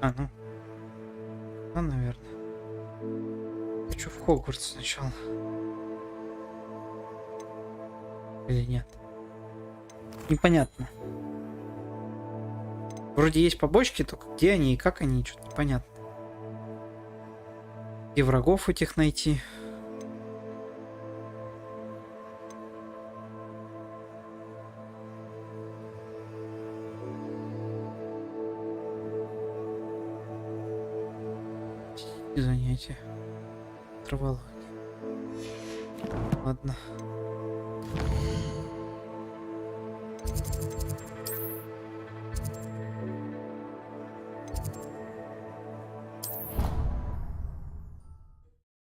Ну. Ну, наверное. Хочу в Хогвартс сначала. Или нет? Непонятно. Вроде есть побочки, только где они и как они, что-то непонятно. Где врагов этих найти? Занятия. Травология. Ладно.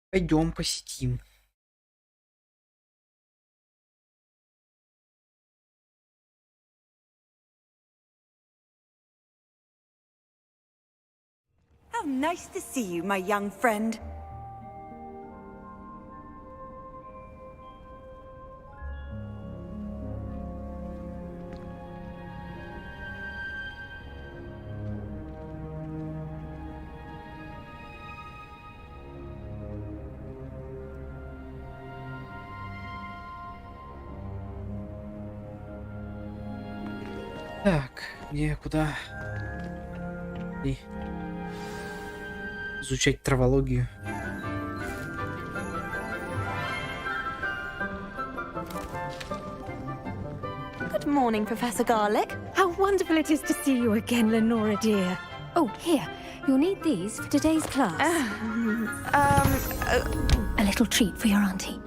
Пойдем посетим. How nice to see you, my young friend. Так, где, куда? И изучать травологию. Good morning, Professor Garlick. How wonderful it is to see you again, Lenora dear. Oh, here. You'll need these for today's class. A little treat for your auntie.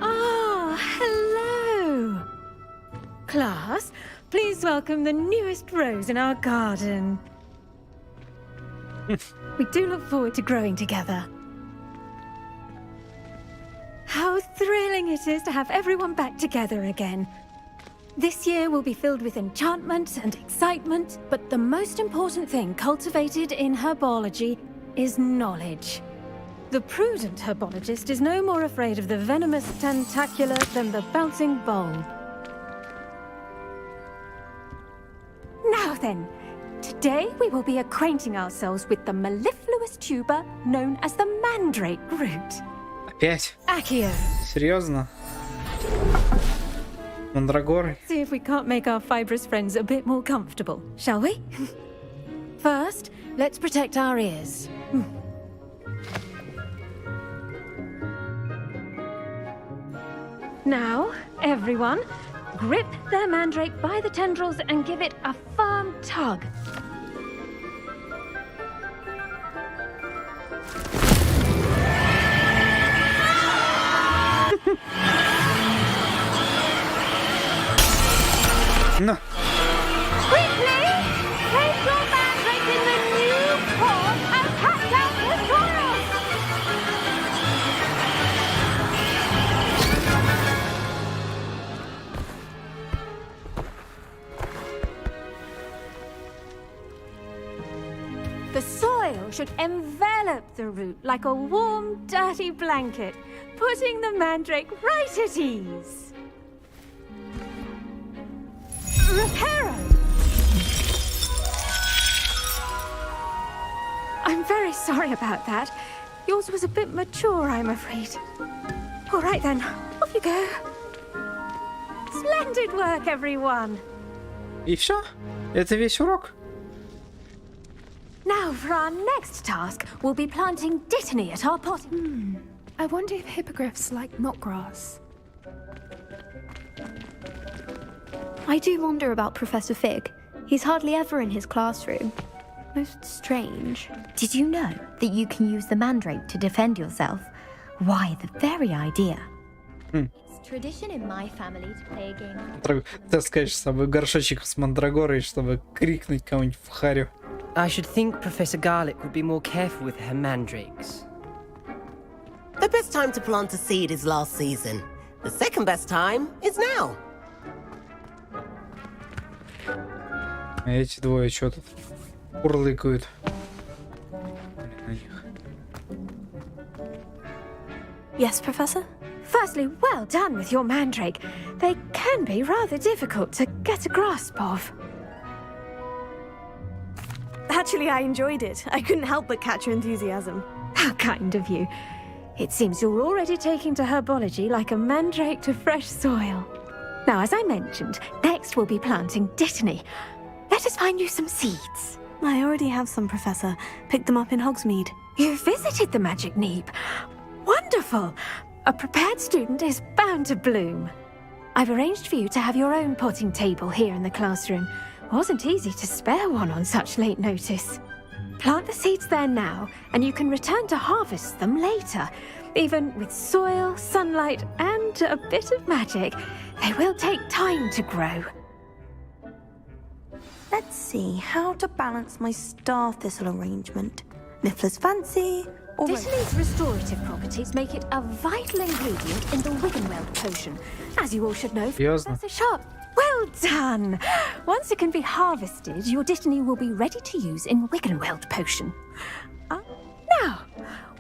Ah, hello. Class, please welcome the newest rose in our garden. We do look forward to growing together. How thrilling it is to have everyone back together again. This year will be filled with enchantment and excitement, but the most important thing cultivated in herbology is knowledge. The prudent herbologist is no more afraid of the venomous tentacula than the bouncing bowl. Now then, today we will be acquainting ourselves with the mellifluous tuber known as the mandrake root. Опять? Accio. Серьезно? Мандрагоры? See if we can't make our fibrous friends a bit more comfortable, shall we? First, let's protect our ears. Now, everyone, grip their mandrake by the tendrils and give it a firm tug. No. Quickly, place your mandrake in the new pot and cut down the soil. The soil should envelop the root like a warm, dirty blanket, putting the mandrake right at ease. Reparo! I'm very sorry about that. Yours was a bit mature, I'm afraid. All right then, off you go. Splendid work, everyone. И все? Это весь урок? Now for our next task, we'll be planting dittany at our pot. I wonder if hippogriffs like knotgrass. I do wonder about Professor Fig. He's hardly ever in his classroom. Most strange. Did you know that you can use the mandrake to defend yourself? Why, the very idea. It's tradition in my family to play a game. Таскаешь с собой горшочек с мандрагорой, чтобы крикнуть кого-нибудь в харю. I should think Professor Garlic would be more careful with her mandrakes. The best time to plant a seed is last season. The second best time is now. А эти двое что тут урлыкают? Yes, Professor? Firstly, well done with your mandrake. They can be rather difficult to get a grasp of. Actually, I enjoyed it. I couldn't help but catch your enthusiasm. How kind of you. It seems you're already taking to herbology like a mandrake to fresh soil. Now, as I mentioned, next we'll be planting dittany. Let us find you some seeds. I already have some, Professor. Picked them up in Hogsmeade. You visited the Magic Neep. Wonderful! A prepared student is bound to bloom. I've arranged for you to have your own potting table here in the classroom. Wasn't easy to spare one on such late notice. Plant the seeds there now, and you can return to harvest them later. Even with soil, sunlight, and a bit of magic, they will take time to grow. Let's see how to balance my star thistle arrangement. Niffler's fancy, or... Dittany's restorative properties make it a vital ingredient in the Wiggenweld potion. As you all should know, Professor Sharp. Well done! Once it can be harvested, your dittany will be ready to use in Wiggenweld potion. Now,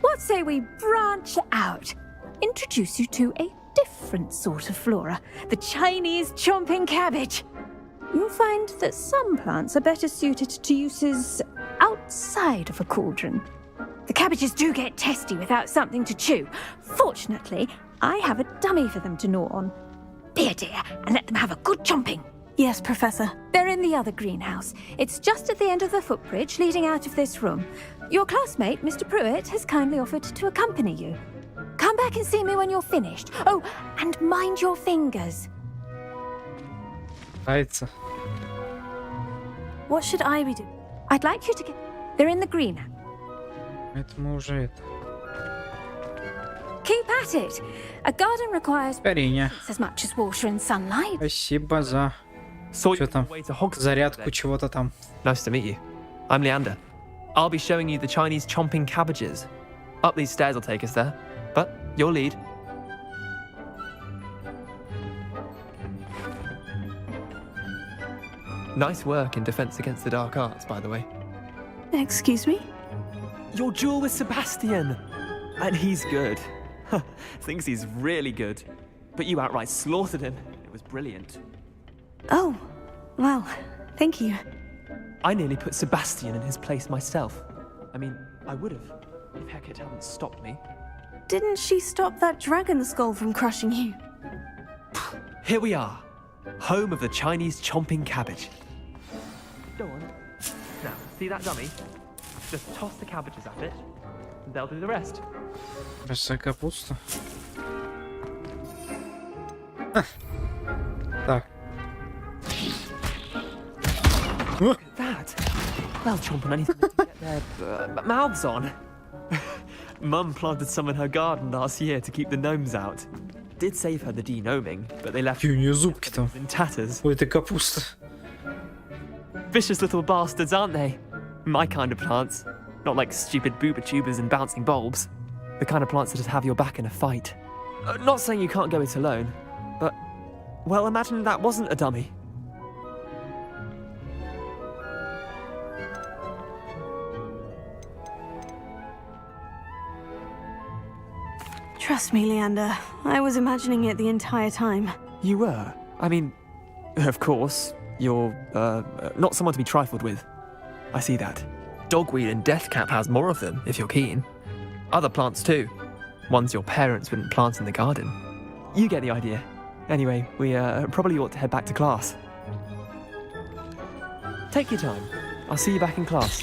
what say we branch out? Introduce you to a different sort of flora, the Chinese chomping cabbage. You'll find that some plants are better suited to uses outside of a cauldron. The cabbages do get testy without something to chew. Fortunately, I have a dummy for them to gnaw on. Be a dear and let them have a good chomping. Yes, Professor. They're in the other greenhouse. It's just at the end of the footbridge leading out of this room. Your classmate, Mr. Pruitt, has kindly offered to accompany you. Come back and see me when you're finished. Oh, and mind your fingers. What should I be doing? I'd like you to get... They're in the greenhouse. Это мы уже это. Keep at it. A garden requires Кариня. as much as water and sunlight. Спасибо за... Что там? Зарядку чего-то там. Nice to meet you. I'm Leander. I'll be showing you the Chinese chomping cabbages. Up these stairs will take us there, but your lead. Nice work in Defense Against the Dark Arts, by the way. Excuse me? Your duel with Sebastian! And he's good. Thinks he's really good. But you outright slaughtered him. It was brilliant. Oh, well, thank you. I nearly put Sebastian in his place myself. I mean, I would have, if Hecate hadn't stopped me. Didn't she stop that dragon skull from crushing you? Here we are. Home of the Chinese chomping cabbage. Go on. Now, see that dummy? Just toss the cabbages at it, and they'll do the rest. Большая капуста. Так. Look at that. They'll chomp on anything they can get their mouths on. Mum planted some in her garden last year to keep the gnomes out. Did save her the denoming, but they left у нее зубки там. In tatters. Ой, это капуста. Vicious little bastards, aren't they? My kind of plants. Not like stupid booba tubers and bouncing bulbs. The kind of plants that just have your back in a fight. Not saying you can't go it alone, but... Well, imagine that wasn't a dummy. Trust me, Leander. I was imagining it the entire time. You were? I mean, of course, you're, not someone to be trifled with. I see that. Dogweed and deathcap has more of them, if you're keen. Other plants too. Ones your parents wouldn't plant in the garden. You get the idea. Anyway, we probably ought to head back to class. Take your time. I'll see you back in class.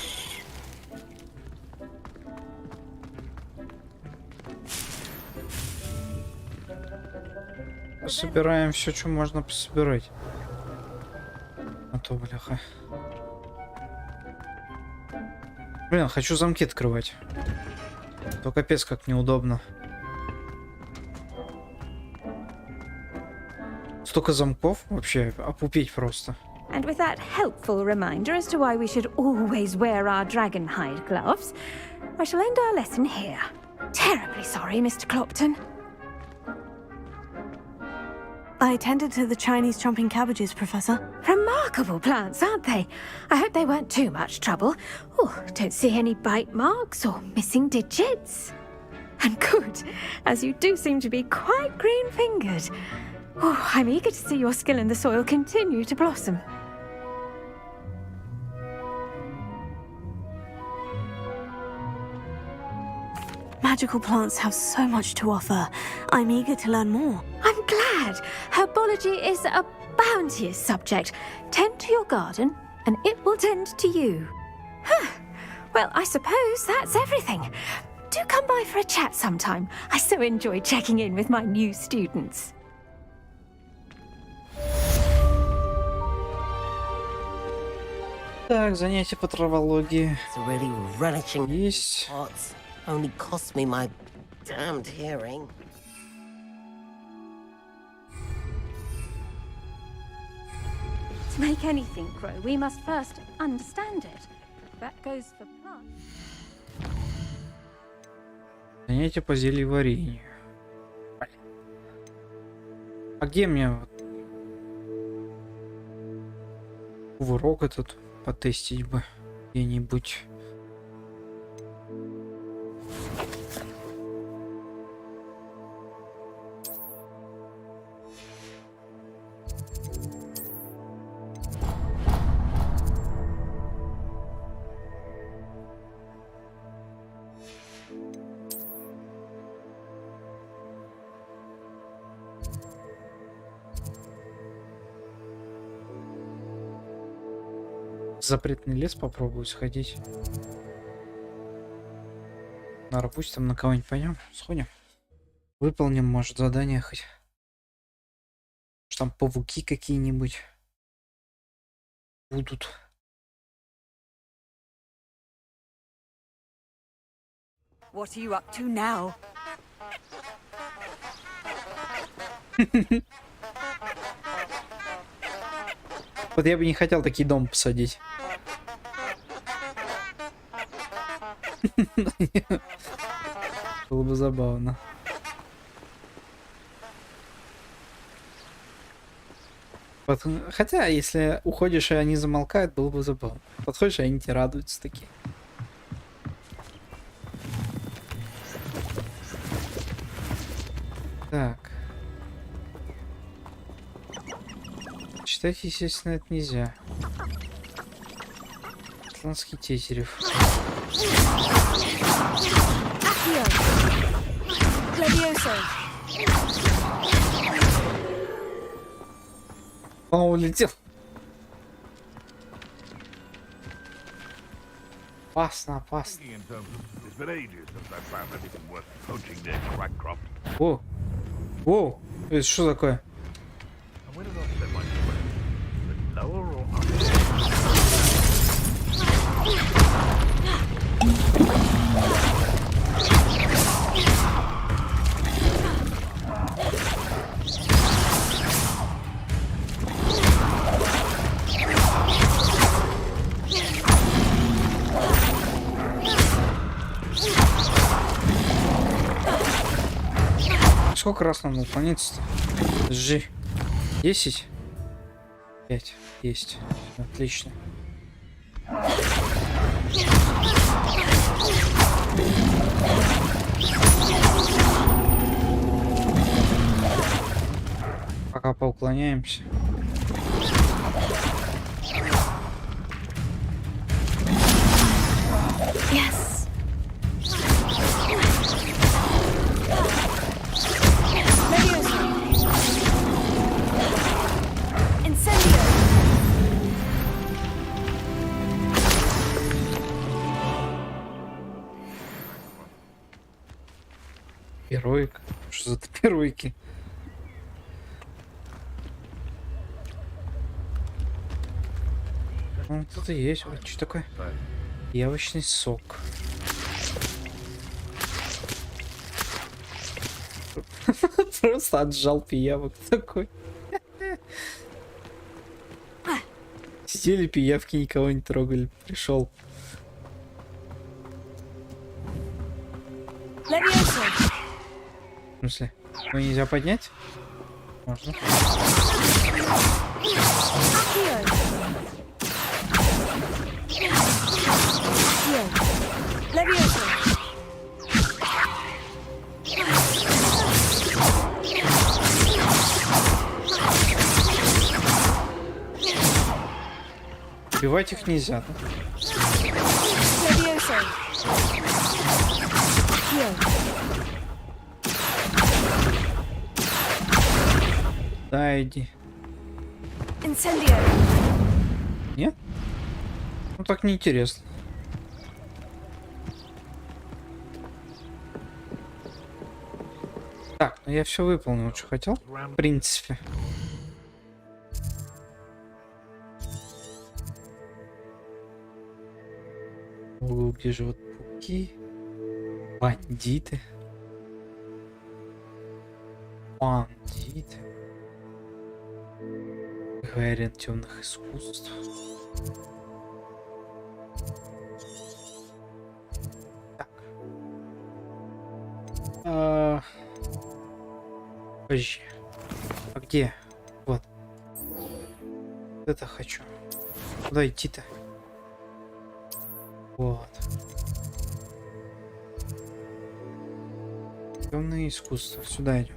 Пособираем все, что можно пособирать. А то, бляха. Блин, хочу замки открывать. То капец как неудобно. Столько замков вообще опупить просто. And with that helpful reminder as to why we should always wear our dragon hide gloves, I shall end our lesson here. Terribly sorry, Mr. Clopton. I tended to the Chinese chomping cabbages, Professor. Remarkable plants, aren't they? I hope they weren't too much trouble. Oh, don't see any bite marks or missing digits. And good, as you do seem to be quite green-fingered. Oh, I'm eager to see your skill in the soil continue to blossom. Magical plants have so much to offer. I'm eager to learn more. I'm glad. Herbology is a bounteous subject. Tend to your garden, and it will tend to you. Huh. Well, I suppose that's everything. Do come by for a chat sometime. I so enjoy checking in with my new students. Так, занятие по травологии. Есть. Only cost me my damned hearing. To make anything grow, we must first understand it. That goes for plants. Занятие по зельеварению. А где мне урок этот потестить бы где-нибудь? В запретный лес попробую сходить. Наверное, пусть там на кого-нибудь пойдем, сходим. Выполним, может, задание хоть. Может, там пауки какие-нибудь будут. What are you up to now? Вот я бы не хотел такие дом посадить. Было бы забавно. Хотя, если уходишь, и они замолкают, было бы забавно. Подходишь, и они тебе радуются такие. Так. Читать, естественно, это нельзя. Атлантский тетерев. Он улетел. Опасно, опасно. О! О! Это что такое? Сколько раз нам уклониться-то? Жи. 10? 5. Есть. Отлично. Пока поуклоняемся. Yes. Героик? Что за героики? Ну, тут и есть. Вот, что такое? Яблочный сок. Просто отжал пиявок такой. Сидели пиявки, никого не трогали. Пришел. В смысле? Ну нельзя поднять? Можно. Убивать их нельзя, да? Да, иди. Нет? Ну так неинтересно. Так, ну я все выполнил, что хотел. В принципе. Где живут пауки? Бандиты. Бандиты. Говорят темных искусств. Так. Подожди. А где? Вот. Это хочу. Куда идти-то? Вот. Темное искусство. Сюда идем.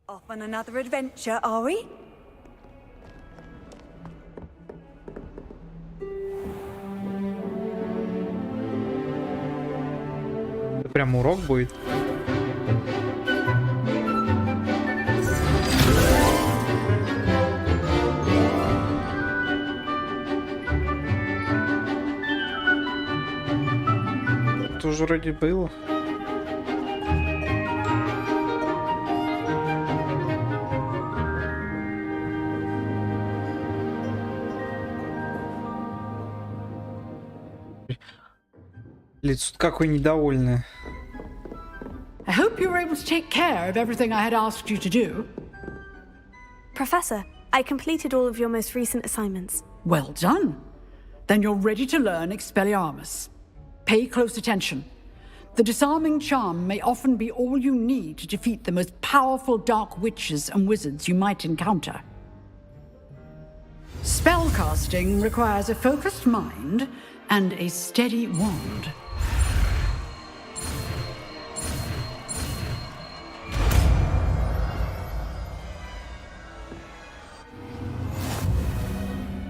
Off on another adventure, are we? Прям урок будет. Это уже вроде было. Лицо какое недовольное. I hope you were able to take care of everything I had asked you to do. Professor, I completed all of your most recent assignments. Well done. Then you're ready to learn Expelliarmus. Pay close attention. The disarming charm may often be all you need to defeat the most powerful dark witches and wizards you might encounter. Spellcasting requires a focused mind and a steady wand.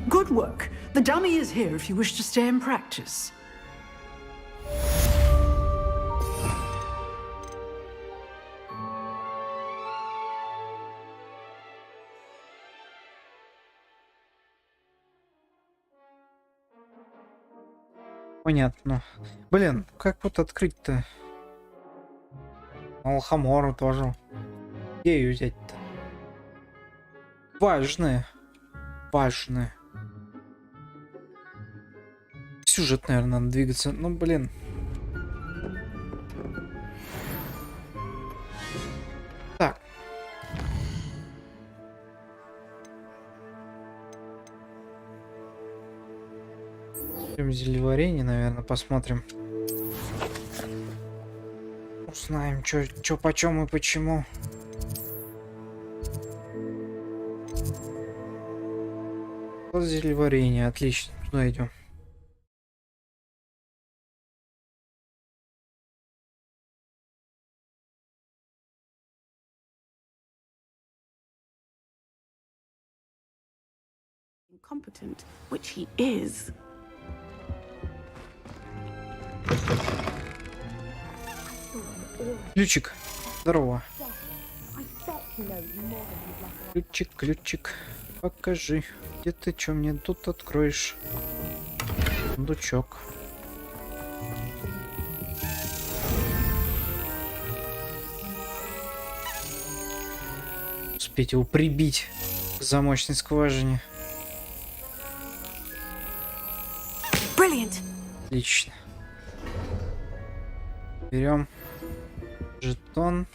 Good work. The dummy is here if you wish to stay and practice. Понятно. Блин, как вот открыть-то? Алхамору тоже. Где ее взять-то? Важное. Важное. Сюжет, наверное, надо двигаться. Ну, блин. Так. Зельеварение, наверное, посмотрим. Узнаем, чё почем и почему. Зельеварение, отлично. Туда идем. Incompetent, which he is. Ключик. Здорово. Ключик. Покажи. Где ты что мне тут откроешь? Сундучок. Успеть его прибить к замочной скважине. Brilliant. Отлично. Берем жетон.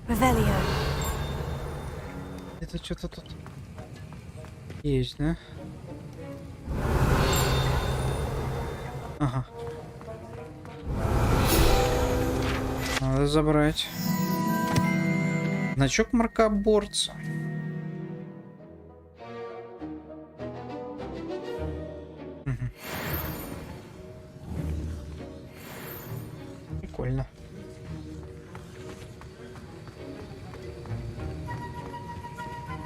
Revelio. Это что-то тут есть, да? Ага. Надо забрать. Значок мракоборца. Угу. Прикольно.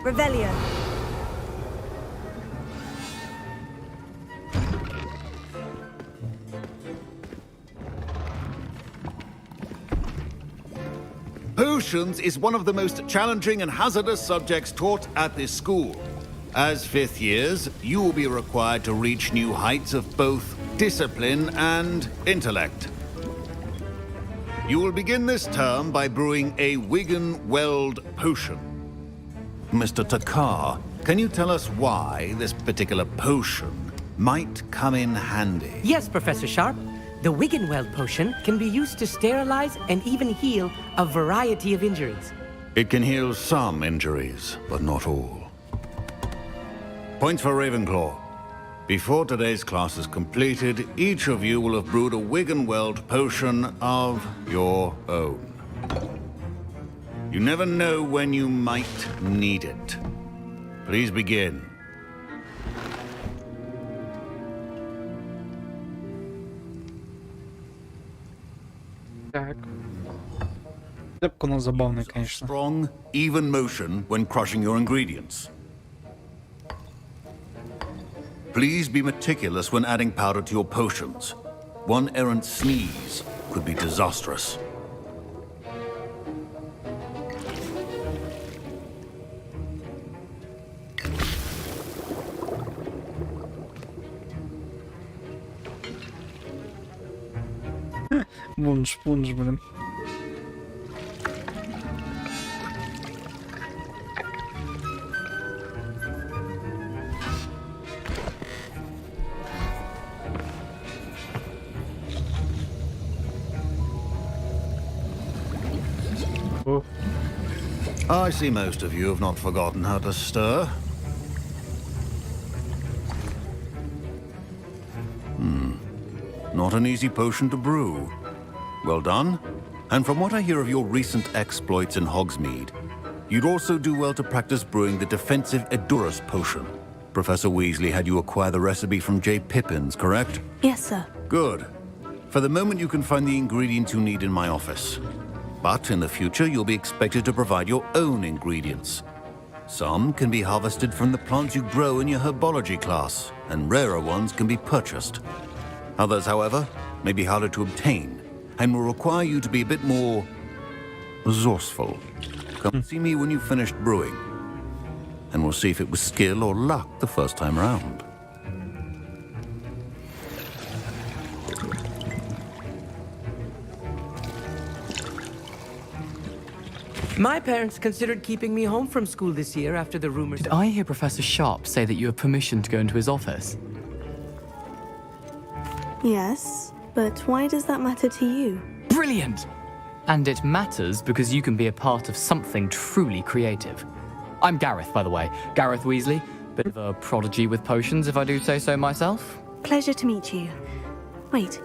Revelio. Potions is one of the most challenging and hazardous subjects taught at this school. As fifth years, you will be required to reach new heights of both discipline and intellect. You will begin this term by brewing a Wigan-Weld potion. Mr. Takar, can you tell us why this particular potion might come in handy? Yes, Professor Sharp. The Wigan-Weld potion can be used to sterilize and even heal a variety of injuries. It can heal some injuries, but not all. Points for Ravenclaw. Before today's class is completed, each of you will have brewed a Wigan-Weld potion of your own. You never know when you might need it. Please begin. Так. Цепка у нас забавная, конечно. Strong, even motion when crushing your ingredients. Please be meticulous when adding powder to your potions. One errant sneeze could be disastrous. Вунш, блин. I see most of you have not forgotten how to stir. Not an easy potion to brew. Well done. And from what I hear of your recent exploits in Hogsmeade, you'd also do well to practice brewing the defensive Edurus potion. Professor Weasley had you acquire the recipe from J. Pippins, correct? Yes, sir. Good. For the moment, you can find the ingredients you need in my office. But in the future, you'll be expected to provide your own ingredients. Some can be harvested from the plants you grow in your herbology class, and rarer ones can be purchased. Others, however, may be harder to obtain, and will require you to be a bit more resourceful. Come see me when you've finished brewing, and we'll see if it was skill or luck the first time around. My parents considered keeping me home from school this year after the rumors. Did I hear Professor Sharp say that you have permission to go into his office? Yes, but why does that matter to you? Brilliant! And it matters because you can be a part of something truly creative. I'm Gareth, by the way. Gareth Weasley. Bit of a prodigy with potions, if I do say so myself. Pleasure to meet you. Wait,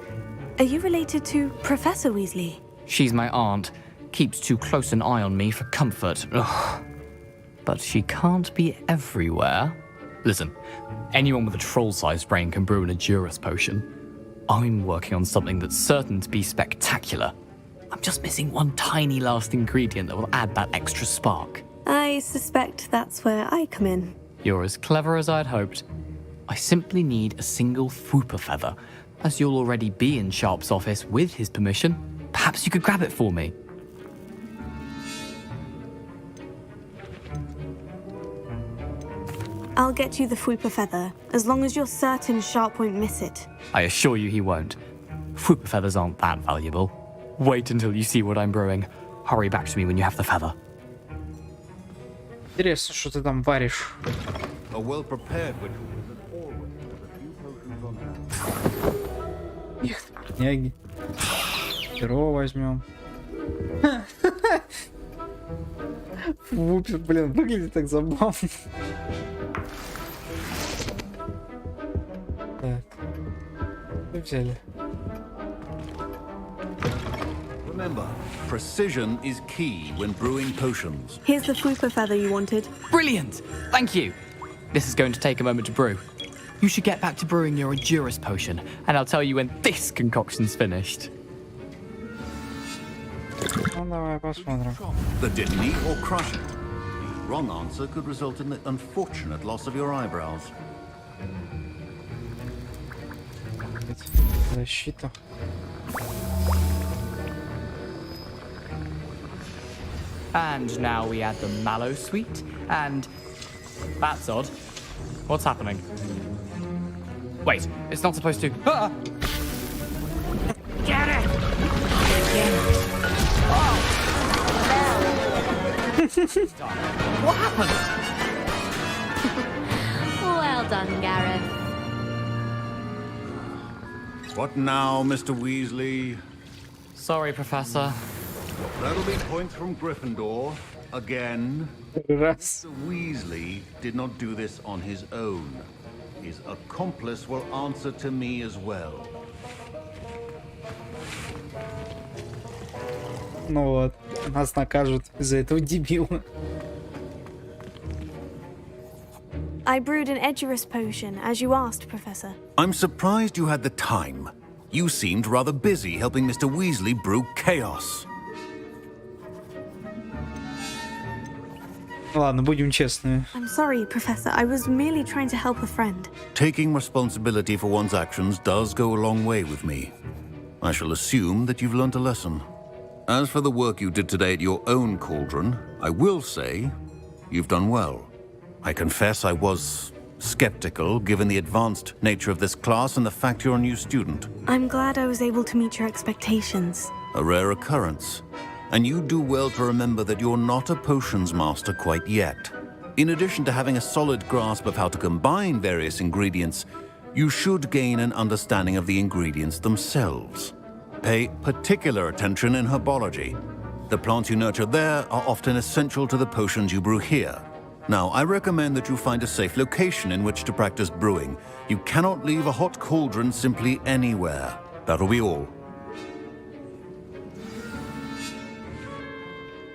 are you related to Professor Weasley? She's my aunt. Keeps too close an eye on me for comfort. Ugh. But she can't be everywhere. Listen, anyone with a troll-sized brain can brew an Edurus potion. I'm working on something that's certain to be spectacular. I'm just missing one tiny last ingredient that will add that extra spark. I suspect that's where I come in. You're as clever as I'd hoped. I simply need a single Fwooper feather. As you'll already be in Sharp's office with his permission, perhaps you could grab it for me. I'll get you the Fupa feather, as long as you're certain Sharp won't miss it. I assure you he won't. Fupa feathers aren't that valuable. Wait until you see what I'm brewing. Hurry back to me when you have the feather. Интересно, что ты там варишь. A well-prepared ritual is always with a few potions on hand. Их книги. Перо возьмем. Вупер, блин, выглядит так забавно. Так. Что взяли? Remember, precision is key when brewing potions. Here's the Fupa feather you wanted. Brilliant! Thank you! This is going to take a moment to brew. You should get back to brewing your Endurance potion, and I'll tell you when this concoction's finished. Ну, давай посмотрим. The didn't or crush it. The wrong answer could result in the unfortunate loss of your eyebrows. Защита. And now we add the mallow sweet, and... That's odd. What's happening? Wait, it's not supposed to... Ah! Get it! What happened? Well done, Gareth. What now, Mr. Weasley? Sorry, Professor. That'll be points from Gryffindor. Again. Раз. Mr. Weasley did not do this on his own. His accomplice will answer to me as well. Ну вот, нас накажут из-за этого дебила. I brewed an Edurus potion, as you asked, Professor. I'm surprised you had the time. You seemed rather busy helping Mr. Weasley brew chaos. Ладно, будем честны. I'm sorry, Professor. I was merely trying to help a friend. Taking responsibility for one's actions does go a long way with me. I shall assume that you've learnt a lesson. As for the work you did today at your own cauldron, I will say you've done well. I confess I was skeptical, given the advanced nature of this class and the fact you're a new student. I'm glad I was able to meet your expectations. A rare occurrence. And you do well to remember that you're not a potions master quite yet. In addition to having a solid grasp of how to combine various ingredients, you should gain an understanding of the ingredients themselves. Pay particular attention in herbology. The plants you nurture there are often essential to the potions you brew here. Now, I recommend that you find a safe location in which to practice brewing. You cannot leave a hot cauldron simply anywhere. That'll be all.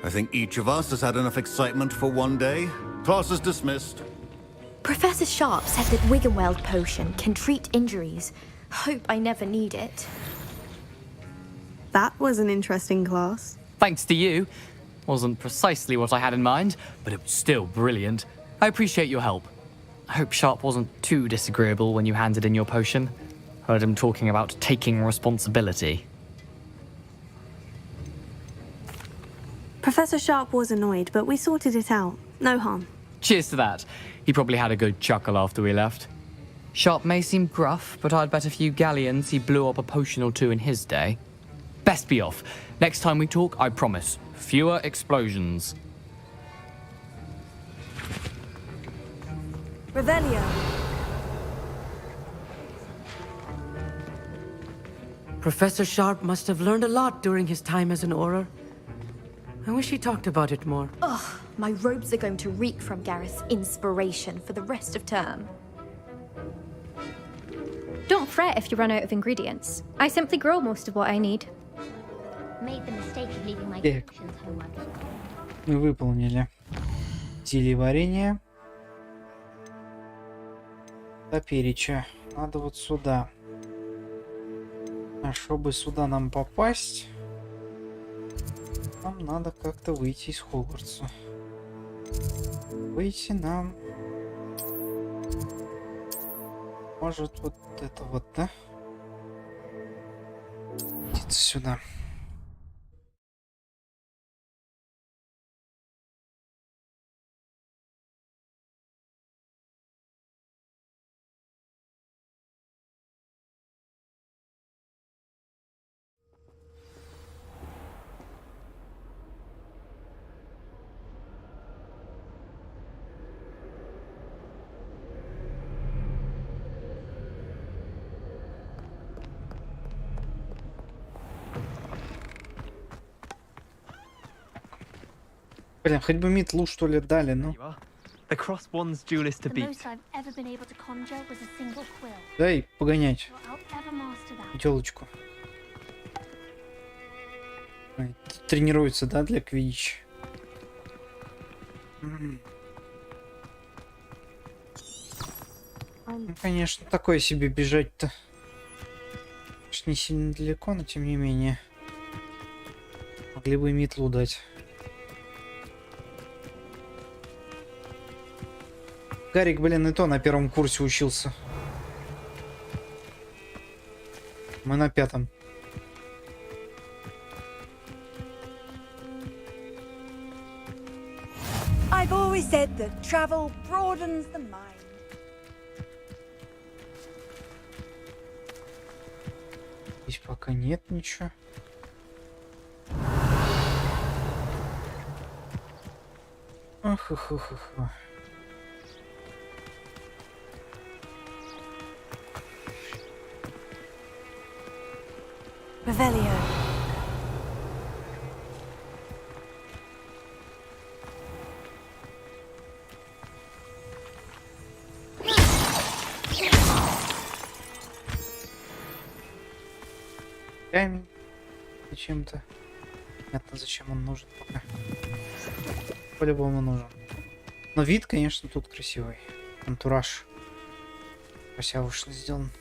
I think each of us has had enough excitement for one day. Class is dismissed. Professor Sharp said that Wiggenweld potion can treat injuries. Hope I never need it. That was an interesting class. Thanks to you. Wasn't precisely what I had in mind, but it was still brilliant. I appreciate your help. I hope Sharp wasn't too disagreeable when you handed in your potion. Heard him talking about taking responsibility. Professor Sharp was annoyed, but we sorted it out. No harm. Cheers to that. He probably had a good chuckle after we left. Sharp may seem gruff, but I'd bet a few galleons he blew up a potion or two in his day. Best be off. Next time we talk, I promise. Fewer explosions. Revelio. Professor Sharp must have learned a lot during his time as an Auror. I wish he talked about it more. Ugh, my robes are going to reek from Gareth's inspiration for the rest of term. Don't fret if you run out of ingredients. I simply grow most of what I need. Made the mistake of leaving my Так. concoctions homework. Мы выполнили зелье варенье. До переча. Надо вот сюда. А чтобы сюда нам попасть, нам надо как-то выйти из Хогвартса. Выйти нам... Может вот это вот, да? Идти сюда. Блин, хоть бы метлу, что ли, дали, ну. The cross one's duelist to The beat. most I've ever been able to conjure was a single quill. Дай погонять I'll ever master that. телочку. Тренируется, да, для квиддича? Ну, конечно, такое себе бежать-то. Не сильно далеко, но тем не менее. Могли бы и метлу дать. Гарик, блин, и то на первом курсе учился. Мы на 5-м. I've always said that travel broadens the mind. Здесь пока нет ничего. Ах. Revelio. Камень. Зачем-то. Понятно, зачем он нужен пока. По-любому нужен. Но вид, конечно, тут красивый. Антураж. Красиво сделан.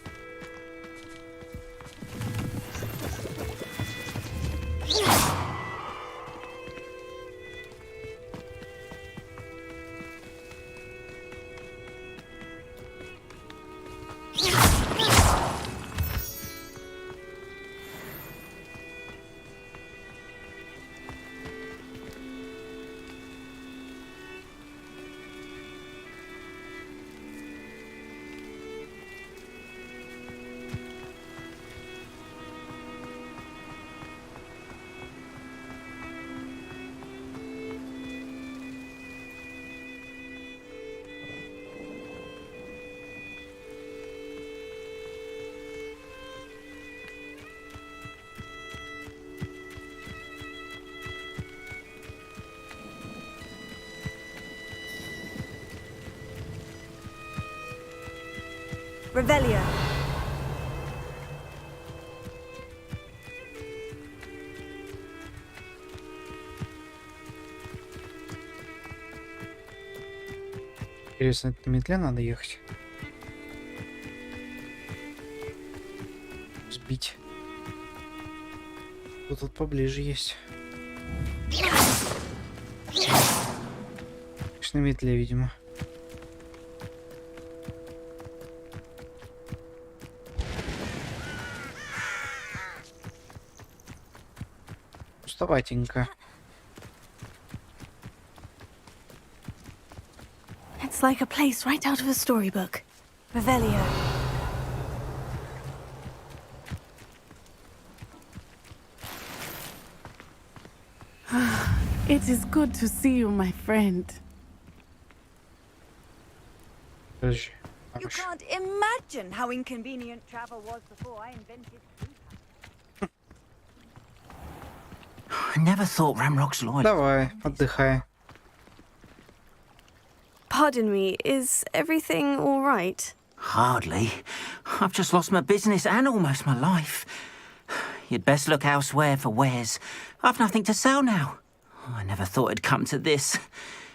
Revelio. Интересно, это на метле надо ехать? Сбить. Тут поближе есть. На метле, видимо. Пустоватенько. It's like a place right out of a storybook. Revelio. It is good to see you, my friend. You can't imagine how inconvenient travel was before I invented food. I never thought Ramrock's loyal. Давай, отдыхай. Pardon me, is everything all right? Hardly. I've just lost my business and almost my life. You'd best look elsewhere for wares. I've nothing to sell now. I never thought it'd come to this.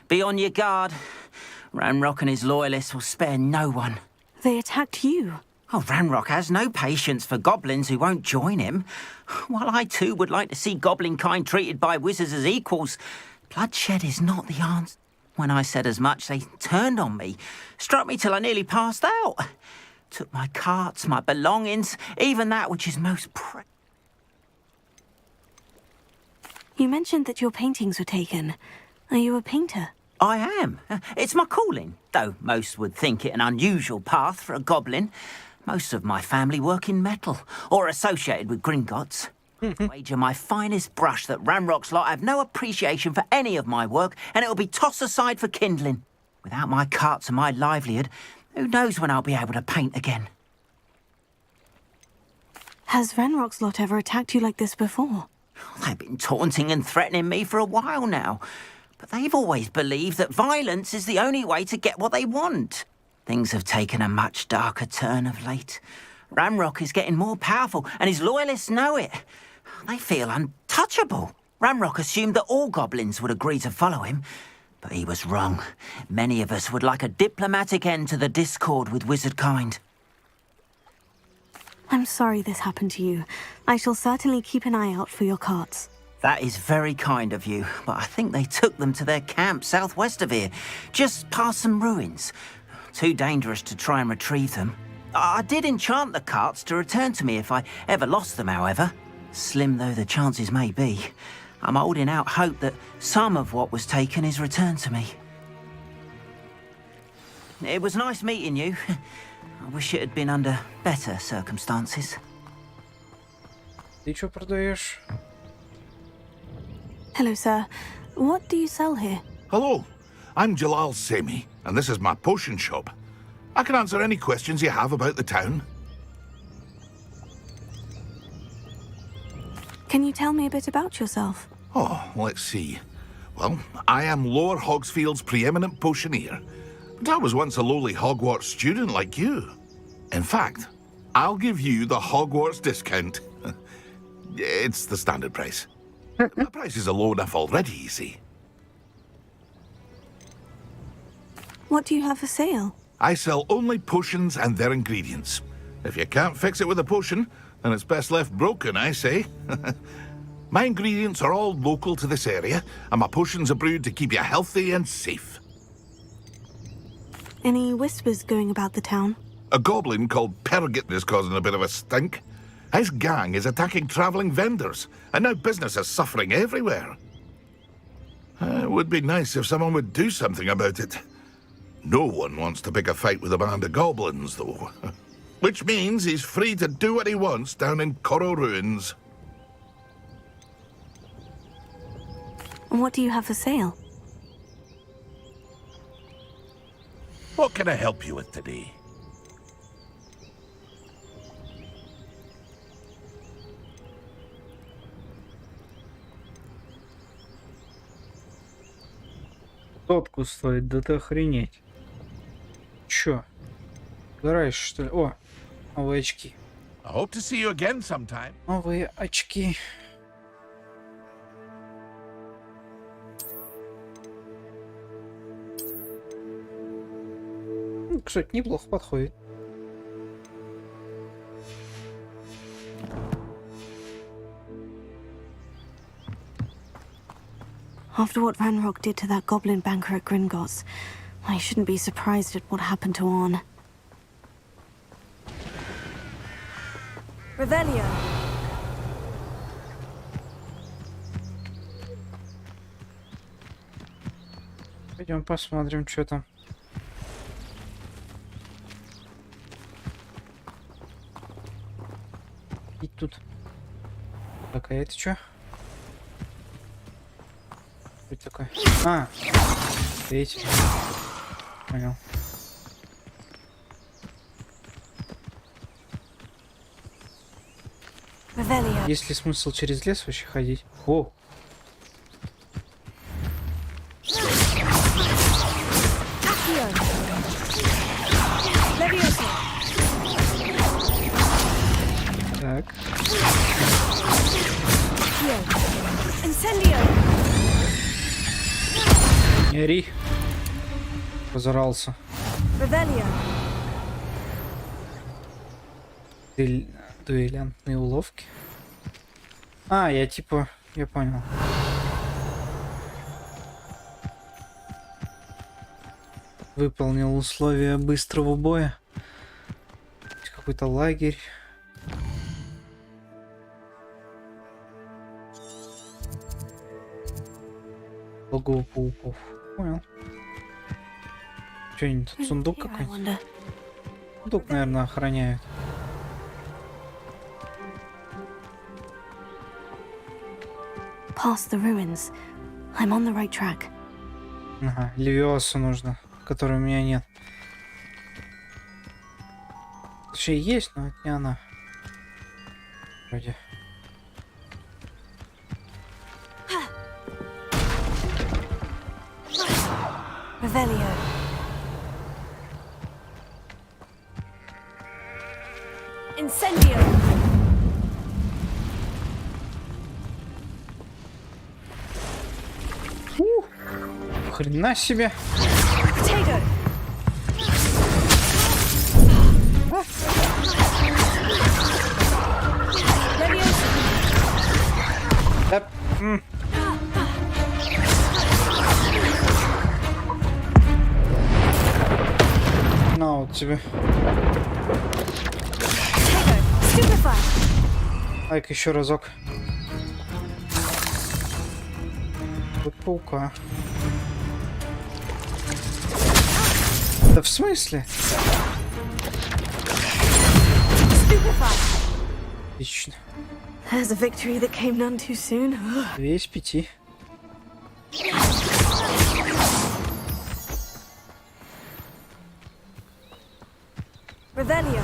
Be on your guard. Ranrock and his loyalists will spare no one. They attacked you. Oh, Ranrock has no patience for goblins who won't join him. While I too would like to see goblin kind treated by wizards as equals, bloodshed is not the answer. When I said as much, they turned on me, struck me till I nearly passed out. Took my carts, my belongings, even that which is most precious. You mentioned that your paintings were taken. Are you a painter? I am. It's my calling, though most would think it an unusual path for a goblin. Most of my family work in metal, or associated with Gringotts. Wager my finest brush that Ranrock's lot have no appreciation for any of my work, and it'll be tossed aside for kindling. Without my carts and my livelihood, who knows when I'll be able to paint again? Has Ranrock's lot ever attacked you like this before? They've been taunting and threatening me for a while now. But they've always believed that violence is the only way to get what they want. Things have taken a much darker turn of late. Ramrock is getting more powerful, and his loyalists know it. They feel untouchable. Ramrock assumed that all goblins would agree to follow him, but he was wrong. Many of us would like a diplomatic end to the discord with wizard kind. I'm sorry this happened to you. I shall certainly keep an eye out for your carts. That is very kind of you, but I think they took them to their camp southwest of here, just past some ruins. Too dangerous to try and retrieve them. I did enchant the carts to return to me if I ever lost them, however. Slim though the chances may be, I'm holding out hope that some of what was taken is returned to me. It was nice meeting you. I wish it had been under better circumstances. Ты что продаешь? Hello, sir. What do you sell here? Hello, I'm Jalal Semi, and this is my potion shop. I can answer any questions you have about the town. Can you tell me a bit about yourself? Oh, let's see. Well, I am Lower Hogsfield's preeminent potioneer, but I was once a lowly Hogwarts student like you. In fact, I'll give you the Hogwarts discount. It's the standard price. My prices are low enough already, you see. What do you have for sale? I sell only potions and their ingredients. If you can't fix it with a potion, then it's best left broken, I say. My ingredients are all local to this area, and my potions are brewed to keep you healthy and safe. Any whispers going about the town? A goblin called Pergit is causing a bit of a stink. His gang is attacking travelling vendors, and now business is suffering everywhere. It would be nice if someone would do something about it. No one wants to pick a fight with a band of goblins, though. Which means he's free to do what he wants down in Corro Ruins. And what do you have for sale? What can I help you with today? Сотку стоит, да ты охренеть. Чё? Играешь, что ли? О, новые очки. I hope to see you again sometime. Новые очки. Кстати, неплохо подходит. After what Ranrock did to that goblin banker at Gringotts, I shouldn't be surprised at what happened to Orn. Revelio. Пойдем посмотрим, что там. И тут. Так, а это что? Что такое? А, эти. Понял. Есть ли смысл через лес вообще ходить? О! Так. Не ори. Позарался. Дуэлянтные уловки. А, я типа... Я понял. Выполнил условия быстрого боя. Какой-то лагерь. Логово пауков. Понял. Что они тут, сундук какой-то? Сундук, наверное, охраняют. Past the ruins. I'm on the right track. Ага, Левиосу нужно, которой у меня нет. Точнее, есть, но это не она. Вроде. Revelio. Incendio. Хрена себе. Potato. На вот тебе. Лайк еще разок. Вот паука. Да в смысле? Отлично. There's a victory that came none too soon. 2 из 5. Revelio.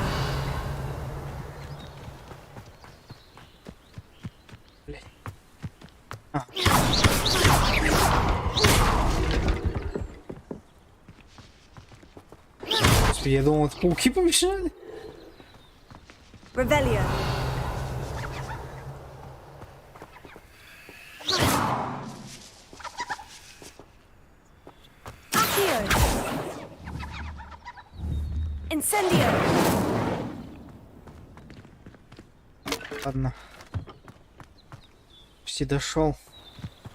Господи, я думал, это пауки помешали. Revelio. Incendio. Ладно. Почти дошел.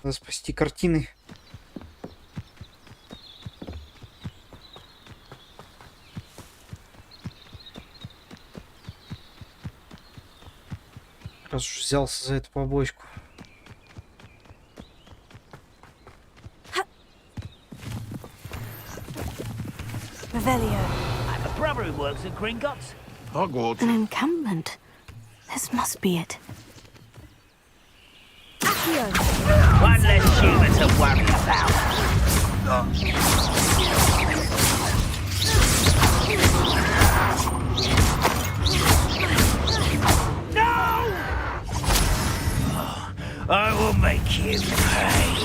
Надо спасти картины. Раз уж взялся за эту побочку. Revelio. I have a brother who works at Gringotts. Hogwarts. An encampment. This must be it. One less human to worry about. No! I will make you pay.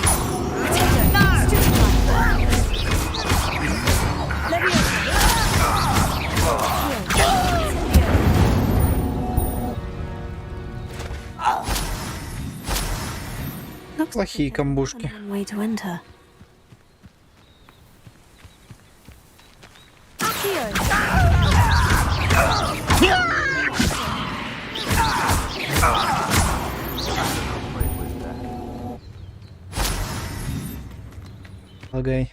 Плохие камбушки. Way to enter. Лагай.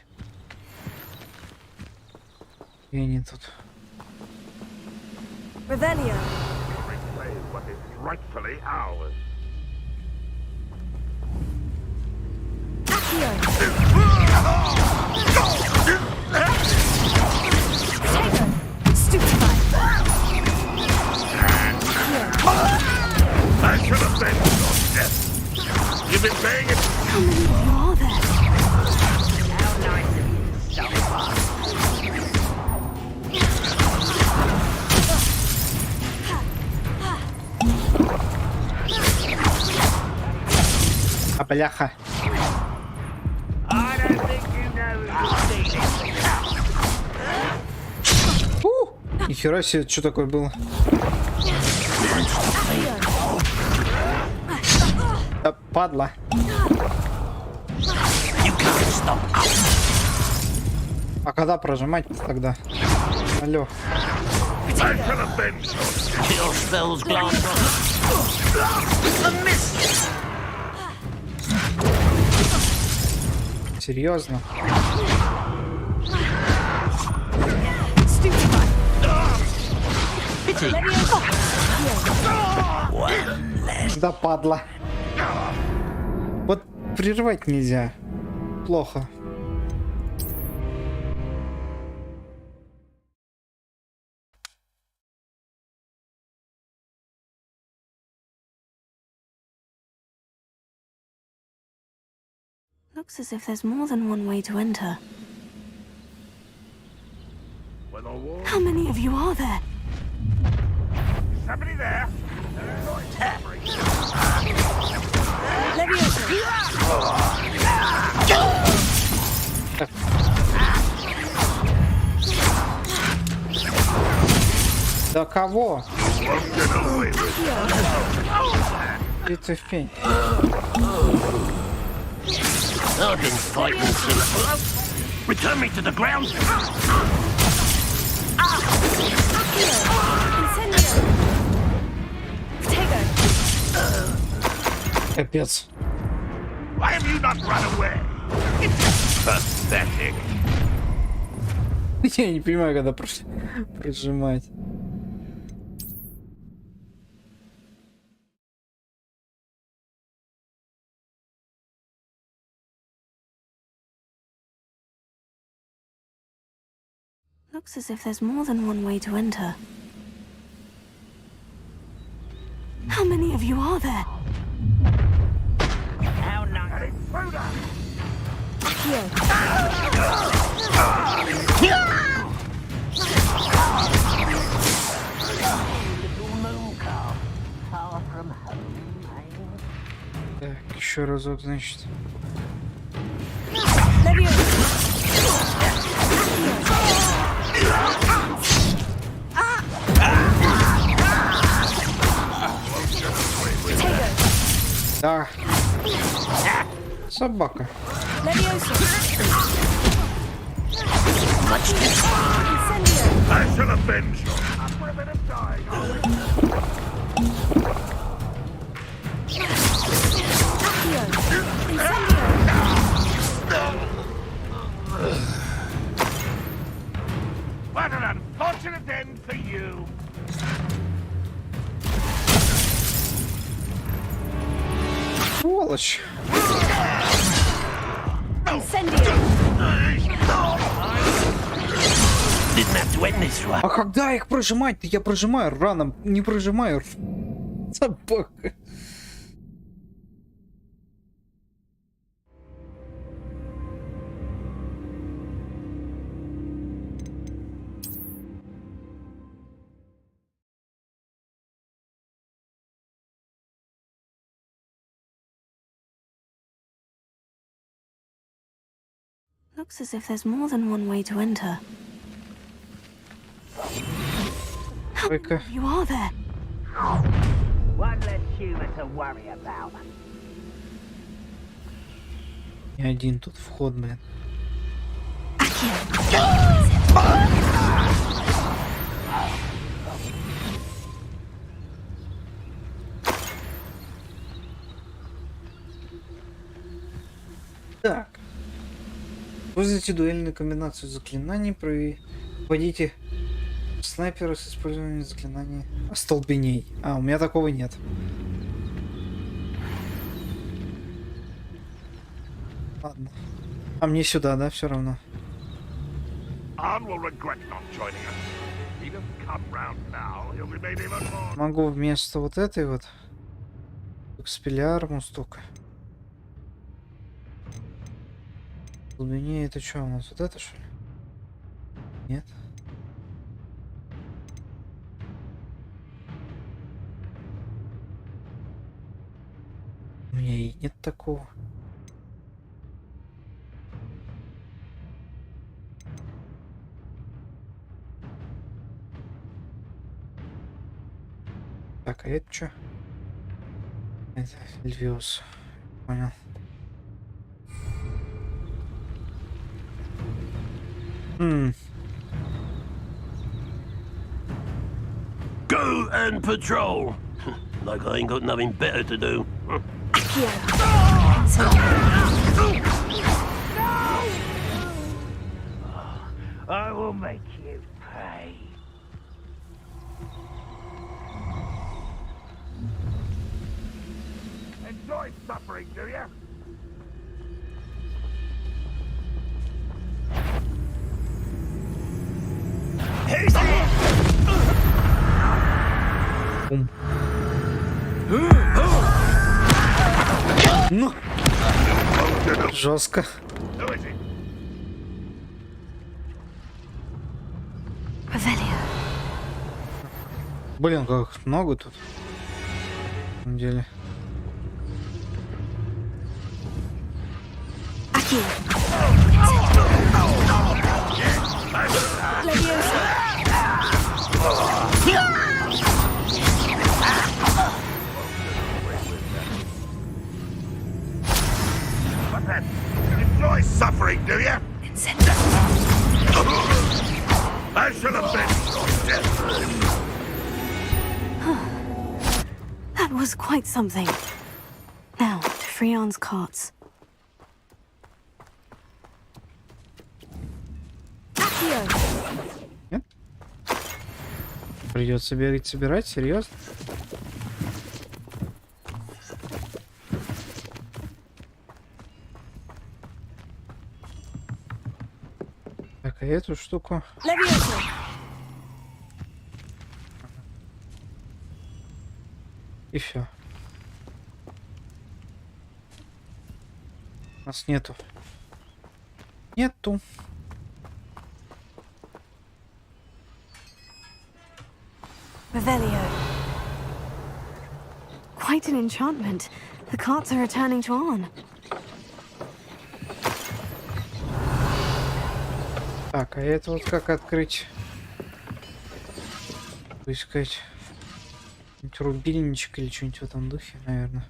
И они тут. Revelio. What is rightfully ours. I should have been your death. You've been paying it. How many of you are there? How nice of you, Sova. А бляха. I don't think you know who's seen it. Нихера себе, что такое было? Да, падла. А когда прожимать тогда? Алло. Серьезно? Да, падла. Вот прерывать нельзя. Плохо. Looks as if there's more than one way to enter. How many of you are there? Somebody there? Да кого? Это в пень. I've been fighting since. Return me to the ground. Капец. Why have you not run away? It's pathetic. Я не понимаю, когда прожимать. Looks as if there's more than one way to enter. How many of you are there? How nice. Так, еще разок, значит. Да. Собака. I shall avenge you. After a bit of time. What an unfortunate end for you. Сволочь. А когда их прожимать-то? Я прожимаю рано, не прожимаю. Собака. Looks as if there's more than one way to enter. How many of you are there? One less human to worry about. И один тут вход, блин. Так. Используйте дуэльную комбинацию заклинаний, проводите снайпера с использованием заклинаний остолбеней. А, у меня такого нет. Ладно. А мне сюда, да, все равно. Могу вместо вот этой вот экспеллиарму столько. В глубине это что у нас? Вот это что ли? Нет. У меня и нет такого. Так, а это что? Это Львиус. Понял. Go and patrol. Like I ain't got nothing better to do. I will make you pay. Enjoy suffering, do you? Who's there? Ну, жестко. Блин, как много тут. На самом деле. Leviosa. I should have been so different. That was quite something. Now, to Freon's carts. Нет? Придется бегать собирать, серьезно? Так, а эту штуку. И все. У нас нету. Нету. Revelio. Quite an enchantment. The carts are returning to Arn. Так, а это вот как открыть? Поискать рубильничек или что-нибудь в этом духе, наверное.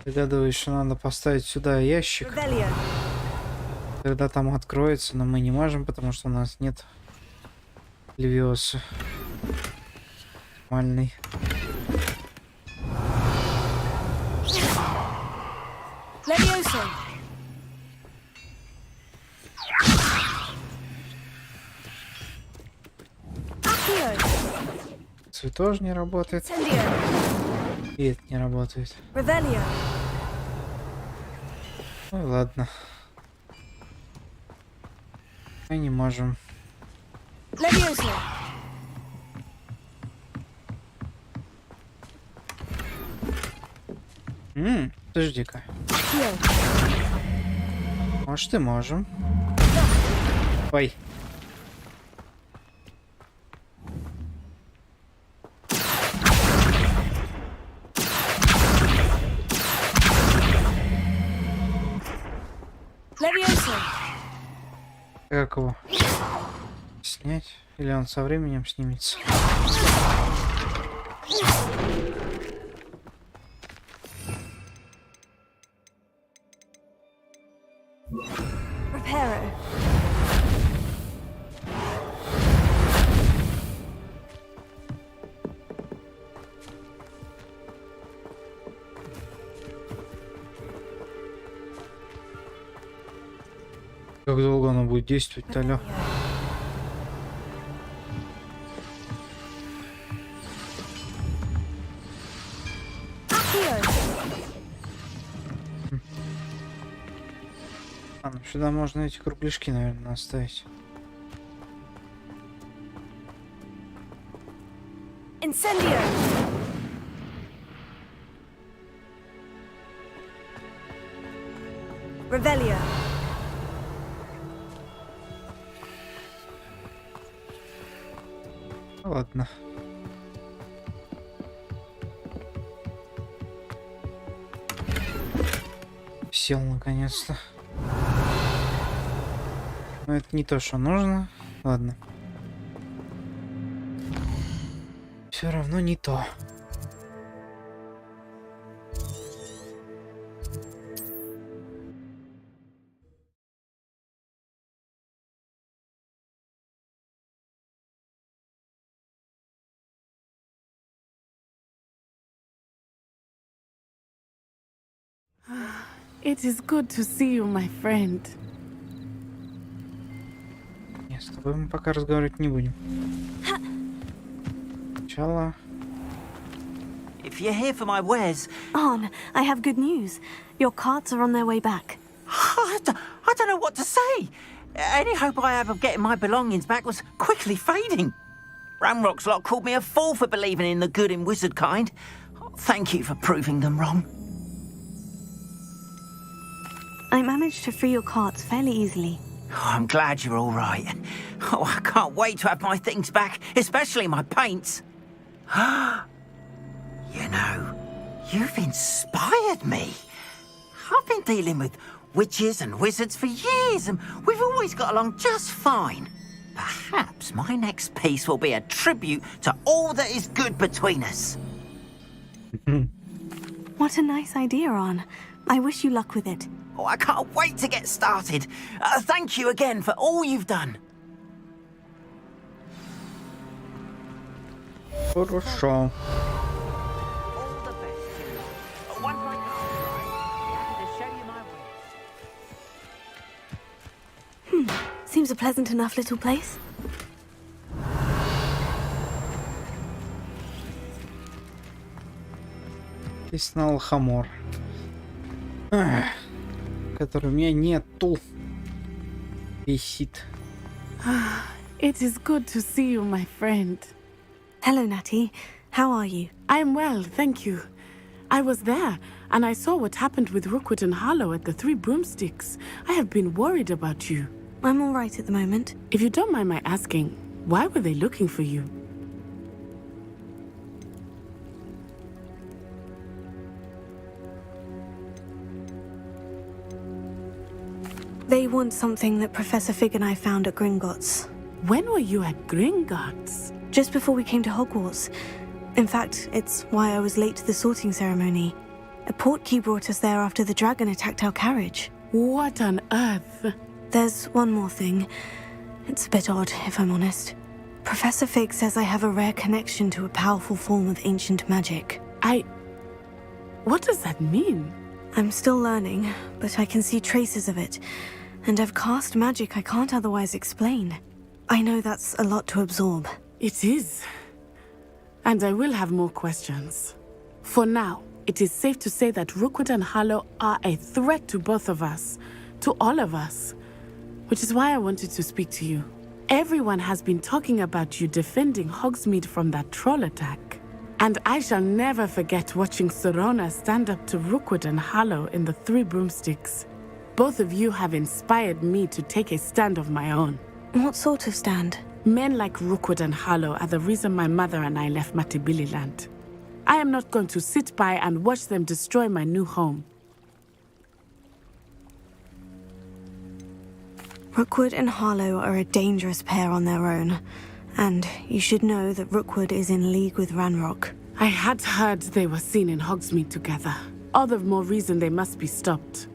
Догадываюсь, что надо поставить сюда ящик. Тогда там откроется, но мы не можем, потому что у нас нет левиоса. Нормальный. Цвет тоже не работает. И это не работает. Ну ладно. Мы не можем. Подожди-ка. Может, и можем. Ой. Как его снять? Или он со временем снимется? Как долго оно будет действовать, алло? Ладно, сюда можно эти кругляшки, наверное, оставить. Incendio! Revelio! Ладно. Сел наконец-то. Но это не то, что нужно. Ладно. Все равно не то. It is good to see you, my friend. Нет, с тобой мы пока разговаривать не будем. Сначала... If you're here for my wares... Arn, I have good news. Your carts are on their way back. I don't know what to say. Any hope I have of getting my belongings back was quickly fading. Ramrock's lot called me a fool for believing in the good in wizard kind. Thank you for proving them wrong. I managed to free your carts fairly easily. Oh, I'm glad you're all right. Oh, I can't wait to have my things back, especially my paints. You know, you've inspired me. I've been dealing with witches and wizards for years, and we've always got along just fine. Perhaps my next piece will be a tribute to all that is good between us. What a nice idea, Arn. I wish you luck with it. Oh, I can't wait to get started. Thank you again for all you've done. Хорошо. Seems a pleasant enough little place. Писал хамор. Который у меня нету. Висит. It is good to see you, my friend. Hello, Natty. How are you? I'm well, thank you. I was there, and I saw what happened with Rookwood and Harlow at the Three Broomsticks. I have been worried about you. I'm all right at the moment. If you don't mind my asking, why were they looking for you? They want something that Professor Fig and I found at Gringotts. When were you at Gringotts? Just before we came to Hogwarts. In fact, it's why I was late to the sorting ceremony. A portkey brought us there after the dragon attacked our carriage. What on earth? There's one more thing. It's a bit odd, if I'm honest. Professor Fig says I have a rare connection to a powerful form of ancient magic. What does that mean? I'm still learning, but I can see traces of it. And I've cast magic I can't otherwise explain. I know that's a lot to absorb. It is. And I will have more questions. For now, it is safe to say that Rookwood and Harlow are a threat to both of us. To all of us. Which is why I wanted to speak to you. Everyone has been talking about you defending Hogsmeade from that troll attack. And I shall never forget watching Serona stand up to Rookwood and Harlow in the Three Broomsticks. Both of you have inspired me to take a stand of my own. What sort of stand? Men like Rookwood and Harlow are the reason my mother and I left Matabeleland. I am not going to sit by and watch them destroy my new home. Rookwood and Harlow are a dangerous pair on their own. And you should know that Rookwood is in league with Ranrock. I had heard they were seen in Hogsmeade together. All the more reason they must be stopped.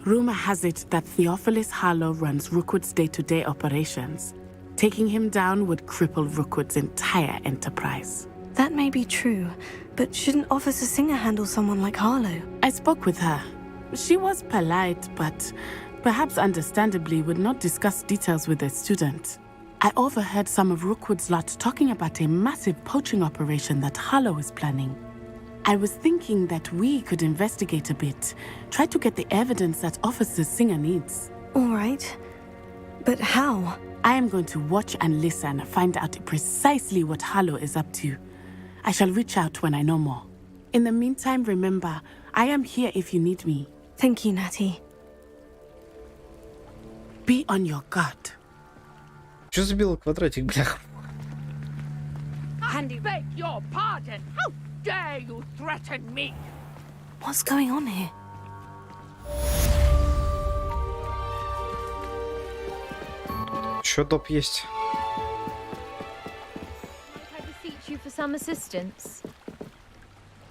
Rumor has it that Theophilus Harlow runs Rookwood's day-to-day operations. Taking him down would cripple Rookwood's entire enterprise. That may be true, but shouldn't Officer Singer handle someone like Harlow? I spoke with her. She was polite, but perhaps understandably would not discuss details with a student. I overheard some of Rookwood's lot talking about a massive poaching operation that Harlow is planning. I was thinking that we could investigate a bit, try to get the evidence that Officer Singer needs. All right. But how? I am going to watch and listen, find out precisely what Harlow is up to. I shall reach out when I know more. In the meantime, remember, I am here if you need me. Thank you, Natty. Be on your guard. Что за белый квадратик, блях? I beg your pardon. How dare you threaten me? What's going on here? Что доп есть? I beseech you for some assistance.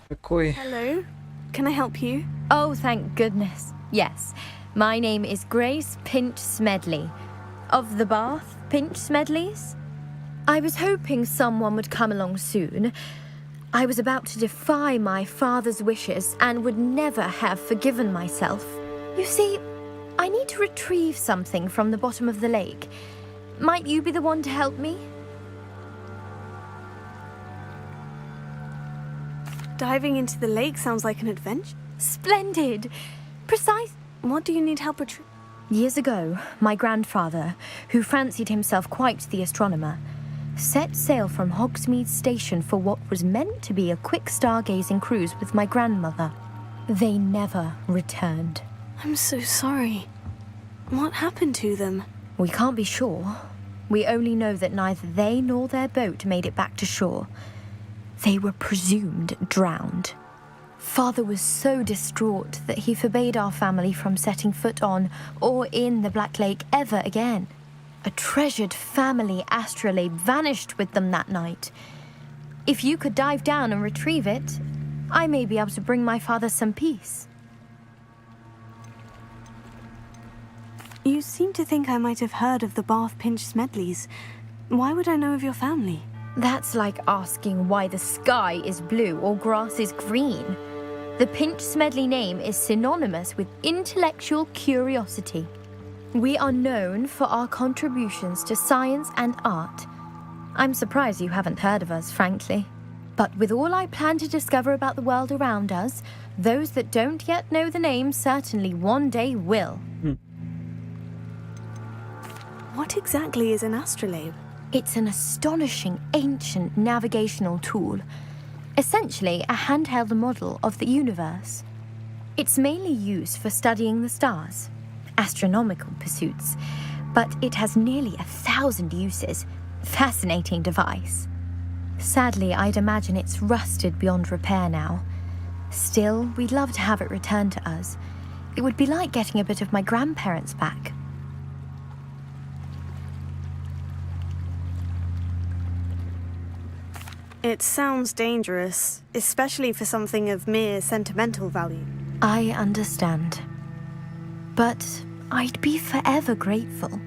Какой? Hello. Can I help you? Oh, thank goodness. Yes. My name is Grace Pinch Smedley. Of the Bath Pinch Smedleys? I was hoping someone would come along soon. I was about to defy my father's wishes and would never have forgiven myself. You see, I need to retrieve something from the bottom of the lake. Might you be the one to help me? Diving into the lake sounds like an adventure. Splendid! Precise. What do you need help retrieving? Years ago, my grandfather, who fancied himself quite the astronomer, set sail from Hogsmeade Station for what was meant to be a quick stargazing cruise with my grandmother. They never returned. I'm so sorry. What happened to them? We can't be sure. We only know that neither they nor their boat made it back to shore. They were presumed drowned. Father was so distraught that he forbade our family from setting foot on or in the Black Lake ever again. A treasured family astrolabe vanished with them that night. If you could dive down and retrieve it, I may be able to bring my father some peace. You seem to think I might have heard of the Bath Pinch Smedleys. Why would I know of your family? That's like asking why the sky is blue or grass is green. The Pinch Smedley name is synonymous with intellectual curiosity. We are known for our contributions to science and art. I'm surprised you haven't heard of us, frankly. But with all I plan to discover about the world around us, those that don't yet know the name certainly one day will. What exactly is an astrolabe? It's an astonishing ancient navigational tool. Essentially a handheld model of the universe. It's mainly used for studying the stars, astronomical pursuits, but it has nearly 1,000 uses. Fascinating device. Sadly, I'd imagine it's rusted beyond repair now. Still, we'd love to have it returned to us. It would be like getting a bit of my grandparents back. It sounds dangerous, especially for something of mere sentimental value. I understand. But I'd be forever grateful.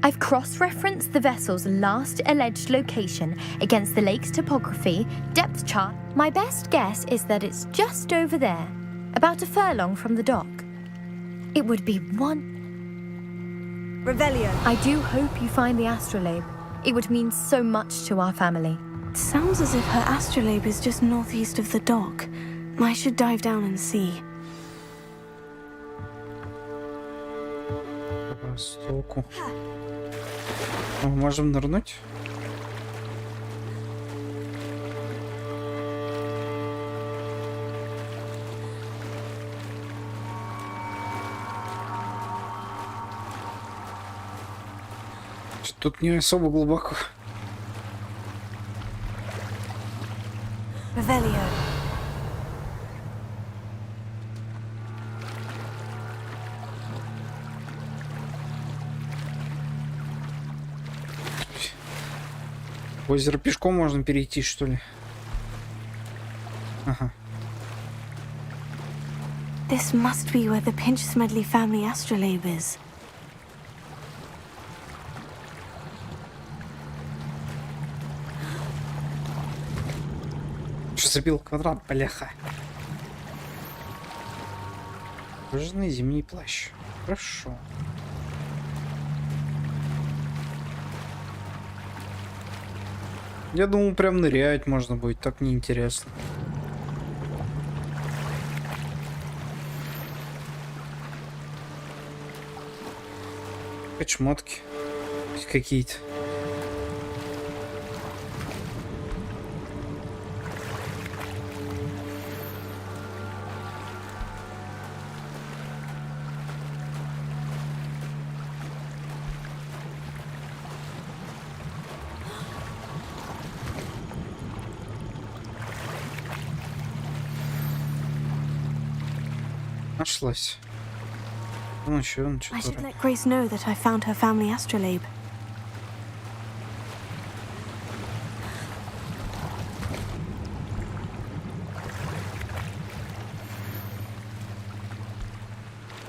I've cross-referenced the vessel's last alleged location against the lake's topography, depth chart. My best guess is that it's just over there, about a furlong from the dock. It would be one... Revelio. I do hope you find the astrolabe. It would mean so much to our family. It sounds as if her astrolabe is just northeast of the dock. I should dive down and see. Востоку. Можем нырнуть? Тут не особо глубоко. Revelio. Озеро пешком можно перейти, что ли? Ага. This must be where the Pinch Smedley family astrolabe is. Что забил квадрат, бляха? Кожаный зимний плащ. Хорошо. Я думал, прям нырять можно будет, так неинтересно. Шмотки какие-то. Нашлась. Ну что, ну что? I should let Grace know that I found her family astrolabe.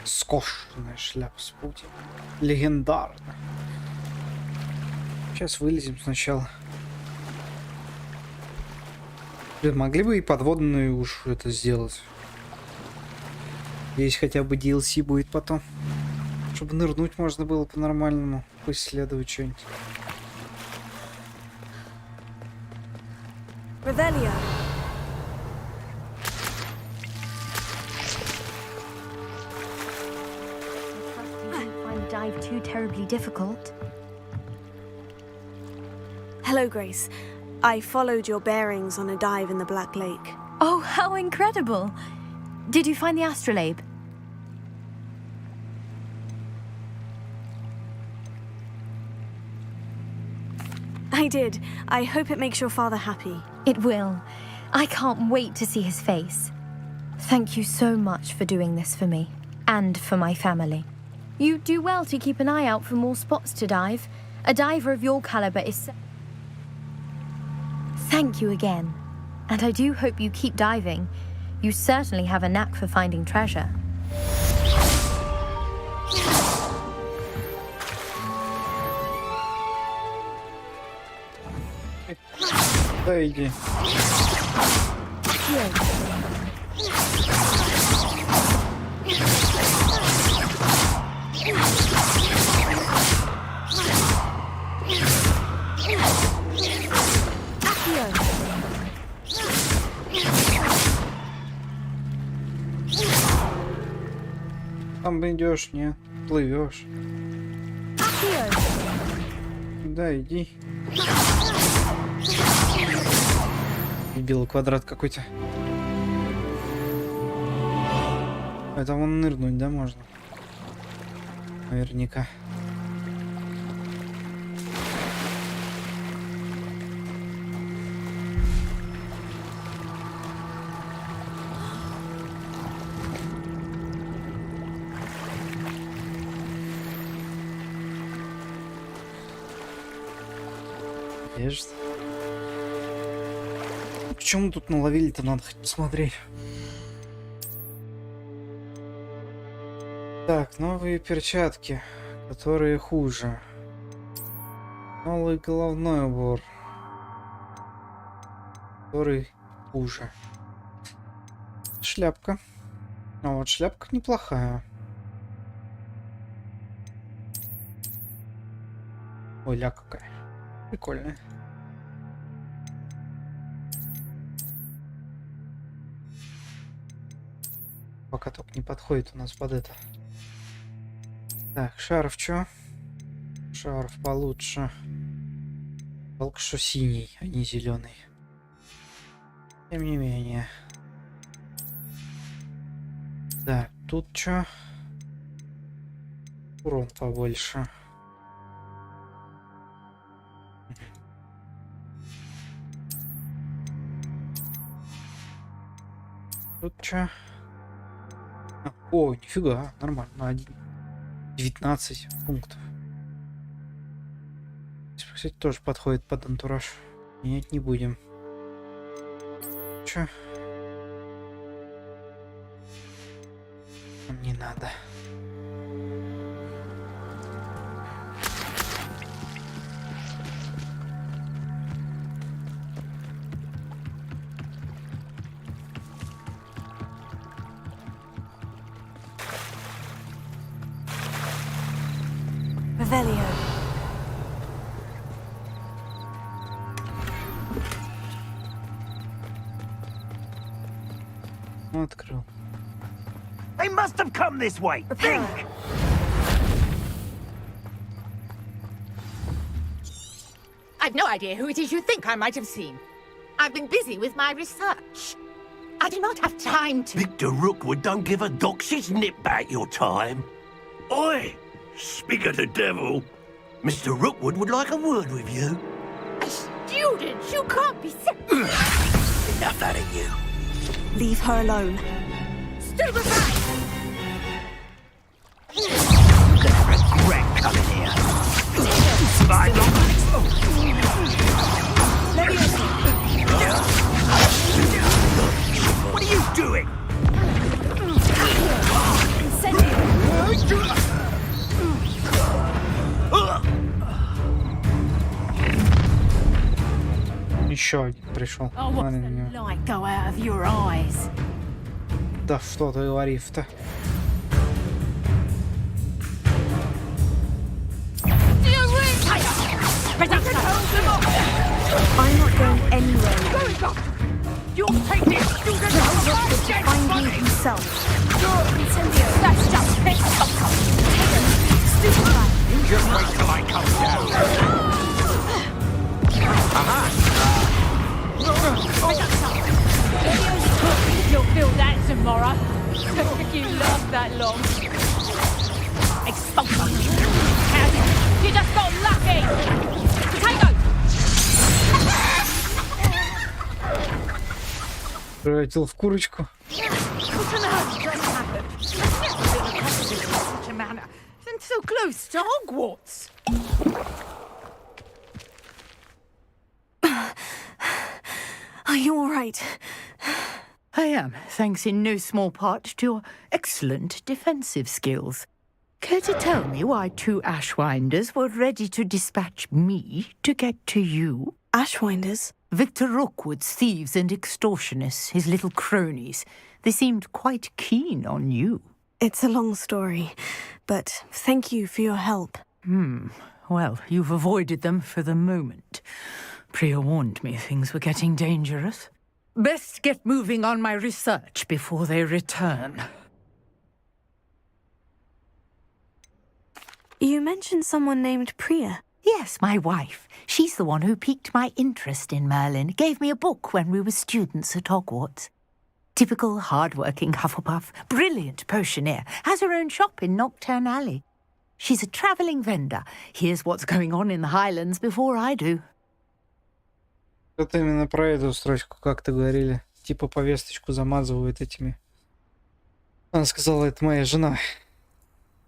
Скошенная шляпа с пути. Легендарно. Сейчас вылезем сначала. Блин, могли бы и подводную уж это сделать. Здесь хотя бы DLC будет потом. Чтобы нырнуть можно было по-нормальному. Поисследовать что-нибудь. Revelio. Dive too terribly difficult. Hello, Grace. I followed your bearings on a dive in the Black Lake. Oh, how incredible! Did you find the astrolabe? I did. I hope it makes your father happy. It will. I can't wait to see his face. Thank you so much for doing this for me, and for my family. You do well to keep an eye out for more spots to dive. A diver of your caliber is... Thank you again. And I do hope you keep diving. You certainly have a knack for finding treasure. Да иди. Там идешь, не плывешь. Да, иди. Белый квадрат какой-то. Это вон нырнуть, да, можно? Наверняка. Надежда. Почему тут наловили-то, надо хоть посмотреть. Так, новые перчатки, которые хуже. Новый головной убор, который хуже. Шляпка. А вот шляпка неплохая. Ой, ля какая. Прикольная. Пока только не подходит у нас под это. Так, шарф чё? Шарф получше. Только что синий, а не зеленый. Тем не менее. Так, тут чё? Урон побольше. Тут чё? О, нифига, нормально. 19 пунктов. Кстати, тоже подходит под антураж. Менять не будем. Чё? Не надо. Открыл. They must have come this way. Think. I've no idea who it is you think I might have seen. I've been busy with my research. I do not have time to... Victor Rookwood don't give a doxy's nip back your time. Oi! Speak of the devil. Mr. Rookwood would like a word with you. A student? You can't be... Enough out of you. Leave her alone. Stand aside! You're gonna regret coming here. What are you doing? Еще один пришел. Oh, what's the light go out of your eyes? Да что ты говоришь-то? I'm not going anywhere. You'll take this. You'll get Find me himself. That's just piss. You just wait till I come down. Aha! You'll feel that tomorrow. Don't think you last that long. Expulso. You just got lucky. Potato. Превратил в курочку. So close to Hogwarts. Are you all right? I am, thanks in no small part to your excellent defensive skills. Care to tell me why 2 Ashwinders were ready to dispatch me to get to you? Ashwinders? Victor Rookwood's thieves and extortionists, his little cronies. They seemed quite keen on you. It's a long story, but thank you for your help. Well, you've avoided them for the moment. Priya warned me things were getting dangerous. Best get moving on my research before they return. You mentioned someone named Priya. Yes, my wife. She's the one who piqued my interest in Merlin. Gave me a book when we were students at Hogwarts. Typical hard-working Hufflepuff, brilliant potioneer, has her own shop in Nocturne Alley. She's a travelling vendor. Hears what's going on in the Highlands before I do. Вот именно про эту строчку, как ты говорили. Типа повесточку замазывают этими. Она сказала, это моя жена.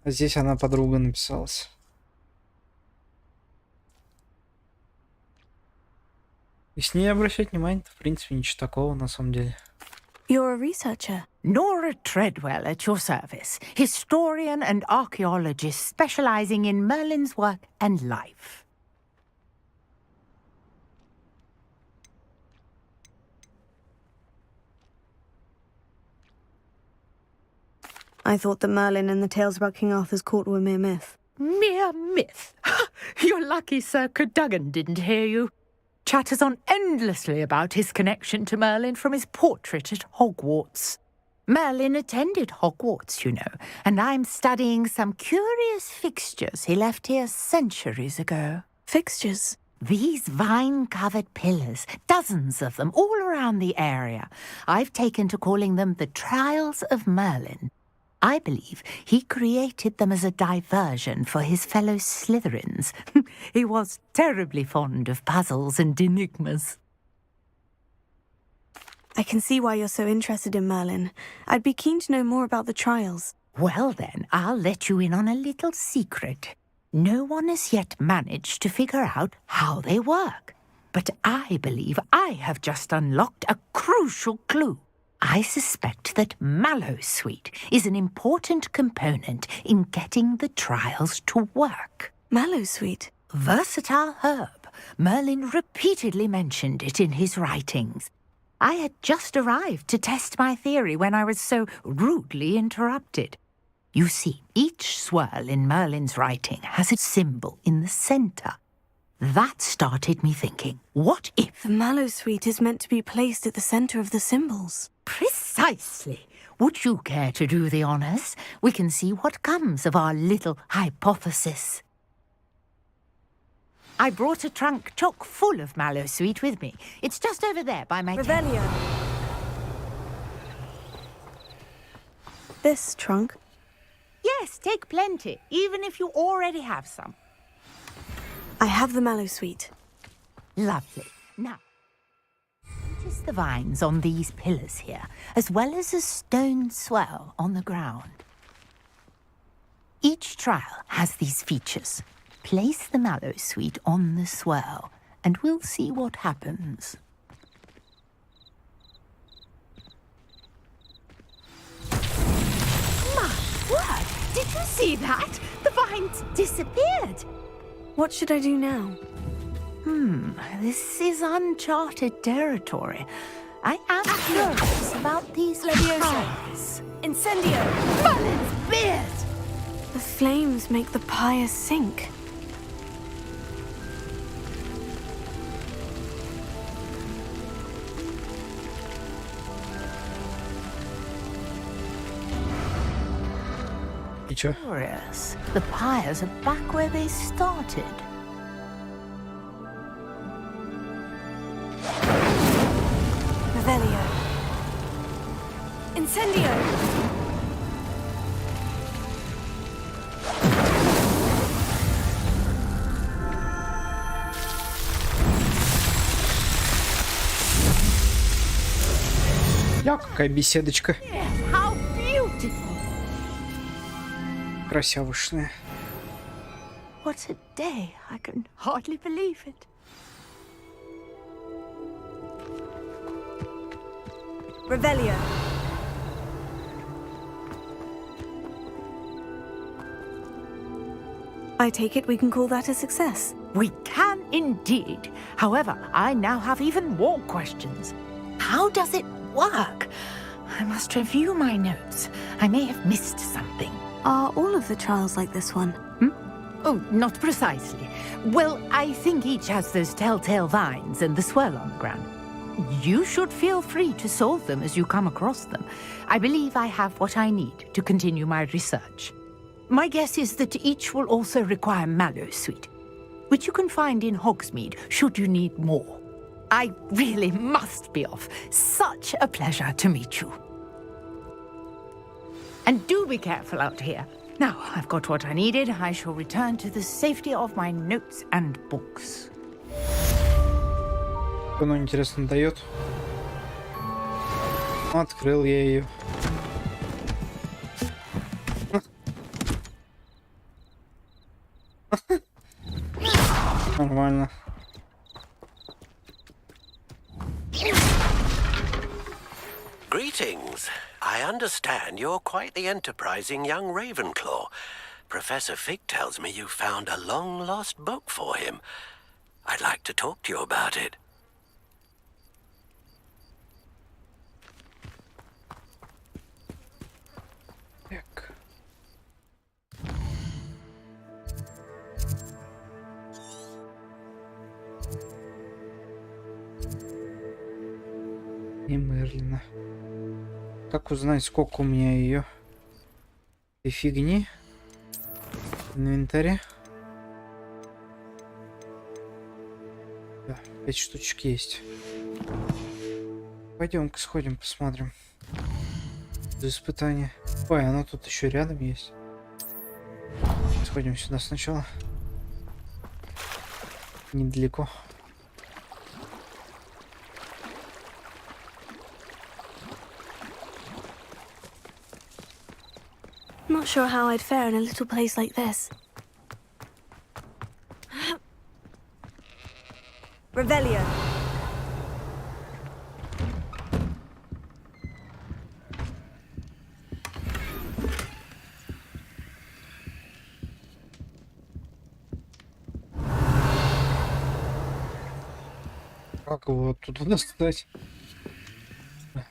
А здесь она подруга написалась. И с ней обращать внимание, в принципе, ничего такого на самом деле. You're a researcher. Nora Treadwell at your service. Historian and archaeologist specializing in Merlin's work and life. I thought that Merlin and the tales about King Arthur's court were mere myth. Mere myth? You're lucky Sir Cadogan didn't hear you. Chatters on endlessly about his connection to Merlin from his portrait at Hogwarts. Merlin attended Hogwarts, you know, and I'm studying some curious fixtures he left here centuries ago. Fixtures? These vine-covered pillars, dozens of them, all around the area. I've taken to calling them the Trials of Merlin. I believe he created them as a diversion for his fellow Slytherins. He was terribly fond of puzzles and enigmas. I can see why you're so interested in Merlin. I'd be keen to know more about the trials. Well then, I'll let you in on a little secret. No one has yet managed to figure out how they work. But I believe I have just unlocked a crucial clue. I suspect that mallowsweet is an important component in getting the trials to work. Mallowsweet? Versatile herb. Merlin repeatedly mentioned it in his writings. I had just arrived to test my theory when I was so rudely interrupted. You see, each swirl in Merlin's writing has a symbol in the centre. That started me thinking, what if... The mallowsweet is meant to be placed at the centre of the symbols. Precisely. Would you care to do the honours? We can see what comes of our little hypothesis. I brought a trunk chock full of mallowsweet with me. It's just over there by my... Revelio. This trunk? Yes, take plenty, even if you already have some. I have the mallowsweet. Lovely. Now, notice the vines on these pillars here, as well as a stone swell on the ground. Each trial has these features. Place the mallowsweet on the swell, and we'll see what happens. My word! Did you see that? The vines disappeared. What should I do now? This is uncharted territory. I am curious about these trials. Incendio! Merlin's beard! The flames make the pyre sink. Curious. The pyres are back where they started. Revelio. Incendio! Ля, какая беседочка. How beautiful! Красавышная. What a day! I can hardly believe it. Revelio. I take it we can call that a success. We can indeed. However, I now have even more questions. How does it work? I must review my notes. I may have missed something. Are all of the trials like this one? Oh, not precisely. Well, I think each has those telltale vines and the swirl on the ground. You should feel free to solve them as you come across them. I believe I have what I need to continue my research. My guess is that each will also require mallow sweet, which you can find in Hogsmeade should you need more. I really must be off. Such a pleasure to meet you. And do be careful out here. Now, I've got what I needed. I shall return to the safety of my notes and books. Что оно, интересно, дает? Открыл я ее. Нормально. Greetings. I understand you're quite the enterprising young Ravenclaw. Professor Fig tells me you found a long-lost book for him. I'd like to talk to you about it. Так. И Мерлина. Как узнать, сколько у меня ее? И фигни. В инвентаре. Да, 5 штучек есть. Пойдем-ка сходим, посмотрим. За испытание. Ой, оно тут еще рядом есть. Сходим сюда сначала. Недалеко. Not sure how I'd fare in a little place like this. Revelio. Как его оттуда достать?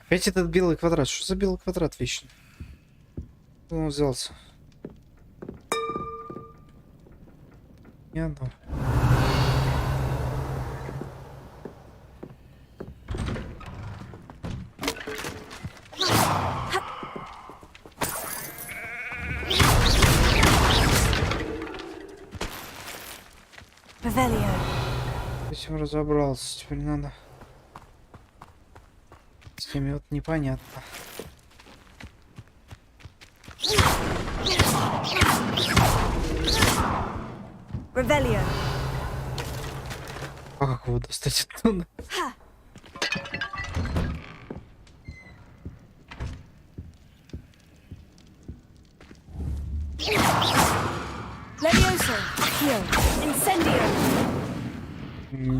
Опять этот белый квадрат. Что за белый квадрат вечно? Он взялся. Не одно. С этим разобрался. Теперь надо. С теми вот непонятно. Revelio. А как его достать оттуда? Levioso. Accio. Incendio.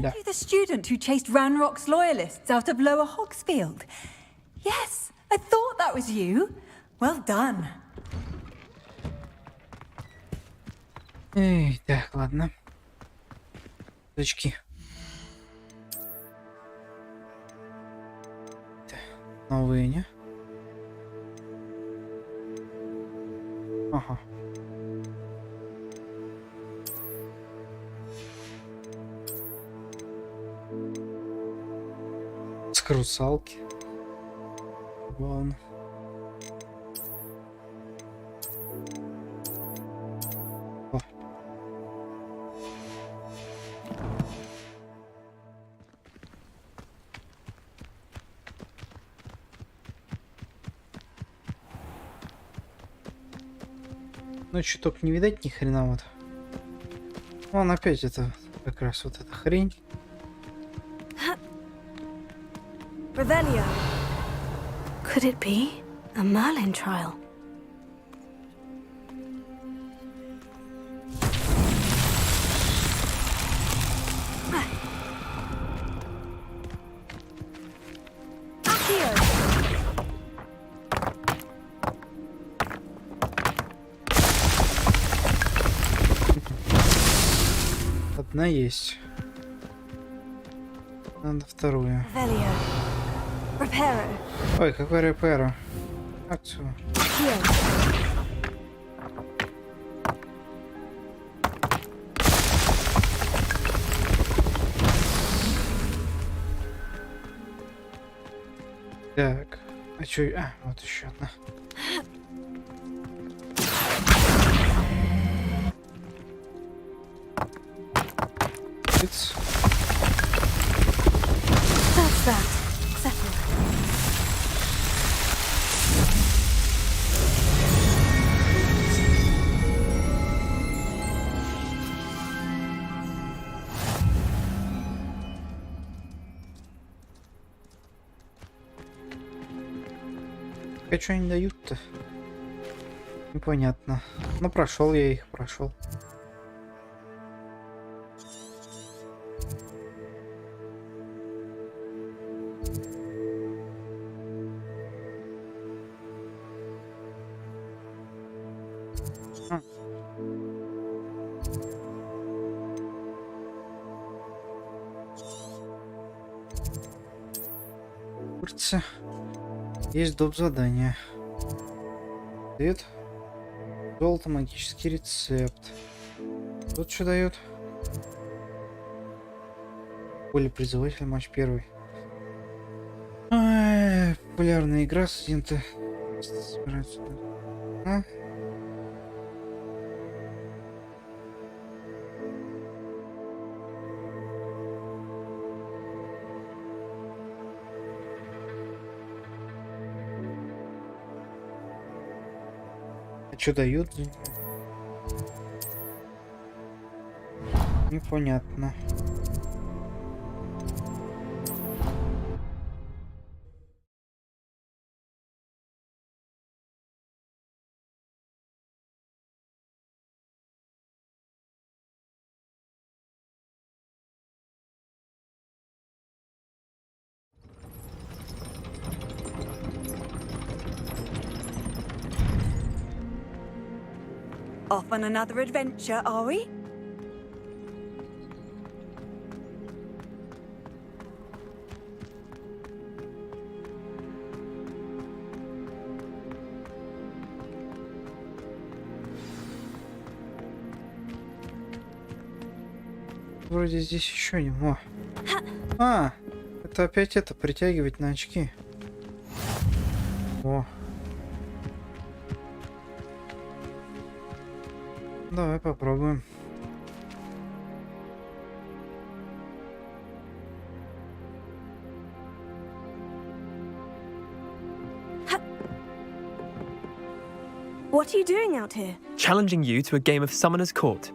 Да. You the student who chased Ranrock's loyalists out of Lower Hogsfield? Yes, I thought that was you. Well done. Эй, так, ладно. Точки. Новые, не? Ага. Скрусалки. Вон. О. Ну, чуток не видать ни хрена вот. Вон опять это как раз вот эта хрень. Revelio. Could it be a Merlin trial? Одна есть. Надо вторую. Velio. Reparo. Ой, какой реперо? Акцию. Так, а чё? А, вот еще одна. It's... That's that. Settled. А что они дают-то? Непонятно. Ну, прошел я их, прошел. Курсе. Есть доп. Задание. Дает золото, магический рецепт. Тут что дает? Поле призывателя, матч первый. Ай, популярная игра, студенты собираются. А? Что дают? Непонятно. Off on another adventure, are we? Вроде здесь еще не. О. А, это опять это притягивать на очки. О. Давай попробуем. What are you doing out here? Challenging you to a game of Summoner's Court.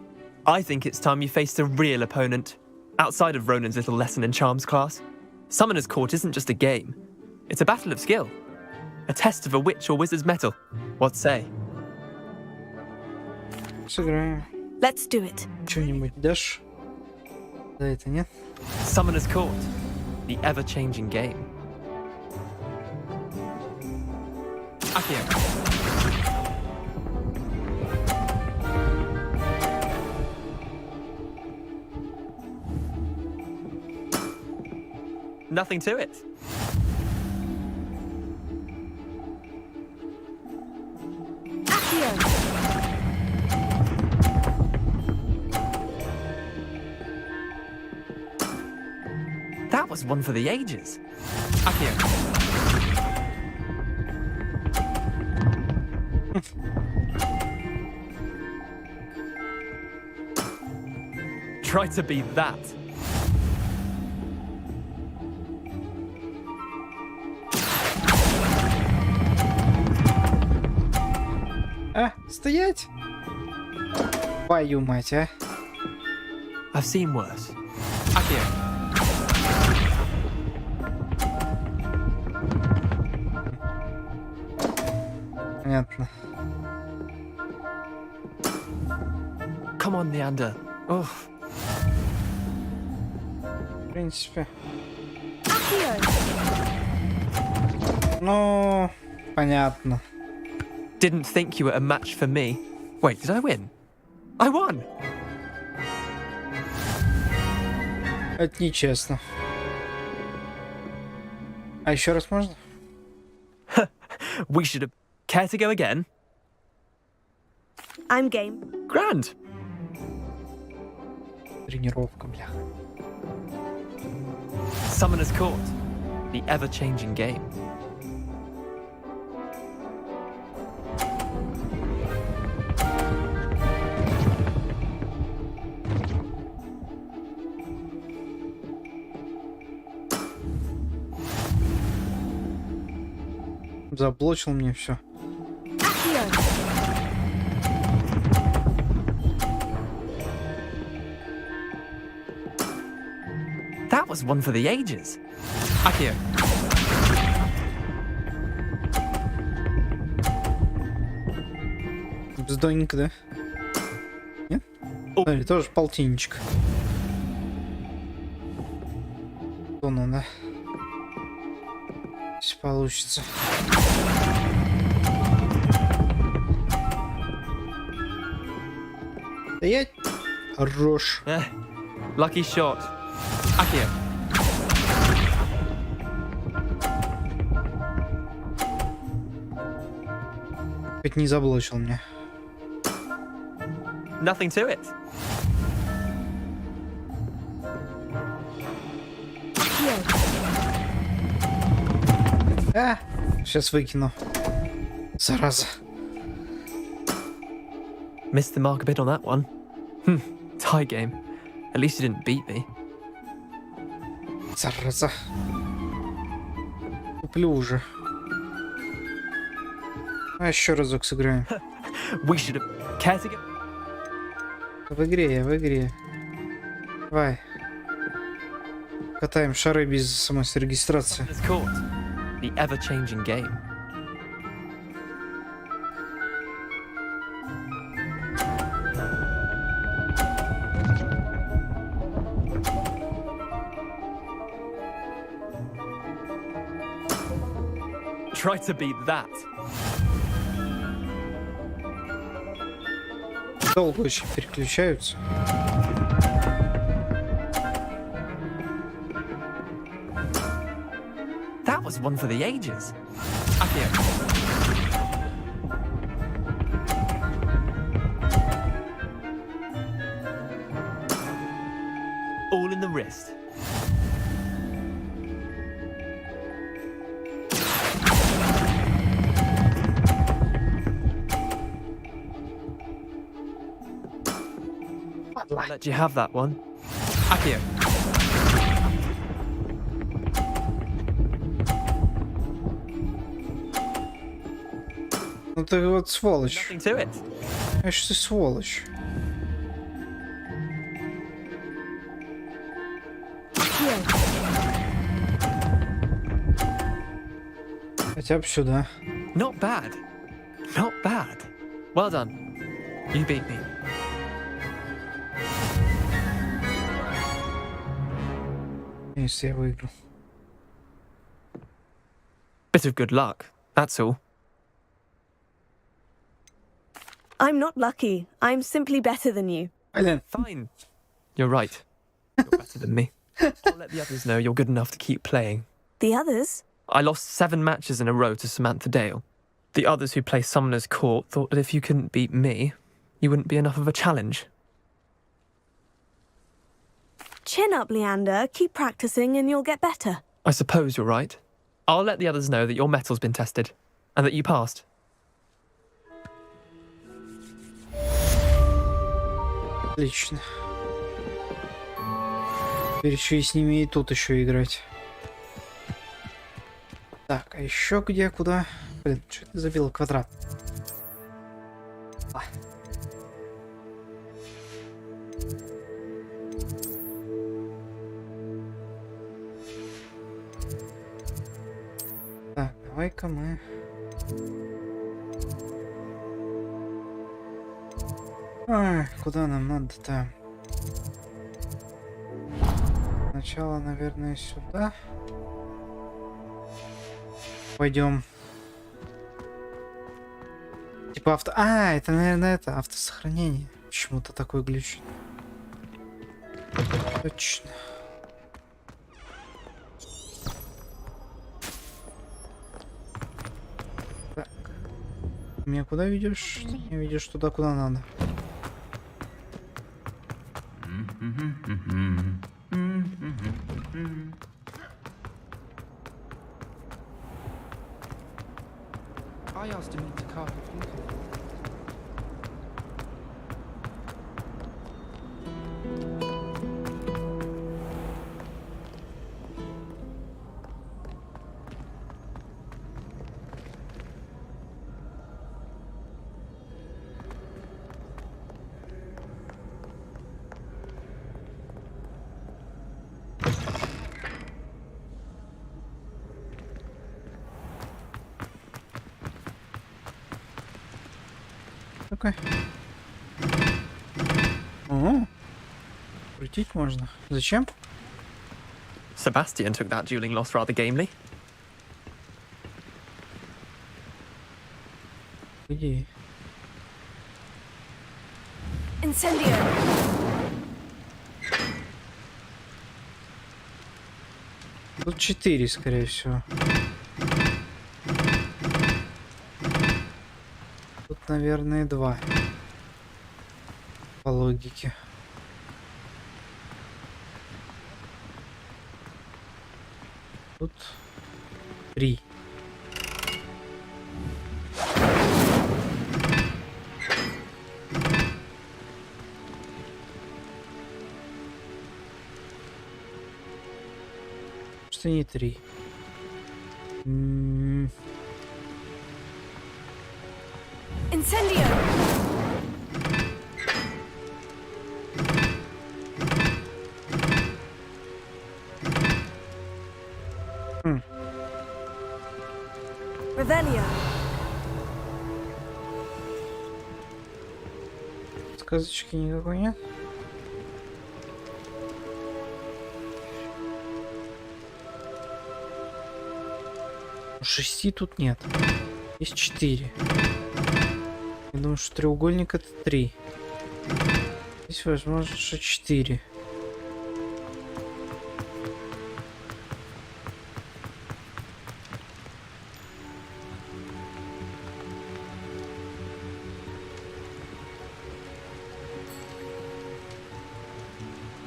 I think it's time you faced a real opponent, outside of Ronan's little lesson in charms class. Summoner's Court isn't just a game. It's a battle of skill. A test of a witch or wizard's mettle. What say? Сыграем. Let's do it. Что-нибудь дашь? Да, это нет. Summoner's Court. The ever-changing game. Akio. Nothing to it. That was one for the ages. Akio. Try to be that. А, стоять! Твою мать, а! I've seen worse. Akio. Понятно. Come on, Neander. Oh. В принципе. Ну, понятно. Didn't think you were a match for me. Wait, did I win? I won! Это нечестно. А еще раз можно? We should have... Care to go again? I'm game. Grand. Тренировка, бля. Summoner's Court. The ever-changing game. Заблочил мне все. That was one for the ages. Akio. Вздоненько, да? Нет? Смотри, тоже полтинничек. Что надо? Если получится. Стоять! Хорош. Lucky shot. Akio. Хоть не заблочил меня. Nothing to it. Сейчас выкину. Зараза. Missed the mark a bit on that one. Tie game. At least you didn't beat me. Зараза. Куплю уже. А еще разок сыграем. We should have... Care to go... В игре, в игре. Давай. Катаем шары без саморегистрации. The ever-changing game. Try to beat that. Долго очень переключаются. That was one for the ages. Akio. All in the wrist. I'll let you have that one. Akio. Ну ты вот сволочь. Nothing to it. Конечно, ты сволочь. Хотя бы сюда. Not bad. Not bad. Well done. You beat me. Если я выиграл. Bit of good luck, that's all. I'm not lucky. I'm simply better than you. Fine. You're right. You're better than me. I'll let the others know you're good enough to keep playing. The others? I lost 7 matches in a row to Samantha Dale. The others who play Summoner's Court thought that if you couldn't beat me, you wouldn't be enough of a challenge. Chin up, Leander. Keep practicing and you'll get better. I suppose you're right. I'll let the others know that your metal's been tested, and that you passed. Отлично. Теперь еще и с ними и тут еще играть. Так, а еще где, куда? Блин, что это забило квадрат? Так, давай-ка мы... куда нам надо-то? Сначала, наверное, сюда. Пойдем. Типа авто... это, наверное, это автосохранение. Почему-то такой глючит. Точно. Меня куда ведешь? Ты меня ведешь туда, куда надо. I asked him to carve a pumpkin. Такой. О, крутить можно. Зачем? Sebastian took that dueling loss rather gamely. Иди. Incendio. Тут 4, скорее всего. Тут, наверное, 2. По логике. Тут 3. Что не 3? Incendio. Revelio. Сказочки никакой нет. Шести тут нет. Есть 4. Я думаю, что треугольник это 3. Здесь возможно, что 4.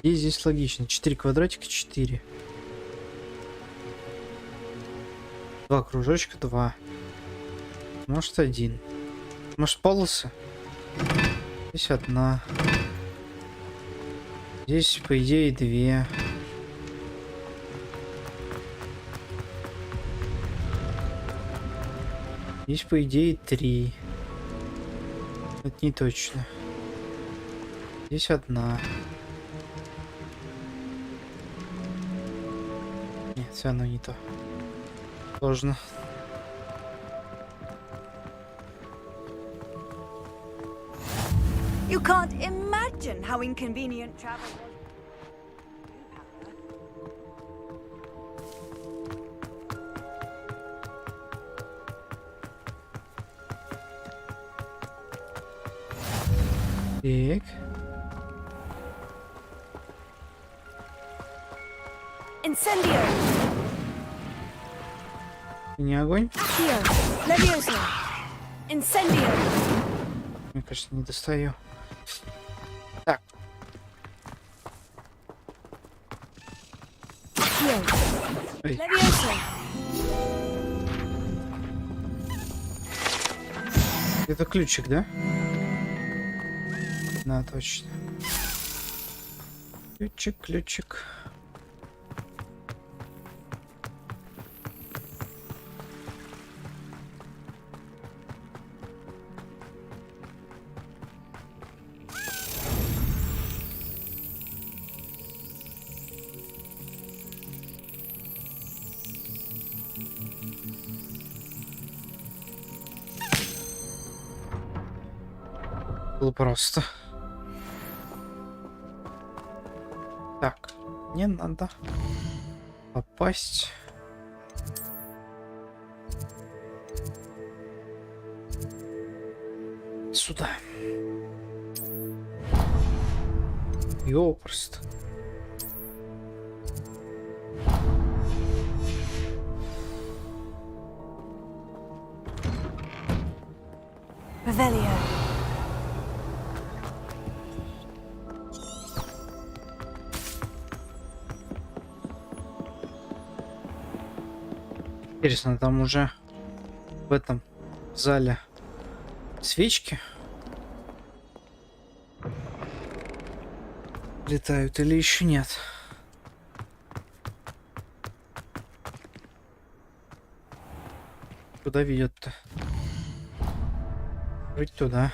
И здесь логично. 4 квадратика, 4. 2 кружочка, 2. Может 1. Может полосы? Здесь 1. Здесь, по идее, 2. Здесь, по идее, 3. Это не точно. Здесь 1. Нет, все равно не то. Сложно. You can't imagine how inconvenient travel was. Так. Incendio. Не огонь? Accio. Levioso. Incendio. Мне кажется, не достаю. Так. Accio. Ой. Levioso. Это ключик, да? Да, точно. Ключик, ключик. Было просто. Так, мне надо попасть. Сюда. Ёпрст. Revelio. Интересно, там уже в этом зале свечки летают или еще нет? Куда ведет-то? Вроде туда.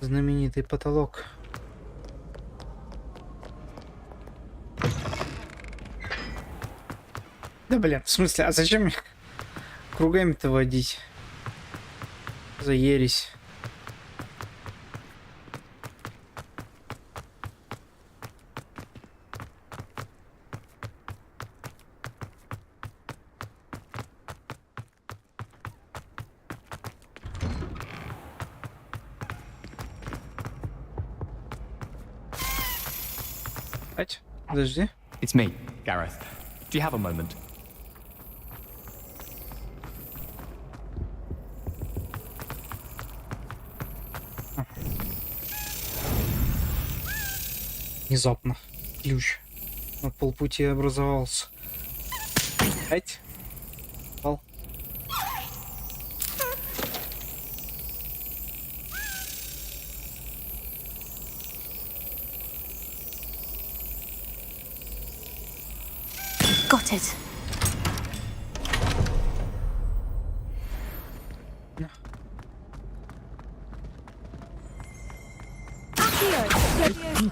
Знаменитый потолок. Да блин, в смысле, а зачем мне кругами-то водить? За ересь. Подожди. It's me, Gareth. Do you have a moment? Внезапно ключ на полпути образовался. Ать. Пал. Got it.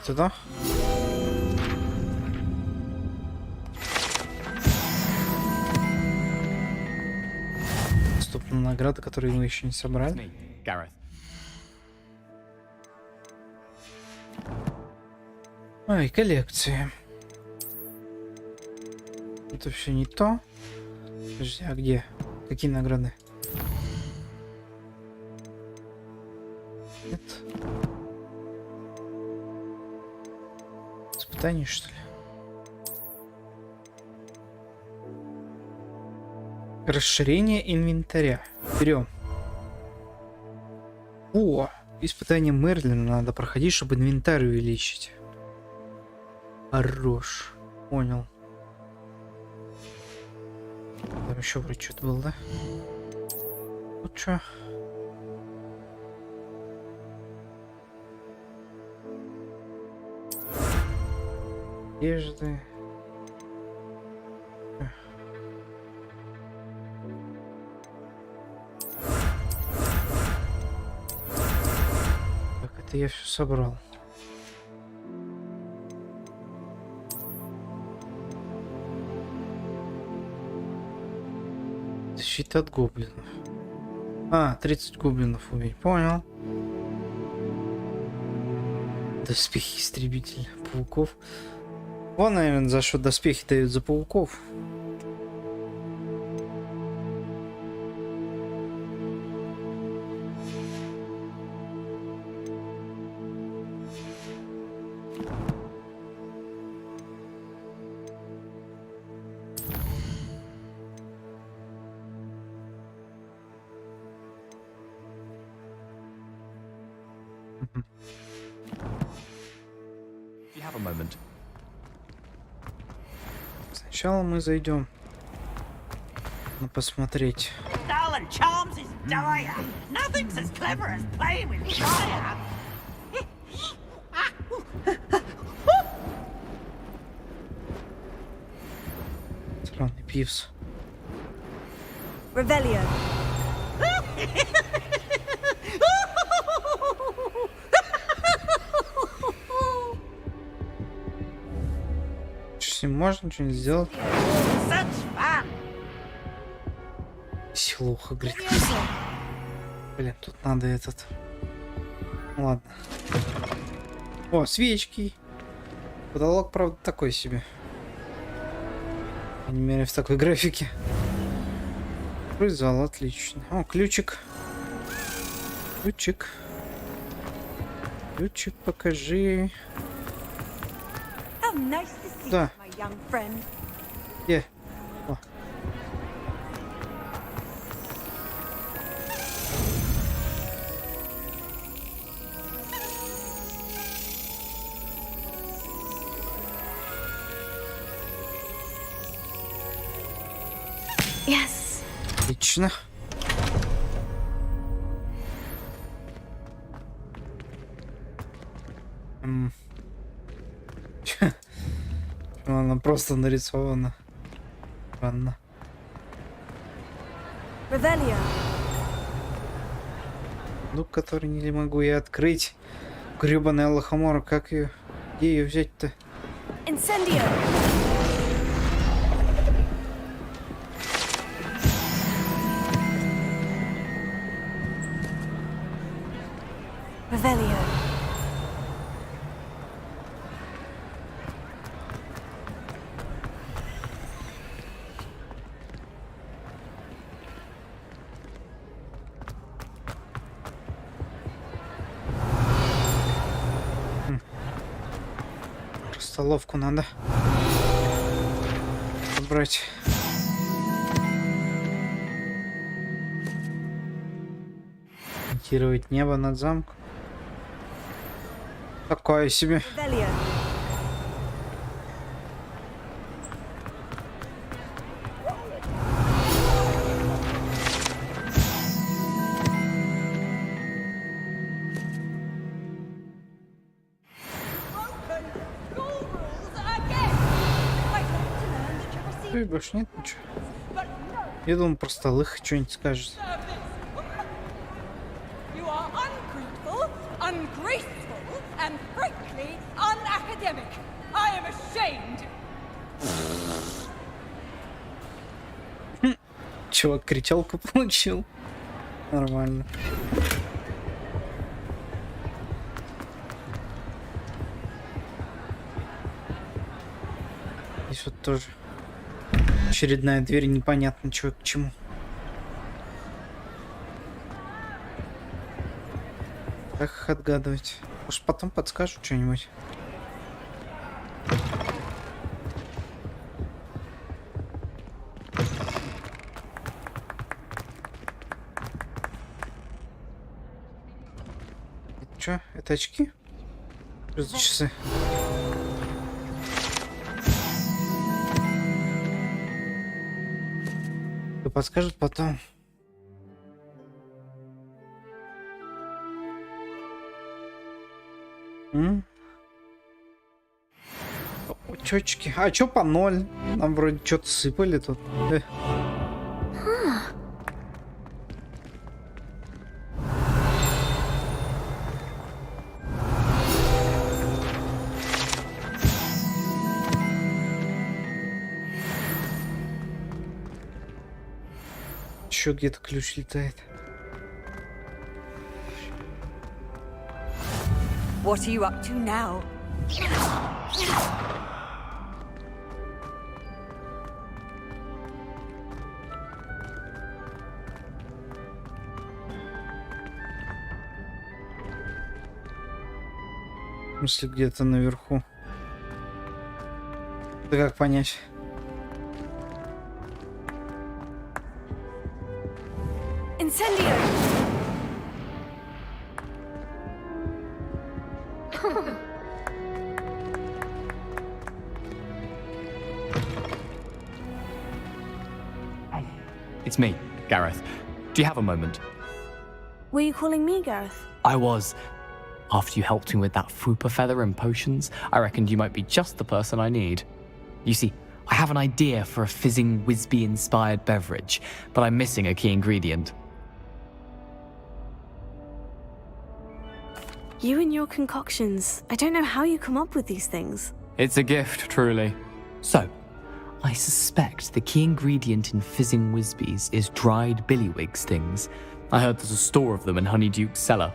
Туда. Доступна награда, которую мы еще не собрали. Ой, коллекции. Это все не то. Подожди, а где? Какие награды? Нет. Испытание, что ли? Расширение инвентаря. Берем. О, испытание Мерлина надо проходить, чтобы инвентарь увеличить. Хорош. Понял. Там еще вроде что-то было, да? Вот что? Одежды. Так, это я все собрал. Защита от гоблинов. А, 30 гоблинов убить. Понял. Доспехи истребителя пауков. Вон, наверное, за что доспехи дают за пауков. Сначала мы зайдем. Ну, посмотреть. Странный пивс. Revelio. С ним можно что-нибудь сделать? Силуха, говорит. Блин, тут надо этот. Ладно. О, свечки. Потолок, правда, такой себе. По крайней мере, в такой графике. Зал, отлично. О, ключик. Ключик. Ключик, покажи. Да. Где? О. Отлично. Она просто нарисована. Странно. Ну, который не могу я открыть. Гребаная лохомора, как ее? Где ее взять-то? Incendio! Revelio. Столовку надо убрать. Монтировать небо над замком. Такое себе. И больше нет ничего. Я думаю, про столых что-нибудь скажет. Чувак кричалку получил. Нормально. Здесь вот тоже очередная дверь, непонятно чего к чему. Как их отгадывать? Может, потом подскажу что-нибудь. Что? Это очки? Что за часы? Кто подскажет потом? Чёчки. А чё по 0? Нам вроде что-то сыпали тут. Еще где-то ключ летает. What are you up to now? В смысле, где-то наверху. Да как понять? Incendio! It's me, Gareth. Do you have a moment? Were you calling me, Gareth? I was. After you helped me with that fupa feather and potions, I reckoned you might be just the person I need. You see, I have an idea for a fizzing Wisby-inspired beverage, but I'm missing a key ingredient. You and your concoctions. I don't know how you come up with these things. It's a gift, truly. So, I suspect the key ingredient in fizzing Wisbies is dried billywig stings. I heard there's a store of them in Honeyduke's cellar.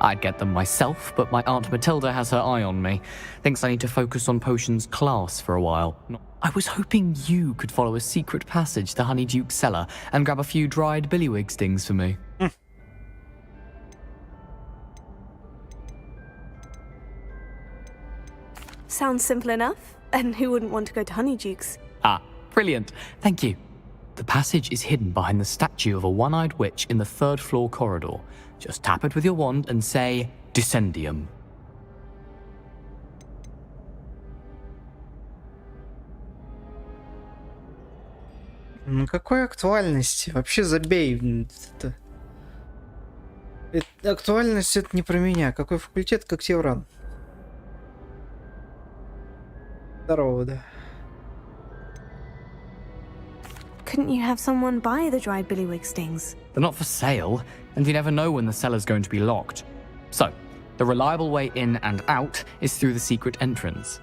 I'd get them myself, but my Aunt Matilda has her eye on me. Thinks I need to focus on potions class for a while. I was hoping you could follow a secret passage to Honeyduke's cellar and grab a few dried billywig stings for me. Sounds simple enough. And who wouldn't want to go to Honeyduke's? Ah, brilliant. Thank you. The passage is hidden behind the statue of a one-eyed witch in the third-floor corridor. Just tap it with your wand and say, Descendium. Ну какой актуальности? Вообще забей. Актуальность это не про меня. Какой факультет, как Тевран? Здорово, да. Couldn't you have someone buy the dried billywig stings? They're not for sale, and you never know when the cellar's going to be locked. So, the reliable way in and out is through the secret entrance.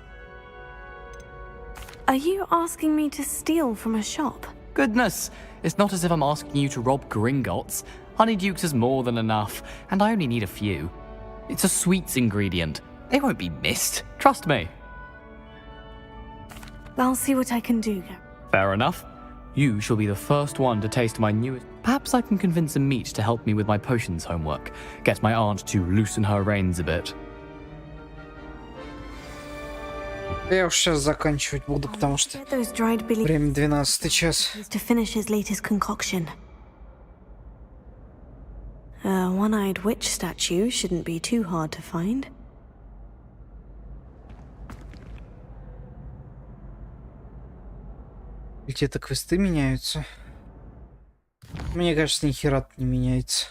Are you asking me to steal from a shop? Goodness, it's not as if I'm asking you to rob Gringotts. Honeydukes is more than enough, and I only need a few. It's a sweets ingredient. They won't be missed, trust me. I'll see what I can do. Fair enough. You shall be the first one to taste my newest. Perhaps I can convince a meat to help me with my potions homework. Get my aunt to loosen her reins a bit. Я уж сейчас заканчивать буду, потому что время 12 час. To finish his latest concoction. A one-eyed witch statue shouldn't be too hard to find. Где-то квесты меняются. Мне кажется, ни хера не меняется.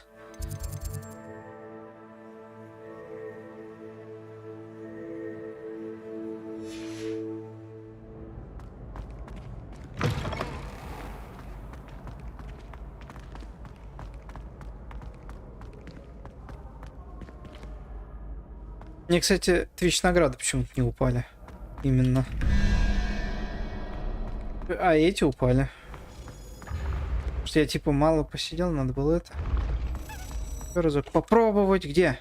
Мне, кстати, Twitch награды почему-то не упали. Именно. А эти упали. Потому что я типа мало посидел, надо было это. Разок попробовать. Где?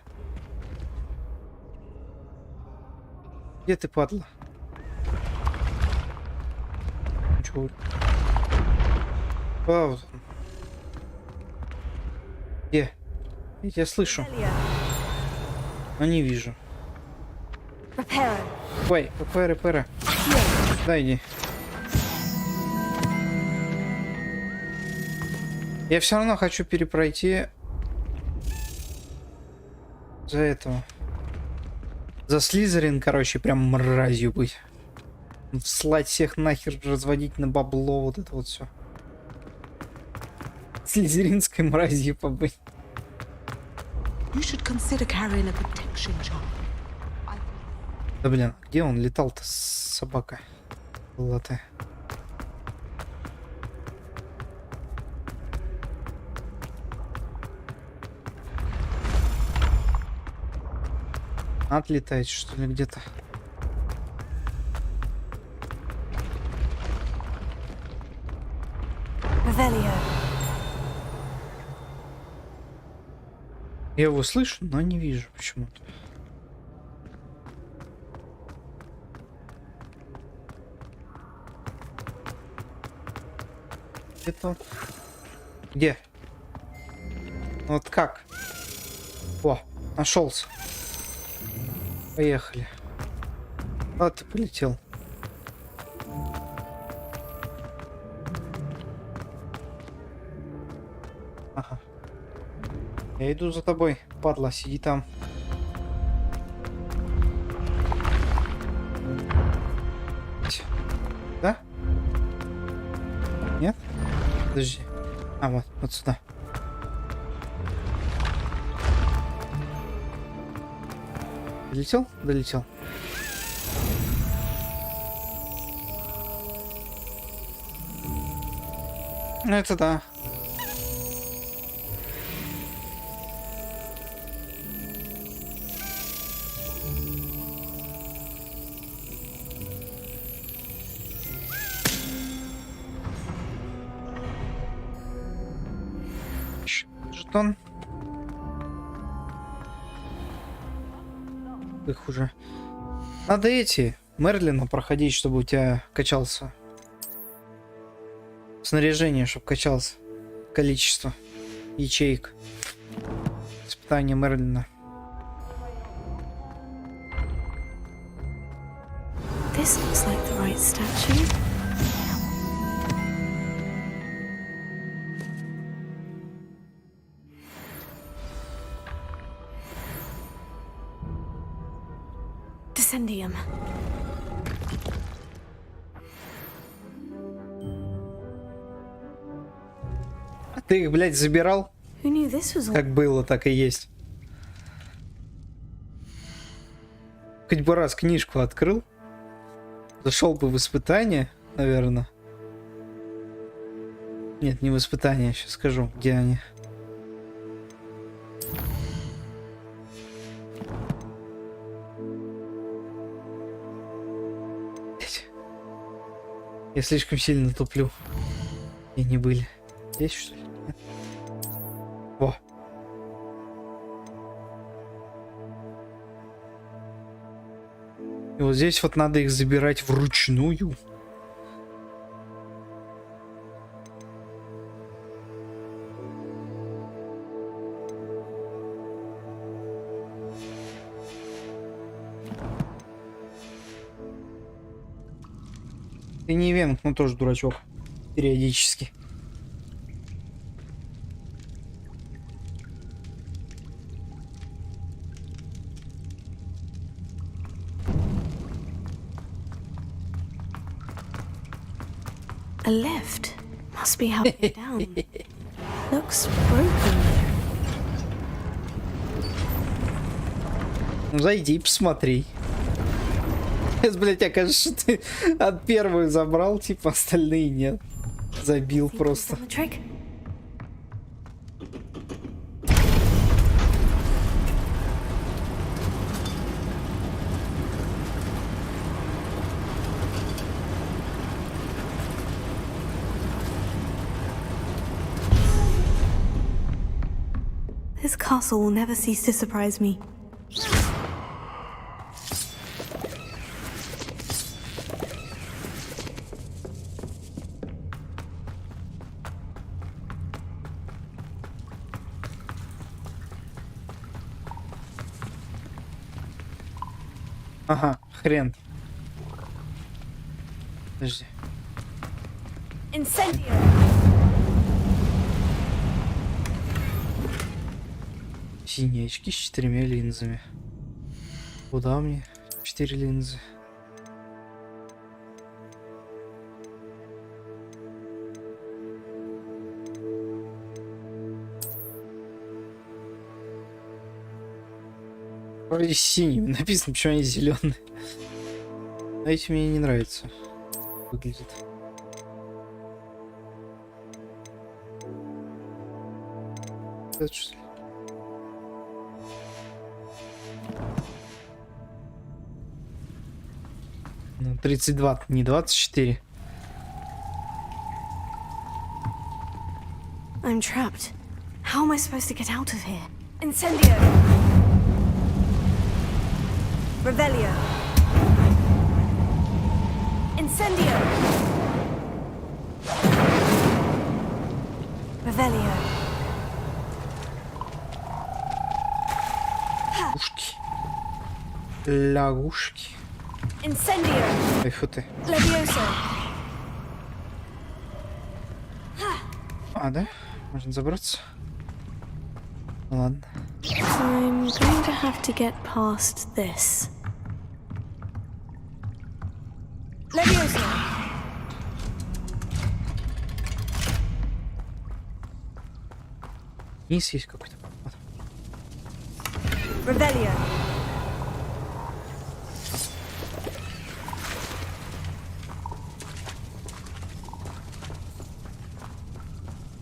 Где ты, падла? Чего? А, вот он. Где? Я тебя слышу. Но не вижу. Ой, РПР. Да, иди. Я все равно хочу перепройти за этого. За Слизерин, короче, прям мразью быть. Слать всех нахер, разводить на бабло, вот это вот все. Слизеринской мразью побыть. Да блин, где он летал-то, собака? Была-то. Отлетает, что ли, где-то. Я его слышу, но не вижу почему-то. Это... Где? Вот как? О, нашелся. Поехали. А ты полетел. Ага. Я иду за тобой, падла, сиди там. Да? Нет? Подожди. А, вот сюда. Долетел? Долетел. Ну это да. Жетон. Их уже. Надо эти Мерлина проходить, чтобы у тебя качался снаряжение, чтобы качалось количество ячеек. Испытание Мерлина. This looks like the right statue. Descendium. Ты их, блядь, забирал? Who knew this was all? Как было, так и есть. Хоть бы раз книжку открыл. Зашел бы в испытание, наверное. Нет, не в испытание, сейчас скажу, где они. Я слишком сильно туплю. И не были. Здесь, что ли? Нет? Во. И вот здесь вот надо их забирать вручную. Ты не Венг, но тоже дурачок. Периодически. A lift. Must be halfway down. Looks broken. Ну зайди и посмотри. Сейчас, блядь, окажется, что ты от первой забрал, типа остальные нет. Забил просто. This castle will never cease to surprise me. Ага, хрен. Подожди. Синие очки с 4 линзами. Куда мне 4 линзы? Вроде синими написано, почему они зеленые. А эти мне не нравятся. Выглядит. Это что ли? Ну, 32, не 24. I'm trapped. How am I supposed to get out of here? Incendio! Revelio! Incendio! Revelio! Лягушки. Лягушки. Incendio! Ой, фу ты. Levioso! А, да? Можно забраться? Ладно. I'm going to have to get past this. Levioso! Низ есть какой-то. Revelio!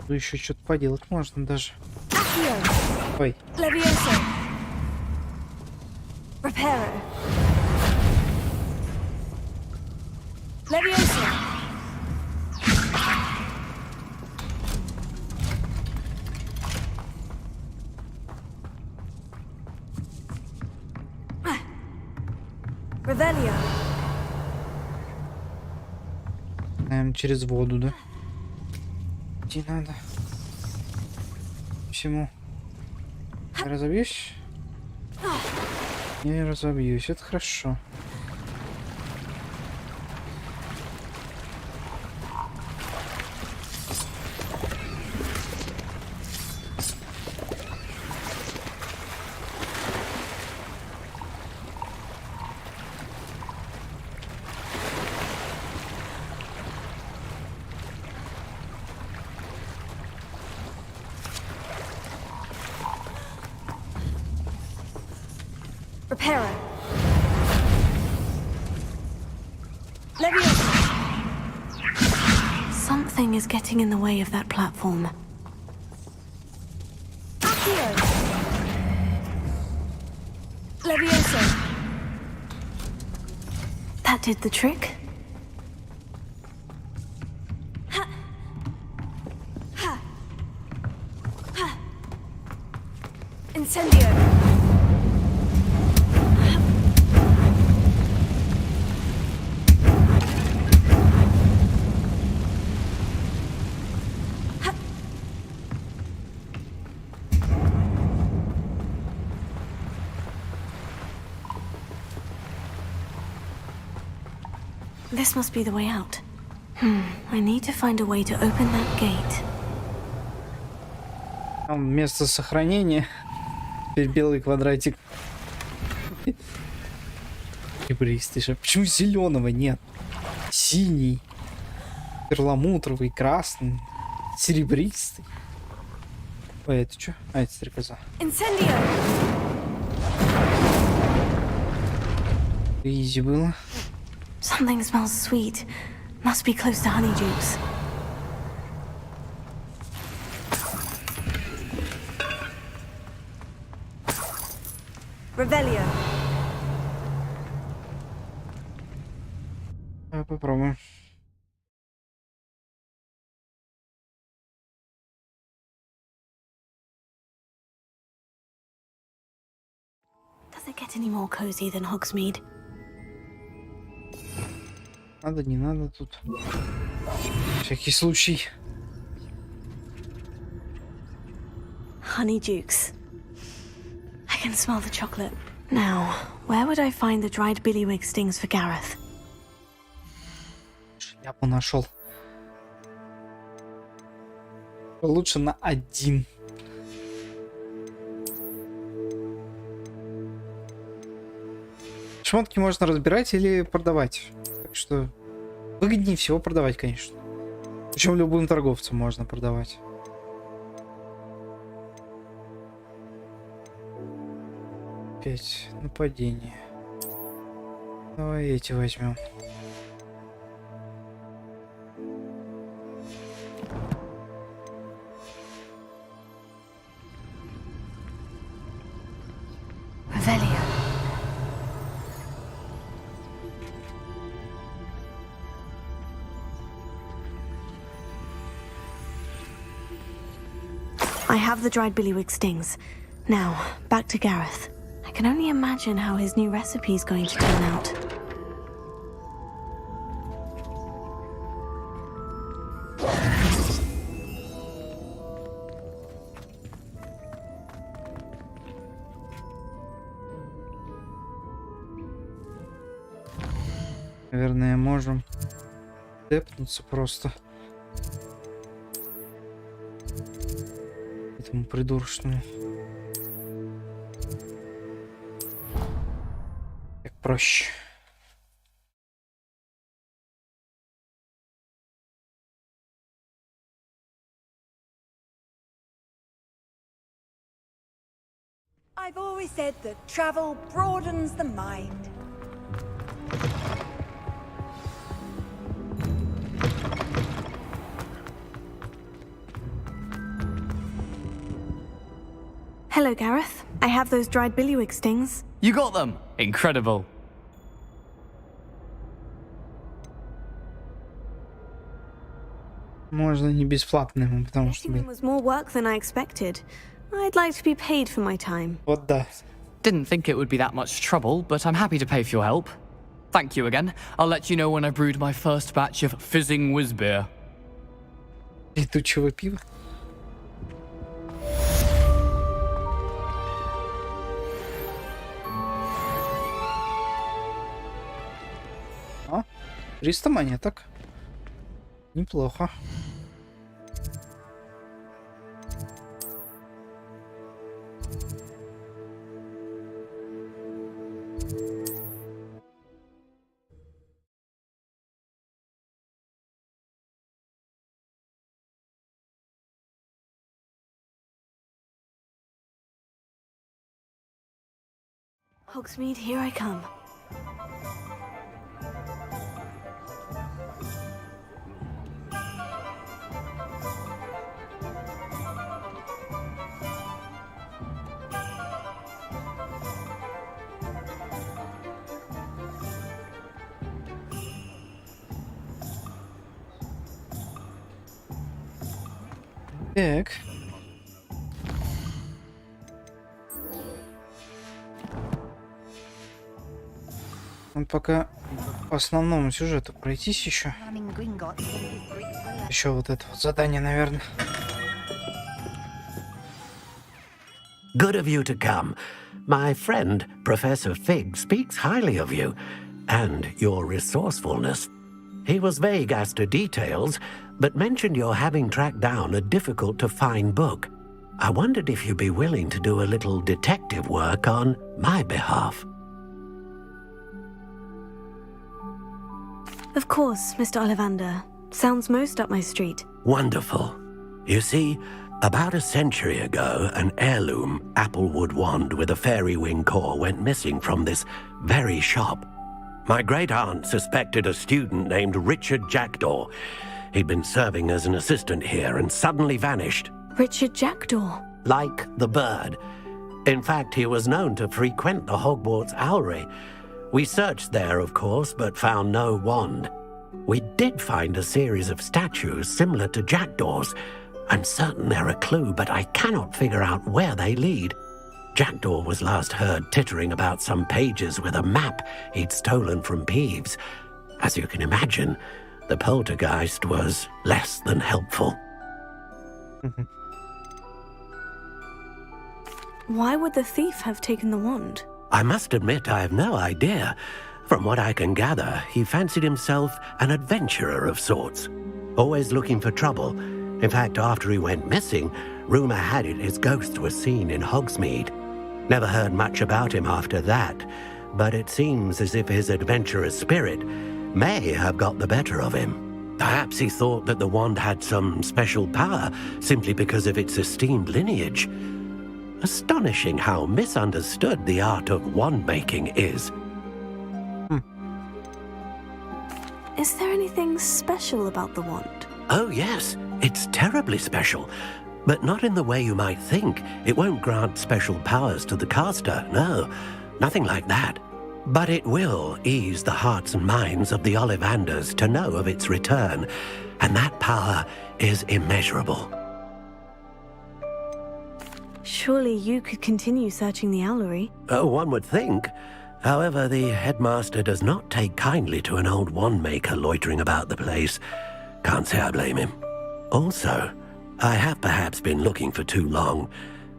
Ну еще что-то поделать можно даже. Ой. Levioso! Reparo! Levioso! Revelio! Через воду, да? Идти надо. Всему. Я разобьюсь? Не разобьюсь, это хорошо. Reparo. Leviosa. Something is getting in the way of that platform. Accio. Leviosa. That did the trick. Ha. Ha. Ha. Incendio. This must be the way out. I need to find a way to open that gate. Там место сохранения. Теперь белый квадратик. Серебристый же. Почему зеленого нет? Синий, перламутровый, красный, серебристый. Ой, это что? А, это стрекоза. Изи было. Something smells sweet. Must be close to honeydukes. Revelio. Попробуем. Does it get any more cozy than Hogsmeade? Надо, не надо тут. Всякий случай. Honeydukes. I can smell the chocolate. Now, where would I find the dried billywig stings for Gareth? Шляпу нашел. Лучше на один. Шмотки можно разбирать или продавать. Так что выгоднее всего продавать, конечно. Причем любым торговцам можно продавать. Опять нападение. Давай эти возьмем. I have the dried billywig stings. Now, back to Gareth. I can only imagine how his new recipe is going to turn out. Наверное, можем тэпнуться просто. Этому придурочному. Так проще. I've always said that travel broadens the mind. Hello, Gareth. I have those dried billywig stings. You got them! Incredible. Можно не бесплатно, потому что, It was more work than I expected. I'd like to be paid for my time. Вот да. Didn't think it would be that much trouble, but I'm happy to pay for your help. Thank you again. I'll let you know when I brewed my first batch of fizzing whiz beer. Летучего пива. А? 300 монеток. Неплохо. Hogsmeade, here I come. Так. Он пока по основному сюжету пройтись еще. Еще вот это вот задание, наверное. Good of you to come. My friend, Professor Fig, speaks highly of you and your resourcefulness. He was vague as to details, but mentioned your having tracked down a difficult-to-find book. I wondered if you'd be willing to do a little detective work on my behalf. Of course, Mr. Ollivander. Sounds most up my street. Wonderful. You see, about a century ago, an heirloom applewood wand with a fairy wing core went missing from this very shop. My great-aunt suspected a student named Richard Jackdaw. He'd been serving as an assistant here and suddenly vanished. Richard Jackdaw? Like the bird. In fact, he was known to frequent the Hogwarts Owlery. We searched there, of course, but found no wand. We did find a series of statues similar to Jackdaw's. I'm certain they're a clue, but I cannot figure out where they lead. Jackdaw was last heard tittering about some pages with a map he'd stolen from Peeves. As you can imagine, the poltergeist was less than helpful. Why would the thief have taken the wand? I must admit I have no idea. From what I can gather, he fancied himself an adventurer of sorts, always looking for trouble. In fact, after he went missing, rumor had it his ghost was seen in Hogsmeade. Never heard much about him after that, but it seems as if his adventurous spirit may have got the better of him. Perhaps he thought that the wand had some special power simply because of its esteemed lineage. Astonishing how misunderstood the art of wand-making is. Is there anything special about the wand? Oh yes, it's terribly special. But not in the way you might think. It won't grant special powers to the caster, no. Nothing like that. But it will ease the hearts and minds of the Ollivanders to know of its return. And that power is immeasurable. Surely you could continue searching the owlery. Oh, one would think. However, the headmaster does not take kindly to an old wand-maker loitering about the place. Can't say I blame him. Also, I have perhaps been looking for too long.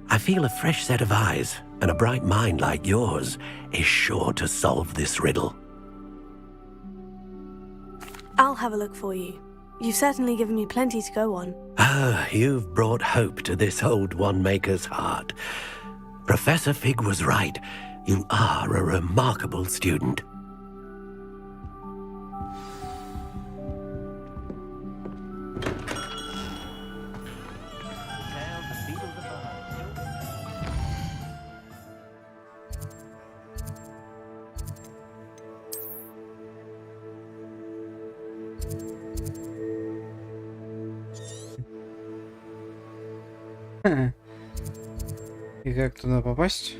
I feel a fresh set of eyes, and a bright mind like yours is sure to solve this riddle. I'll have a look for you. You've certainly given me plenty to go on. Ah, you've brought hope to this old wand-maker's heart. Professor Fig was right. You are a remarkable student. И как туда попасть?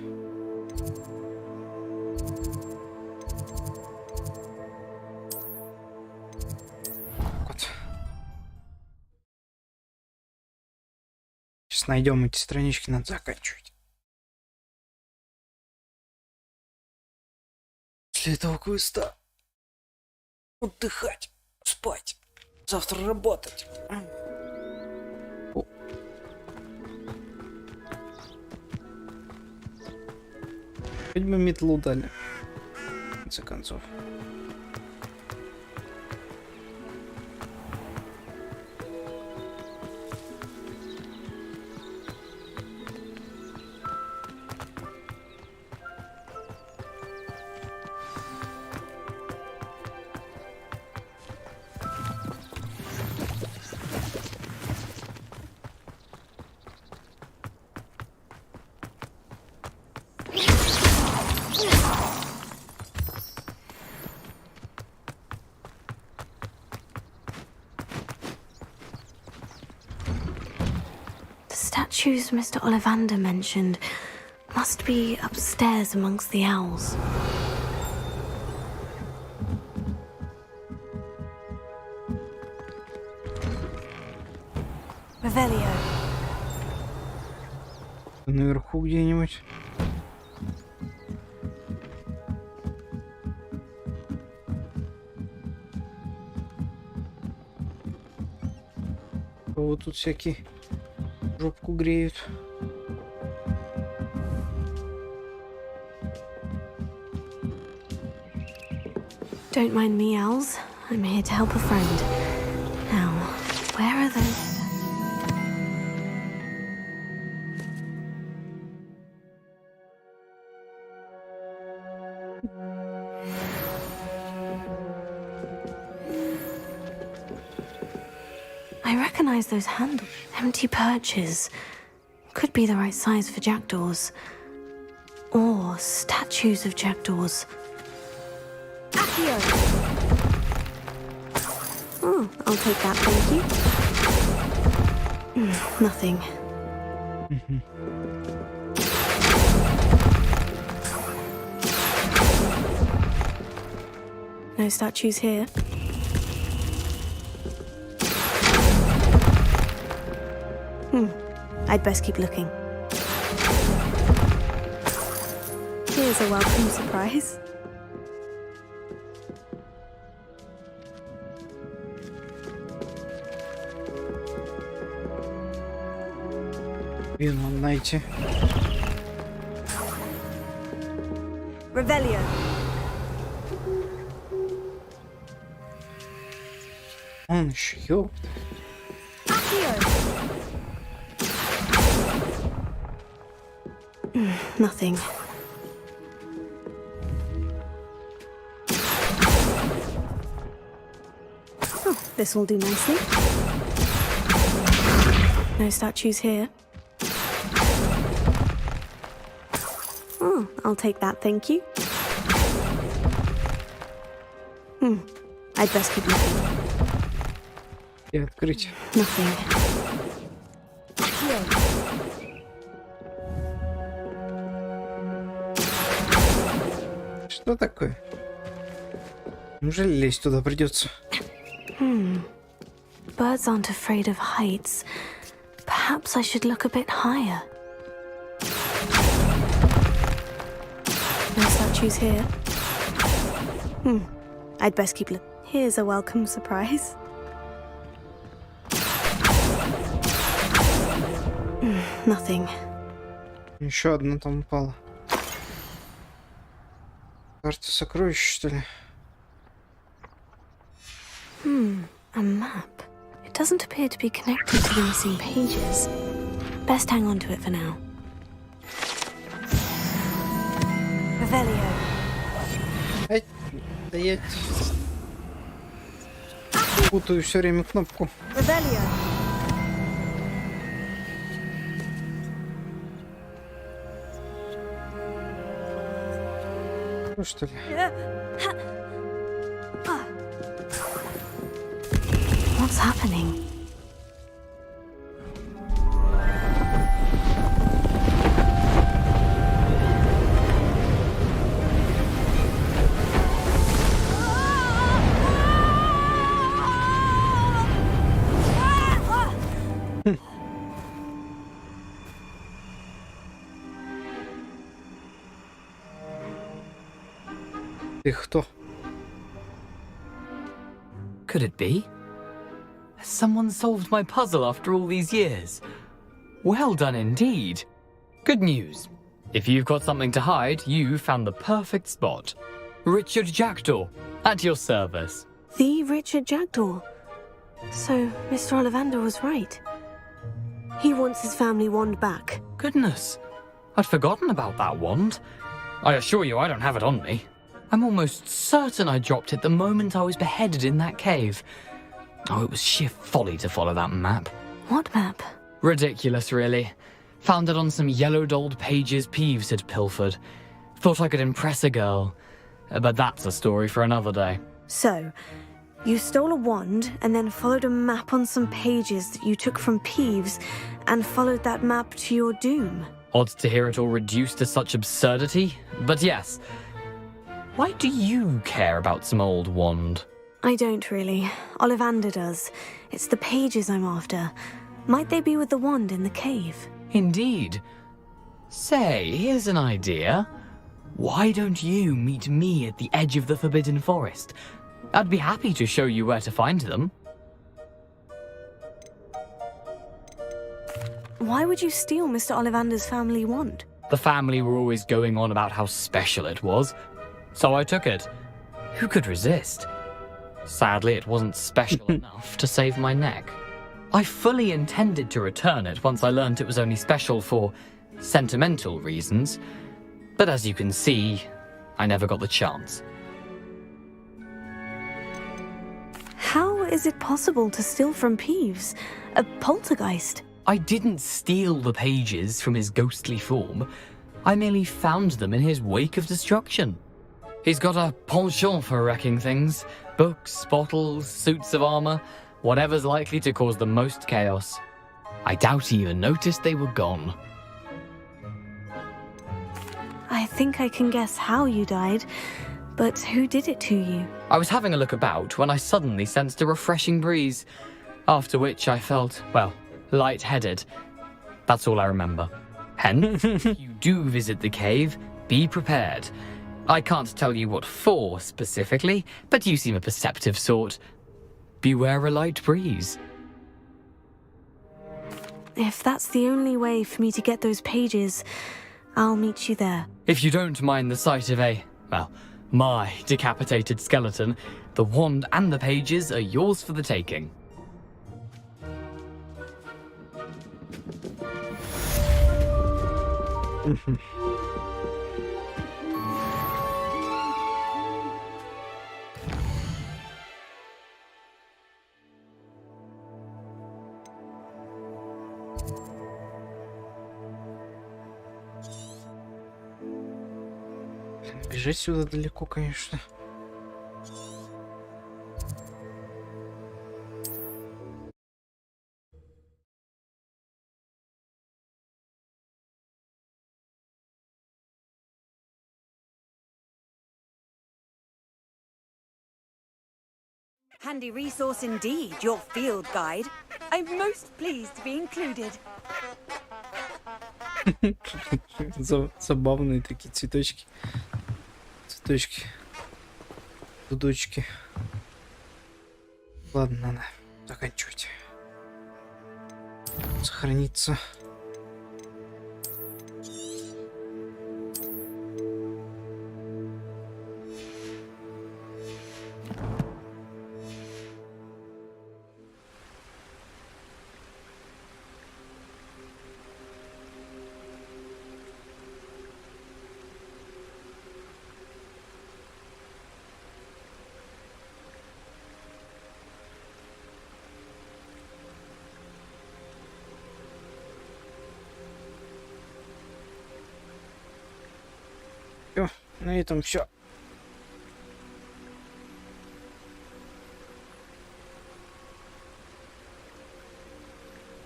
Вот. Сейчас найдем эти странички, надо заканчивать. После этого квеста отдыхать, спать, завтра работать. Хоть бы метлу дали, в конце концов. statues Mr. Ollivander mentioned must be upstairs amongst the owls. Revelio. Наверху где-нибудь. Вот тут всякие жопку греют. Don't mind me, owls. I'm here to help a friend. Now, where are those? I recognize those handles. Empty perches. Could be the right size for jackdaws. Or statues of jackdaws. Oh, I'll take that, thank you. Nothing. No statues here. I'd best keep looking. Here's a welcome surprise. Вину найти. Revelio. Он еще, ёпта. Nothing. Oh, this will do nicely. No statues here. Oh, I'll take that, thank you. I'd best keep looking. И открыть. Nothing. Что такое? Неужели лезть туда придется? Birds aren't afraid of heights. Perhaps I should look a bit higher. No statues here. I'd best keep looking. Here's a welcome surprise. Nothing. Еще одна там упала. Карта сокровищ, что ли? A map. It doesn't appear to be connected to the missing pages. Best hang on to it for now. Revelio. Ай, да я путаю все время кнопку. Revelio. Ну что ли? What's happening? Ты кто? Could it be? Has someone solved my puzzle after all these years? Well done indeed. Good news. If you've got something to hide, you found the perfect spot. Richard Jackdaw, at your service. The Richard Jackdaw. So, Mr. Ollivander was right. He wants his family wand back. Goodness, I'd forgotten about that wand. I assure you I don't have it on me. I'm almost certain I dropped it the moment I was beheaded in that cave. Oh, it was sheer folly to follow that map. What map? Ridiculous, really. Found it on some yellowed old pages Peeves had pilfered. Thought I could impress a girl. But that's a story for another day. So, You stole a wand and then followed a map on some pages that you took from Peeves and followed that map to your doom. Odd to hear it all reduced to such absurdity, but yes. Why do you care about some old wand? I don't really. Ollivander does. It's the pages I'm after. Might they be with the wand in the cave? Indeed. Say, here's an idea. Why don't you meet me at the edge of the Forbidden Forest? I'd be happy to show you where to find them. Why would you steal Mr. Ollivander's family wand? The family were always going on about how special it was, so I took it. Who could resist? Sadly, it wasn't special enough to save my neck. I fully intended to return it once I learned it was only special for sentimental reasons, but as you can see, I never got the chance. How is it possible to steal from Peeves? A poltergeist? I didn't steal the pages from his ghostly form. I merely found them in his wake of destruction. He's got a penchant for wrecking things. Books, bottles, suits of armor, whatever's likely to cause the most chaos. I doubt he even noticed they were gone. I think I can guess how you died, but who did it to you? I was having a look about when I suddenly sensed a refreshing breeze, after which I felt, well, lightheaded. That's all I remember. Hence, if you do visit the cave, be prepared. I can't tell you what for specifically, but you seem a perceptive sort. Beware a light breeze. If that's the only way for me to get those pages, I'll meet you there. If you don't mind the sight of my decapitated skeleton, the wand and the pages are yours for the taking. Бежать сюда далеко, конечно. Handy resource indeed, your field guide. I'm most pleased to be included. Забавные такие цветочки. Цветочки. Дудочки. Ладно, надо заканчивать. Сохраниться. Всё, на этом все.